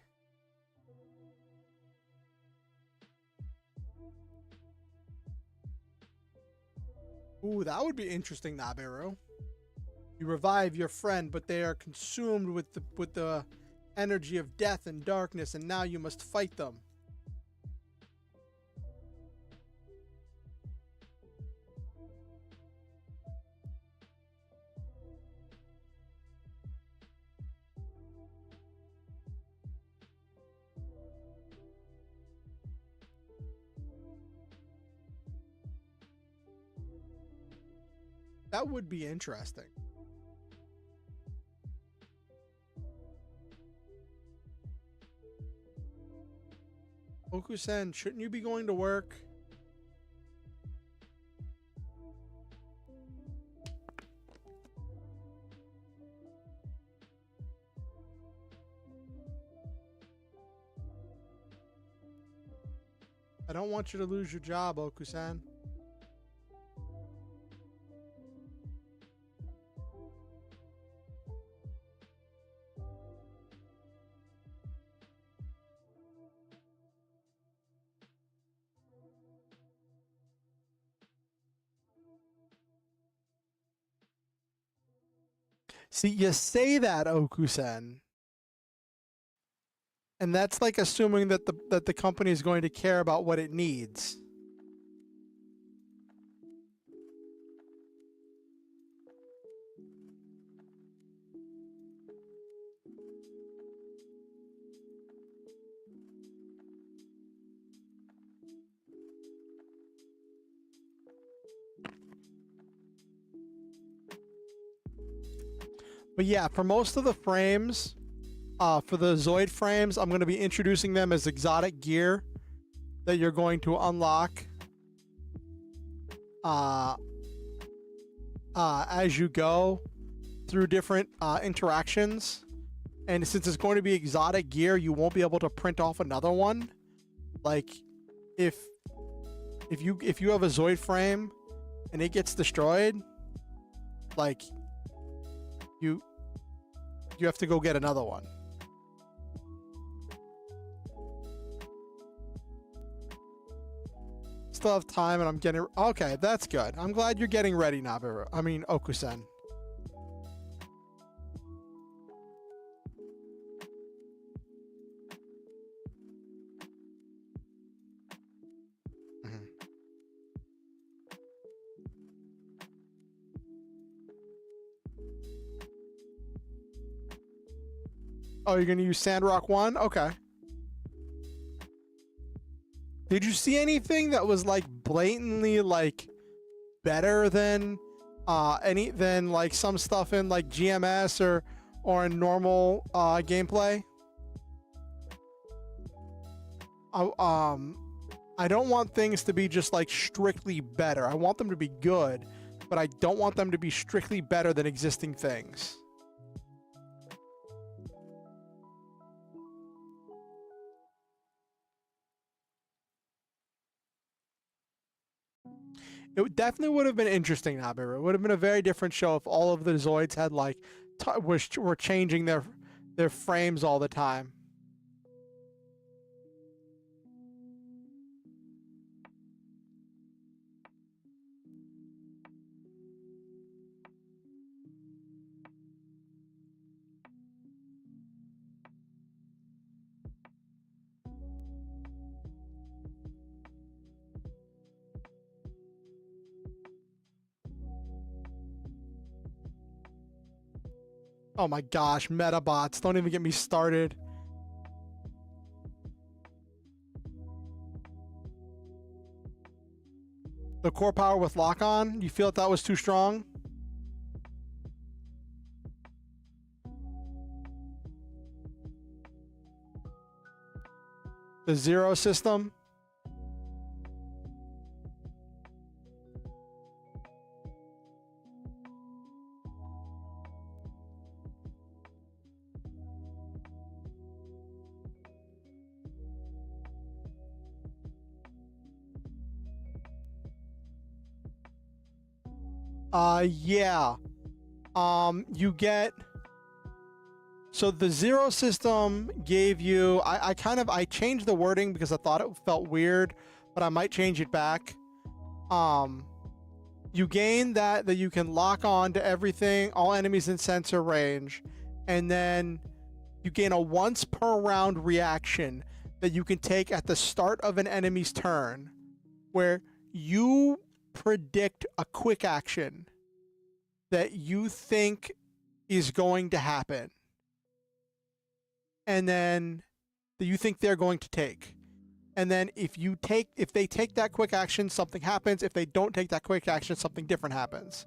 ooh, that would be interesting, Naberu. You revive your friend, but they are consumed with the energy of death and darkness, and now you must fight them. That would be interesting. Okusen, shouldn't you be going to work? I don't want you to lose your job, Okusan. See, you say that, Okusen, and that's like assuming that the company is going to care about what it needs. But yeah, for most of the frames, for the Zoid frames, I'm going to be introducing them as exotic gear that you're going to unlock as you go through different interactions. And since it's going to be exotic gear, you won't be able to print off another one. Like, if you have a Zoid frame and it gets destroyed, like you have to go get another one. Still have time, and I'm getting okay. That's good. I'm glad you're getting ready, Nabiru. I mean, Okusen. Oh, you're gonna use Sandrock 1? Okay. Did you see anything that was like blatantly like better than like some stuff in like GMS or in normal gameplay? I don't want things to be just like strictly better. I want them to be good, but I don't want them to be strictly better than existing things. It definitely would have been interesting, Nabiru. It would have been a very different show if all of the Zoids had like were changing their frames all the time. Oh my gosh, Metabots. Don't even get me started. The core power with lock-on, you feel that was too strong? The zero system? Yeah. You get... So the zero system gave you... I changed the wording because I thought it felt weird, but I might change it back. You gain that you can lock on to everything, all enemies in sensor range, and then you gain a once per round reaction that you can take at the start of an enemy's turn, where you predict a quick action that you think is going to happen, and then that you think they're going to take. And then if they take that quick action, something happens. If they don't take that quick action, something different happens.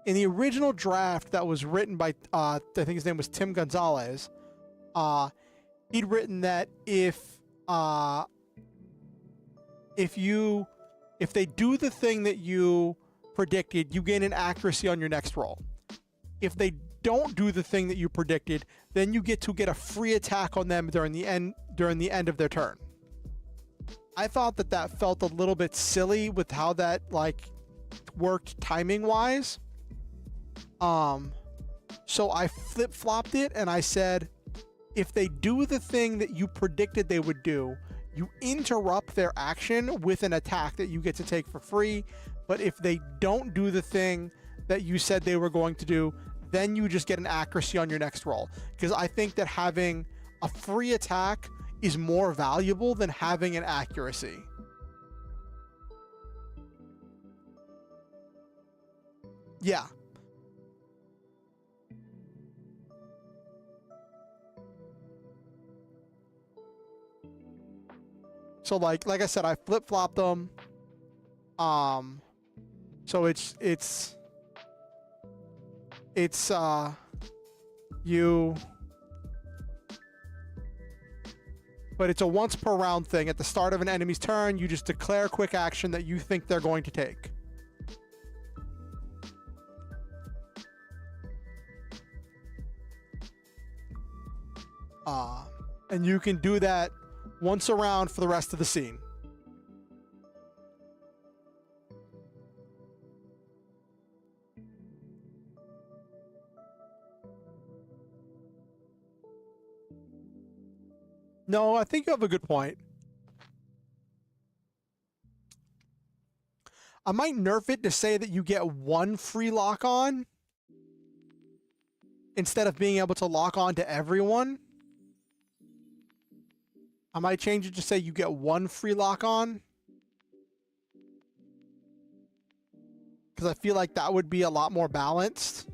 In the original draft that was written by I think his name was Tim Gonzalez, he'd written that if they do the thing that you predicted, you gain an accuracy on your next roll. If they don't do the thing that you predicted, then you get a free attack on them during the end of their turn. I thought that felt a little bit silly with how that like worked timing wise. So I flip-flopped it and I said, if they do the thing that you predicted they would do, you interrupt their action with an attack that you get to take for free. But if they don't do the thing that you said they were going to do, then you just get an accuracy on your next roll. Because I think that having a free attack is more valuable than having an accuracy. Yeah. So like I said, I flip-flopped them. So it's you, but it's a once per round thing. At the start of an enemy's turn, you just declare a quick action that you think they're going to take. And you can do that once a round for the rest of the scene. No, I think you have a good point. I might nerf it to say that you get one free lock on instead of being able to lock on to everyone. I might change it to say you get one free lock on, because I feel like that would be a lot more balanced.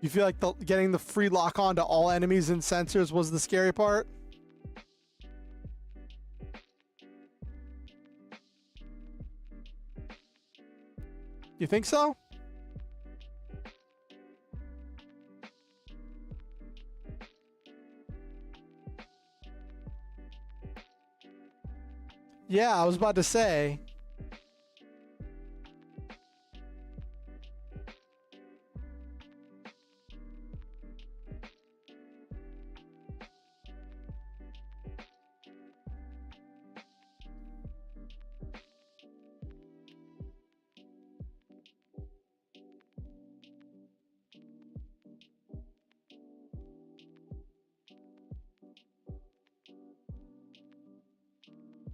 You feel like getting the free lock on to all enemies and sensors was the scary part? You think so? Yeah, I was about to say.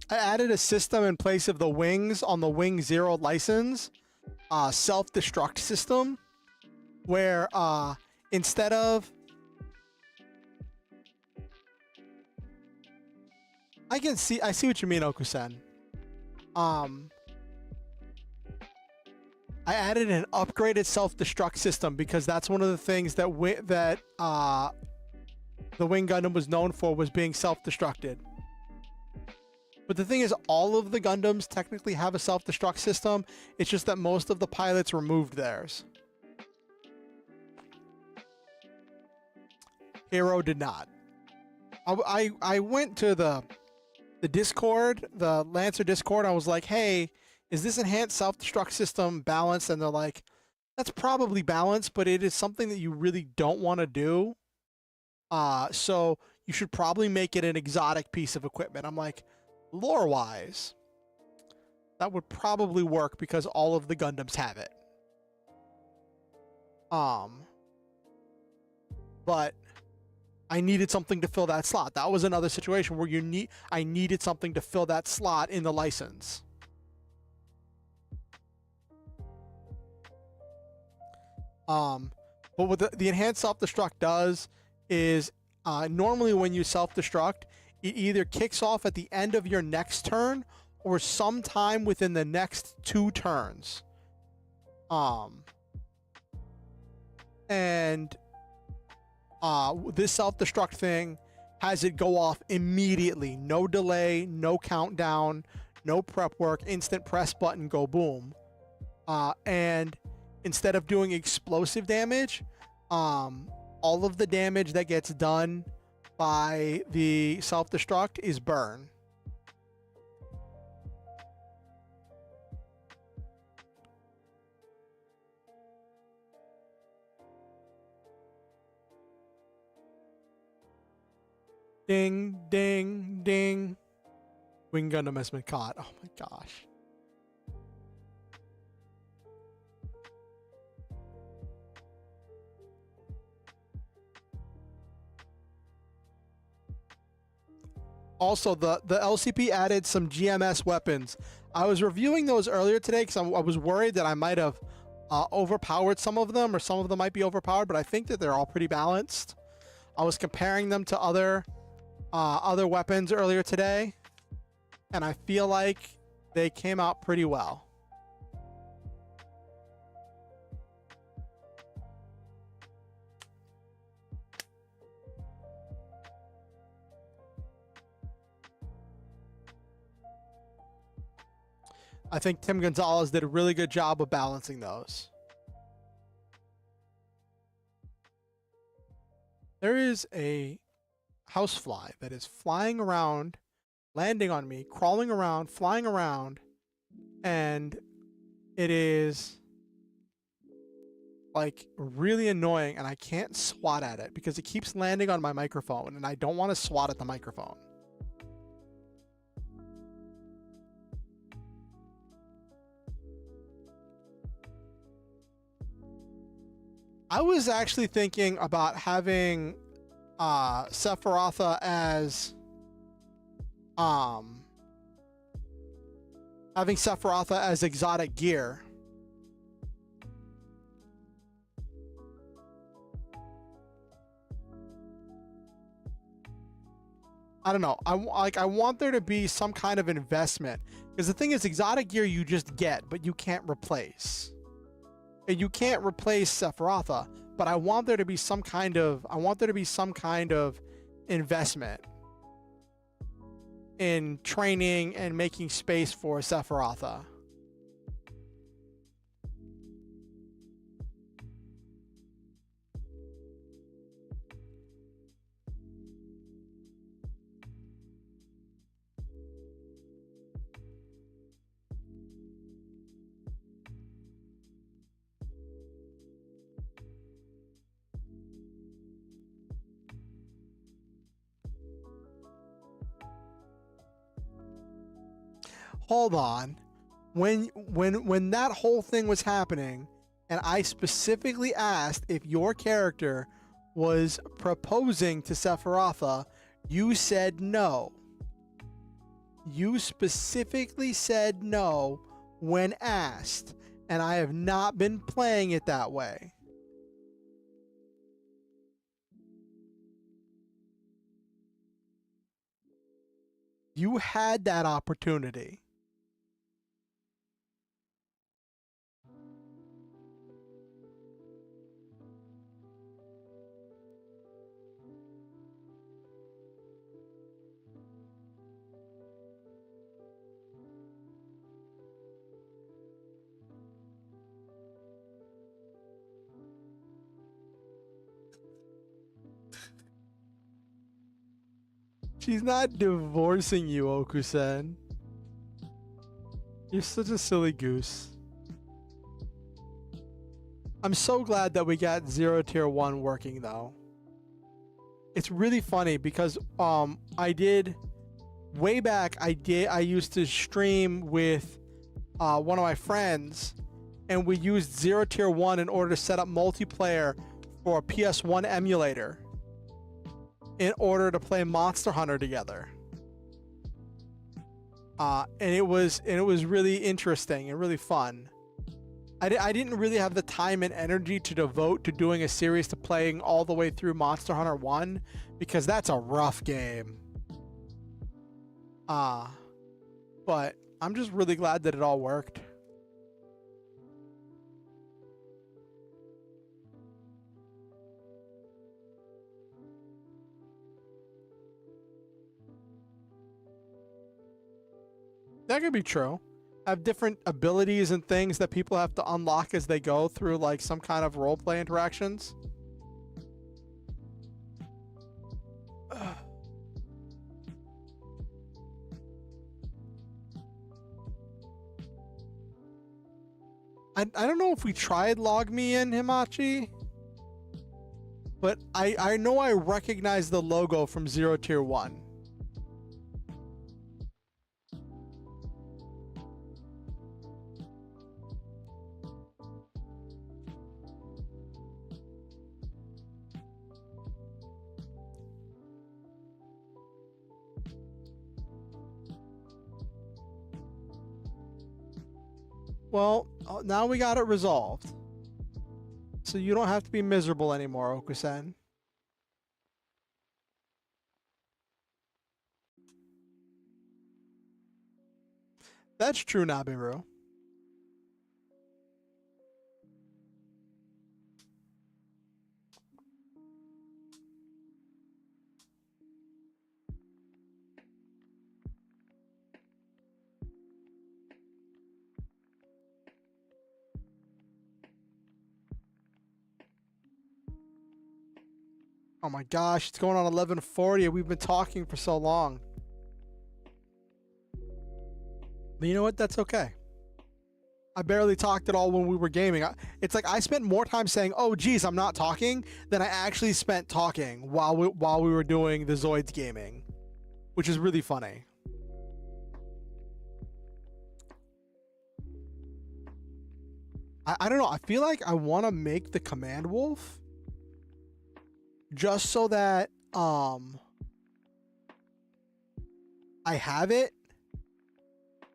I added a system in place of the wings on the Wing Zero license, self-destruct system, where instead of... I see what you mean, Okusen. I added an upgraded self-destruct system because that's one of the things that the Wing Gundam was known for, was being self-destructed. But the thing is, all of the Gundams technically have a self-destruct system. It's just that most of the pilots removed theirs. Hero did not. I went to the Discord, the Lancer Discord. I was like, hey, is this enhanced self-destruct system balanced? And they're like, that's probably balanced, but it is something that you really don't want to do. So you should probably make it an exotic piece of equipment. I'm like, lore-wise, that would probably work because all of the Gundams have it. But I needed something to fill that slot. That was another situation where I needed something to fill that slot in the license. But what the enhanced self-destruct does is normally when you self-destruct, it either kicks off at the end of your next turn or sometime within the next 2 turns. And this self-destruct thing has it go off immediately. No delay, no countdown, no prep work, instant press button, go boom. And instead of doing explosive damage, all of the damage that gets done by the self-destruct is burn. Ding, ding, ding. Wing Gundam has been caught. Oh my gosh. Also, the LCP added some GMS weapons. I was reviewing those earlier today because I was worried that I might have overpowered some of them, or some of them might be overpowered, but I think that they're all pretty balanced. I was comparing them to other weapons earlier today, and I feel like they came out pretty well. I think Tim Gonzalez did a really good job of balancing those. There is a housefly that is flying around, landing on me, crawling around, flying around, and it is like really annoying, and I can't swat at it because it keeps landing on my microphone, and I don't want to swat at the microphone. I was actually thinking about having Sephiroth as exotic gear. I don't know. I want there to be some kind of investment, because the thing is, exotic gear you just get, but you can't replace. And you can't replace Sephiroth, but I want there to be some kind of investment in training and making space for Sephiroth. Hold on. When that whole thing was happening, and I specifically asked if your character was proposing to Sephiroth, you said no. You specifically said no when asked, and I have not been playing it that way. You had that opportunity. She's not divorcing you, Okusen. You're such a silly goose. I'm so glad that we got 0 Tier 1 working, though. It's really funny because I did way back. I used to stream with one of my friends, and we used 0 Tier 1 in order to set up multiplayer for a PS1 emulator in order to play Monster Hunter together. And it was really interesting and really fun. I didn't really have the time and energy to devote to doing a series to playing all the way through Monster Hunter 1, because that's a rough game. But I'm just really glad that it all worked. That could be true. Have different abilities and things that people have to unlock as they go through, like some kind of roleplay interactions. I don't know if we tried Log Me In, Himachi, but I know I recognize the logo from 0 Tier 1. Well, now we got it resolved. So you don't have to be miserable anymore, Okusen. That's true, Nabiru. Oh my gosh, it's going on 11:40 and we've been talking for so long. But you know what? That's okay. I barely talked at all when we were gaming. It's like I spent more time saying, "Oh, geez, I'm not talking," than I actually spent talking while we were doing the Zoids gaming, which is really funny. I don't know. I feel like I want to make the command wolf just so that I have it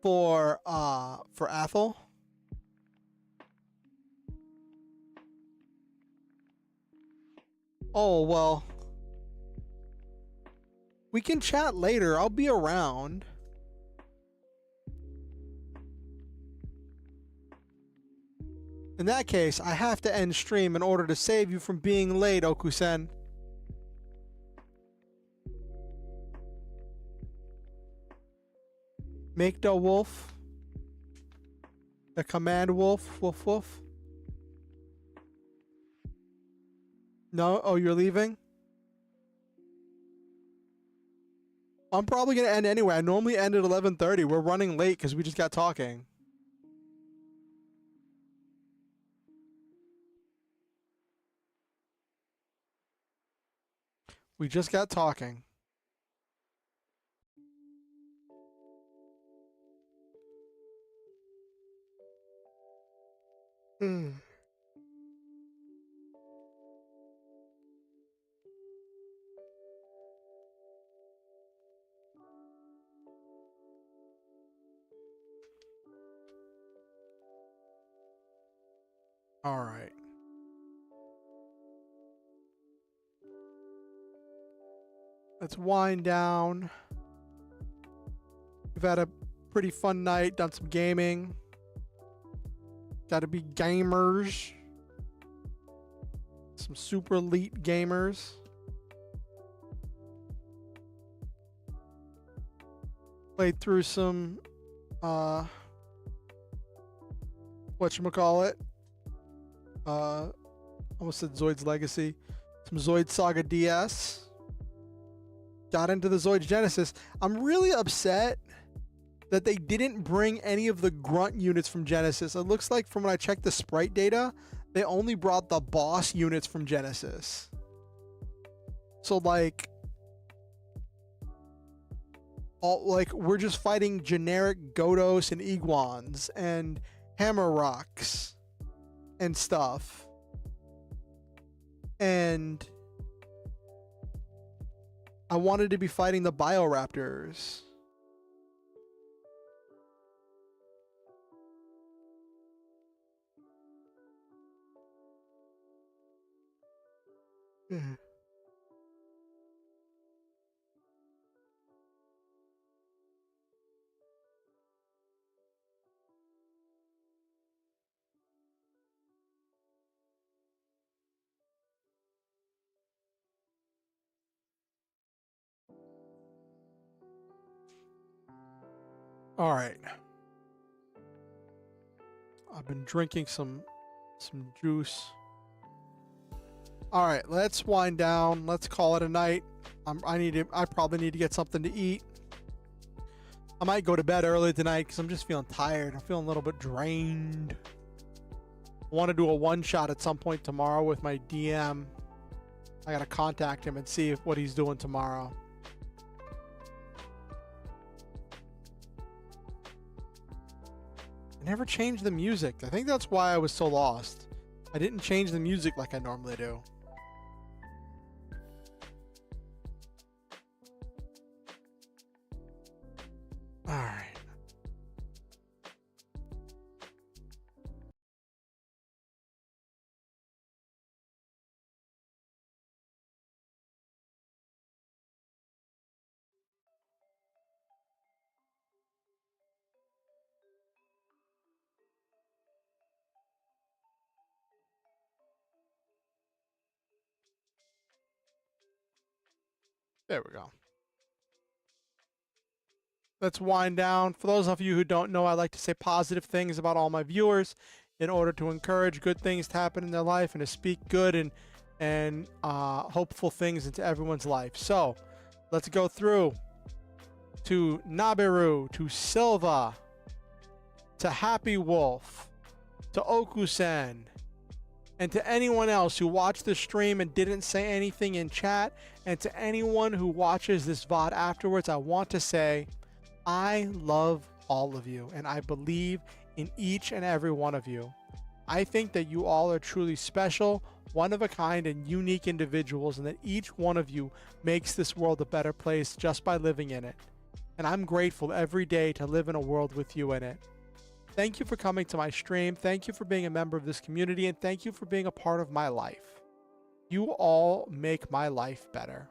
for Athel. Oh, well. We can chat later. I'll be around. In that case, I have to end stream in order to save you from being late, Okusen. Make the wolf. The command wolf. Woof woof. No? Oh, you're leaving? I'm probably going to end anyway. I normally end at 11:30. We're running late because we just got talking. We just got talking. All right. Let's wind down. We've had a pretty fun night, done some gaming. Gotta be gamers. Some super elite gamers. Played through some whatchamacallit? Almost said Zoids Legacy. Some Zoids Saga DS. Got into the Zoids Genesis. I'm really upset that they didn't bring any of the grunt units from Genesis. It looks like from when I checked the sprite data, they only brought the boss units from Genesis. So like we're just fighting generic Godos and Iguans and Hammer Rocks and stuff. And I wanted to be fighting the Bioraptors. All right. I've been drinking some juice. All right, let's wind down. Let's call it a night. I probably need to get something to eat. I might go to bed early tonight because I'm just feeling tired. I'm feeling a little bit drained. I want to do a one-shot at some point tomorrow with my DM. I gotta contact him and see what he's doing tomorrow. I never changed the music. I think that's why I was so lost. I didn't change the music like I normally do. Alright. There we go. Let's wind down. For those of you who don't know, I like to say positive things about all my viewers in order to encourage good things to happen in their life and to speak good and hopeful things into everyone's life. So let's go through to Nabiru, to Silva, to Happy Wolf, to Okusen, and to anyone else who watched the stream and didn't say anything in chat, and to anyone who watches this VOD afterwards, I want to say I love all of you, and I believe in each and every one of you. I think that you all are truly special, one of a kind, and unique individuals, and that each one of you makes this world a better place just by living in it. And I'm grateful every day to live in a world with you in it. Thank you for coming to my stream. Thank you for being a member of this community, and thank you for being a part of my life. You all make my life better.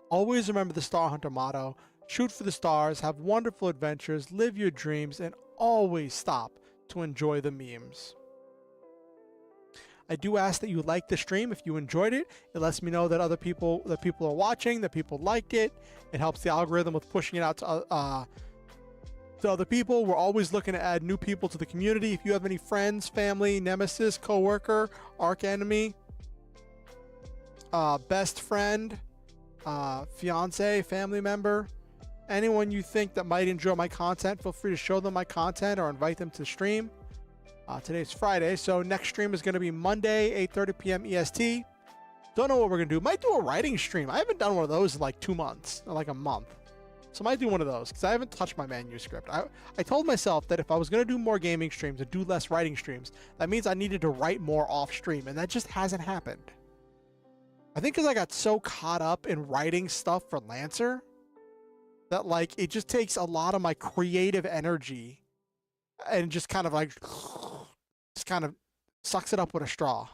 Always remember the Star Hunter motto: shoot for the stars, have wonderful adventures, live your dreams, and always stop to enjoy the memes. I do ask that you like the stream if you enjoyed it. It lets me know that people are watching, that people liked it. It helps the algorithm with pushing it out to other people. We're always looking to add new people to the community. If you have any friends, family, nemesis, coworker, arch enemy, best friend, fiance, family member, anyone you think that might enjoy my content, feel free to show them my content or invite them to the stream. Today's Friday, so next stream is going to be Monday, 8:30 p.m. EST. Don't know what we're going to do. Might do a writing stream. I haven't done one of those in like 2 months, or like a month. So I might do one of those because I haven't touched my manuscript. I told myself that if I was going to do more gaming streams and do less writing streams, that means I needed to write more off stream, and that just hasn't happened. I think because I got so caught up in writing stuff for Lancer that like it just takes a lot of my creative energy and just kind of like just kind of sucks it up with a straw.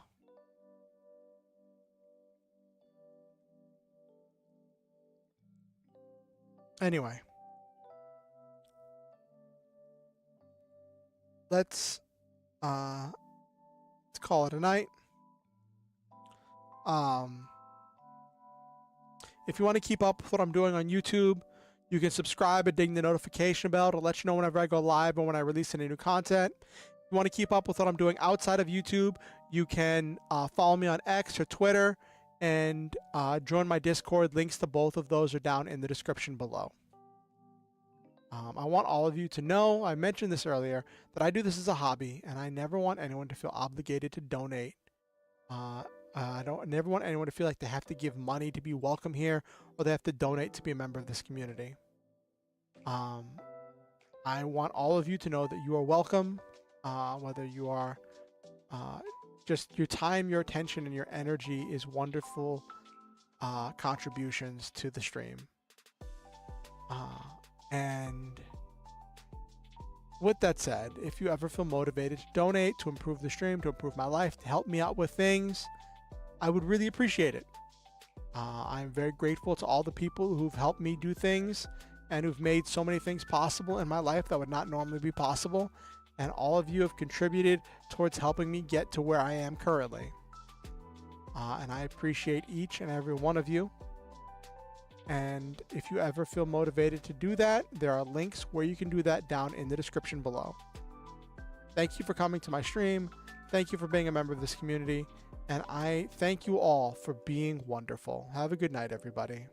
Anyway, let's call it a night. If you want to keep up with what I'm doing on YouTube, you can subscribe and ding the notification bell to let you know whenever I go live or when I release any new content. If you want to keep up with what I'm doing outside of YouTube, you can follow me on X or Twitter and join my Discord. Links to both of those are down in the description below. I want all of you to know, I mentioned this earlier, that I do this as a hobby, and I never want anyone to feel obligated to donate. I never want anyone to feel like they have to give money to be welcome here, or they have to donate to be a member of this community. I want all of you to know that you are welcome, whether you are just your time, your attention, and your energy is wonderful contributions to the stream. And with that said, if you ever feel motivated to donate, to improve the stream, to improve my life, to help me out with things, I would really appreciate it. I'm very grateful to all the people who've helped me do things and who've made so many things possible in my life that would not normally be possible. And all of you have contributed towards helping me get to where I am currently. And I appreciate each and every one of you. And if you ever feel motivated to do that, there are links where you can do that down in the description below. Thank you for coming to my stream. Thank you for being a member of this community. And I thank you all for being wonderful. Have a good night, everybody.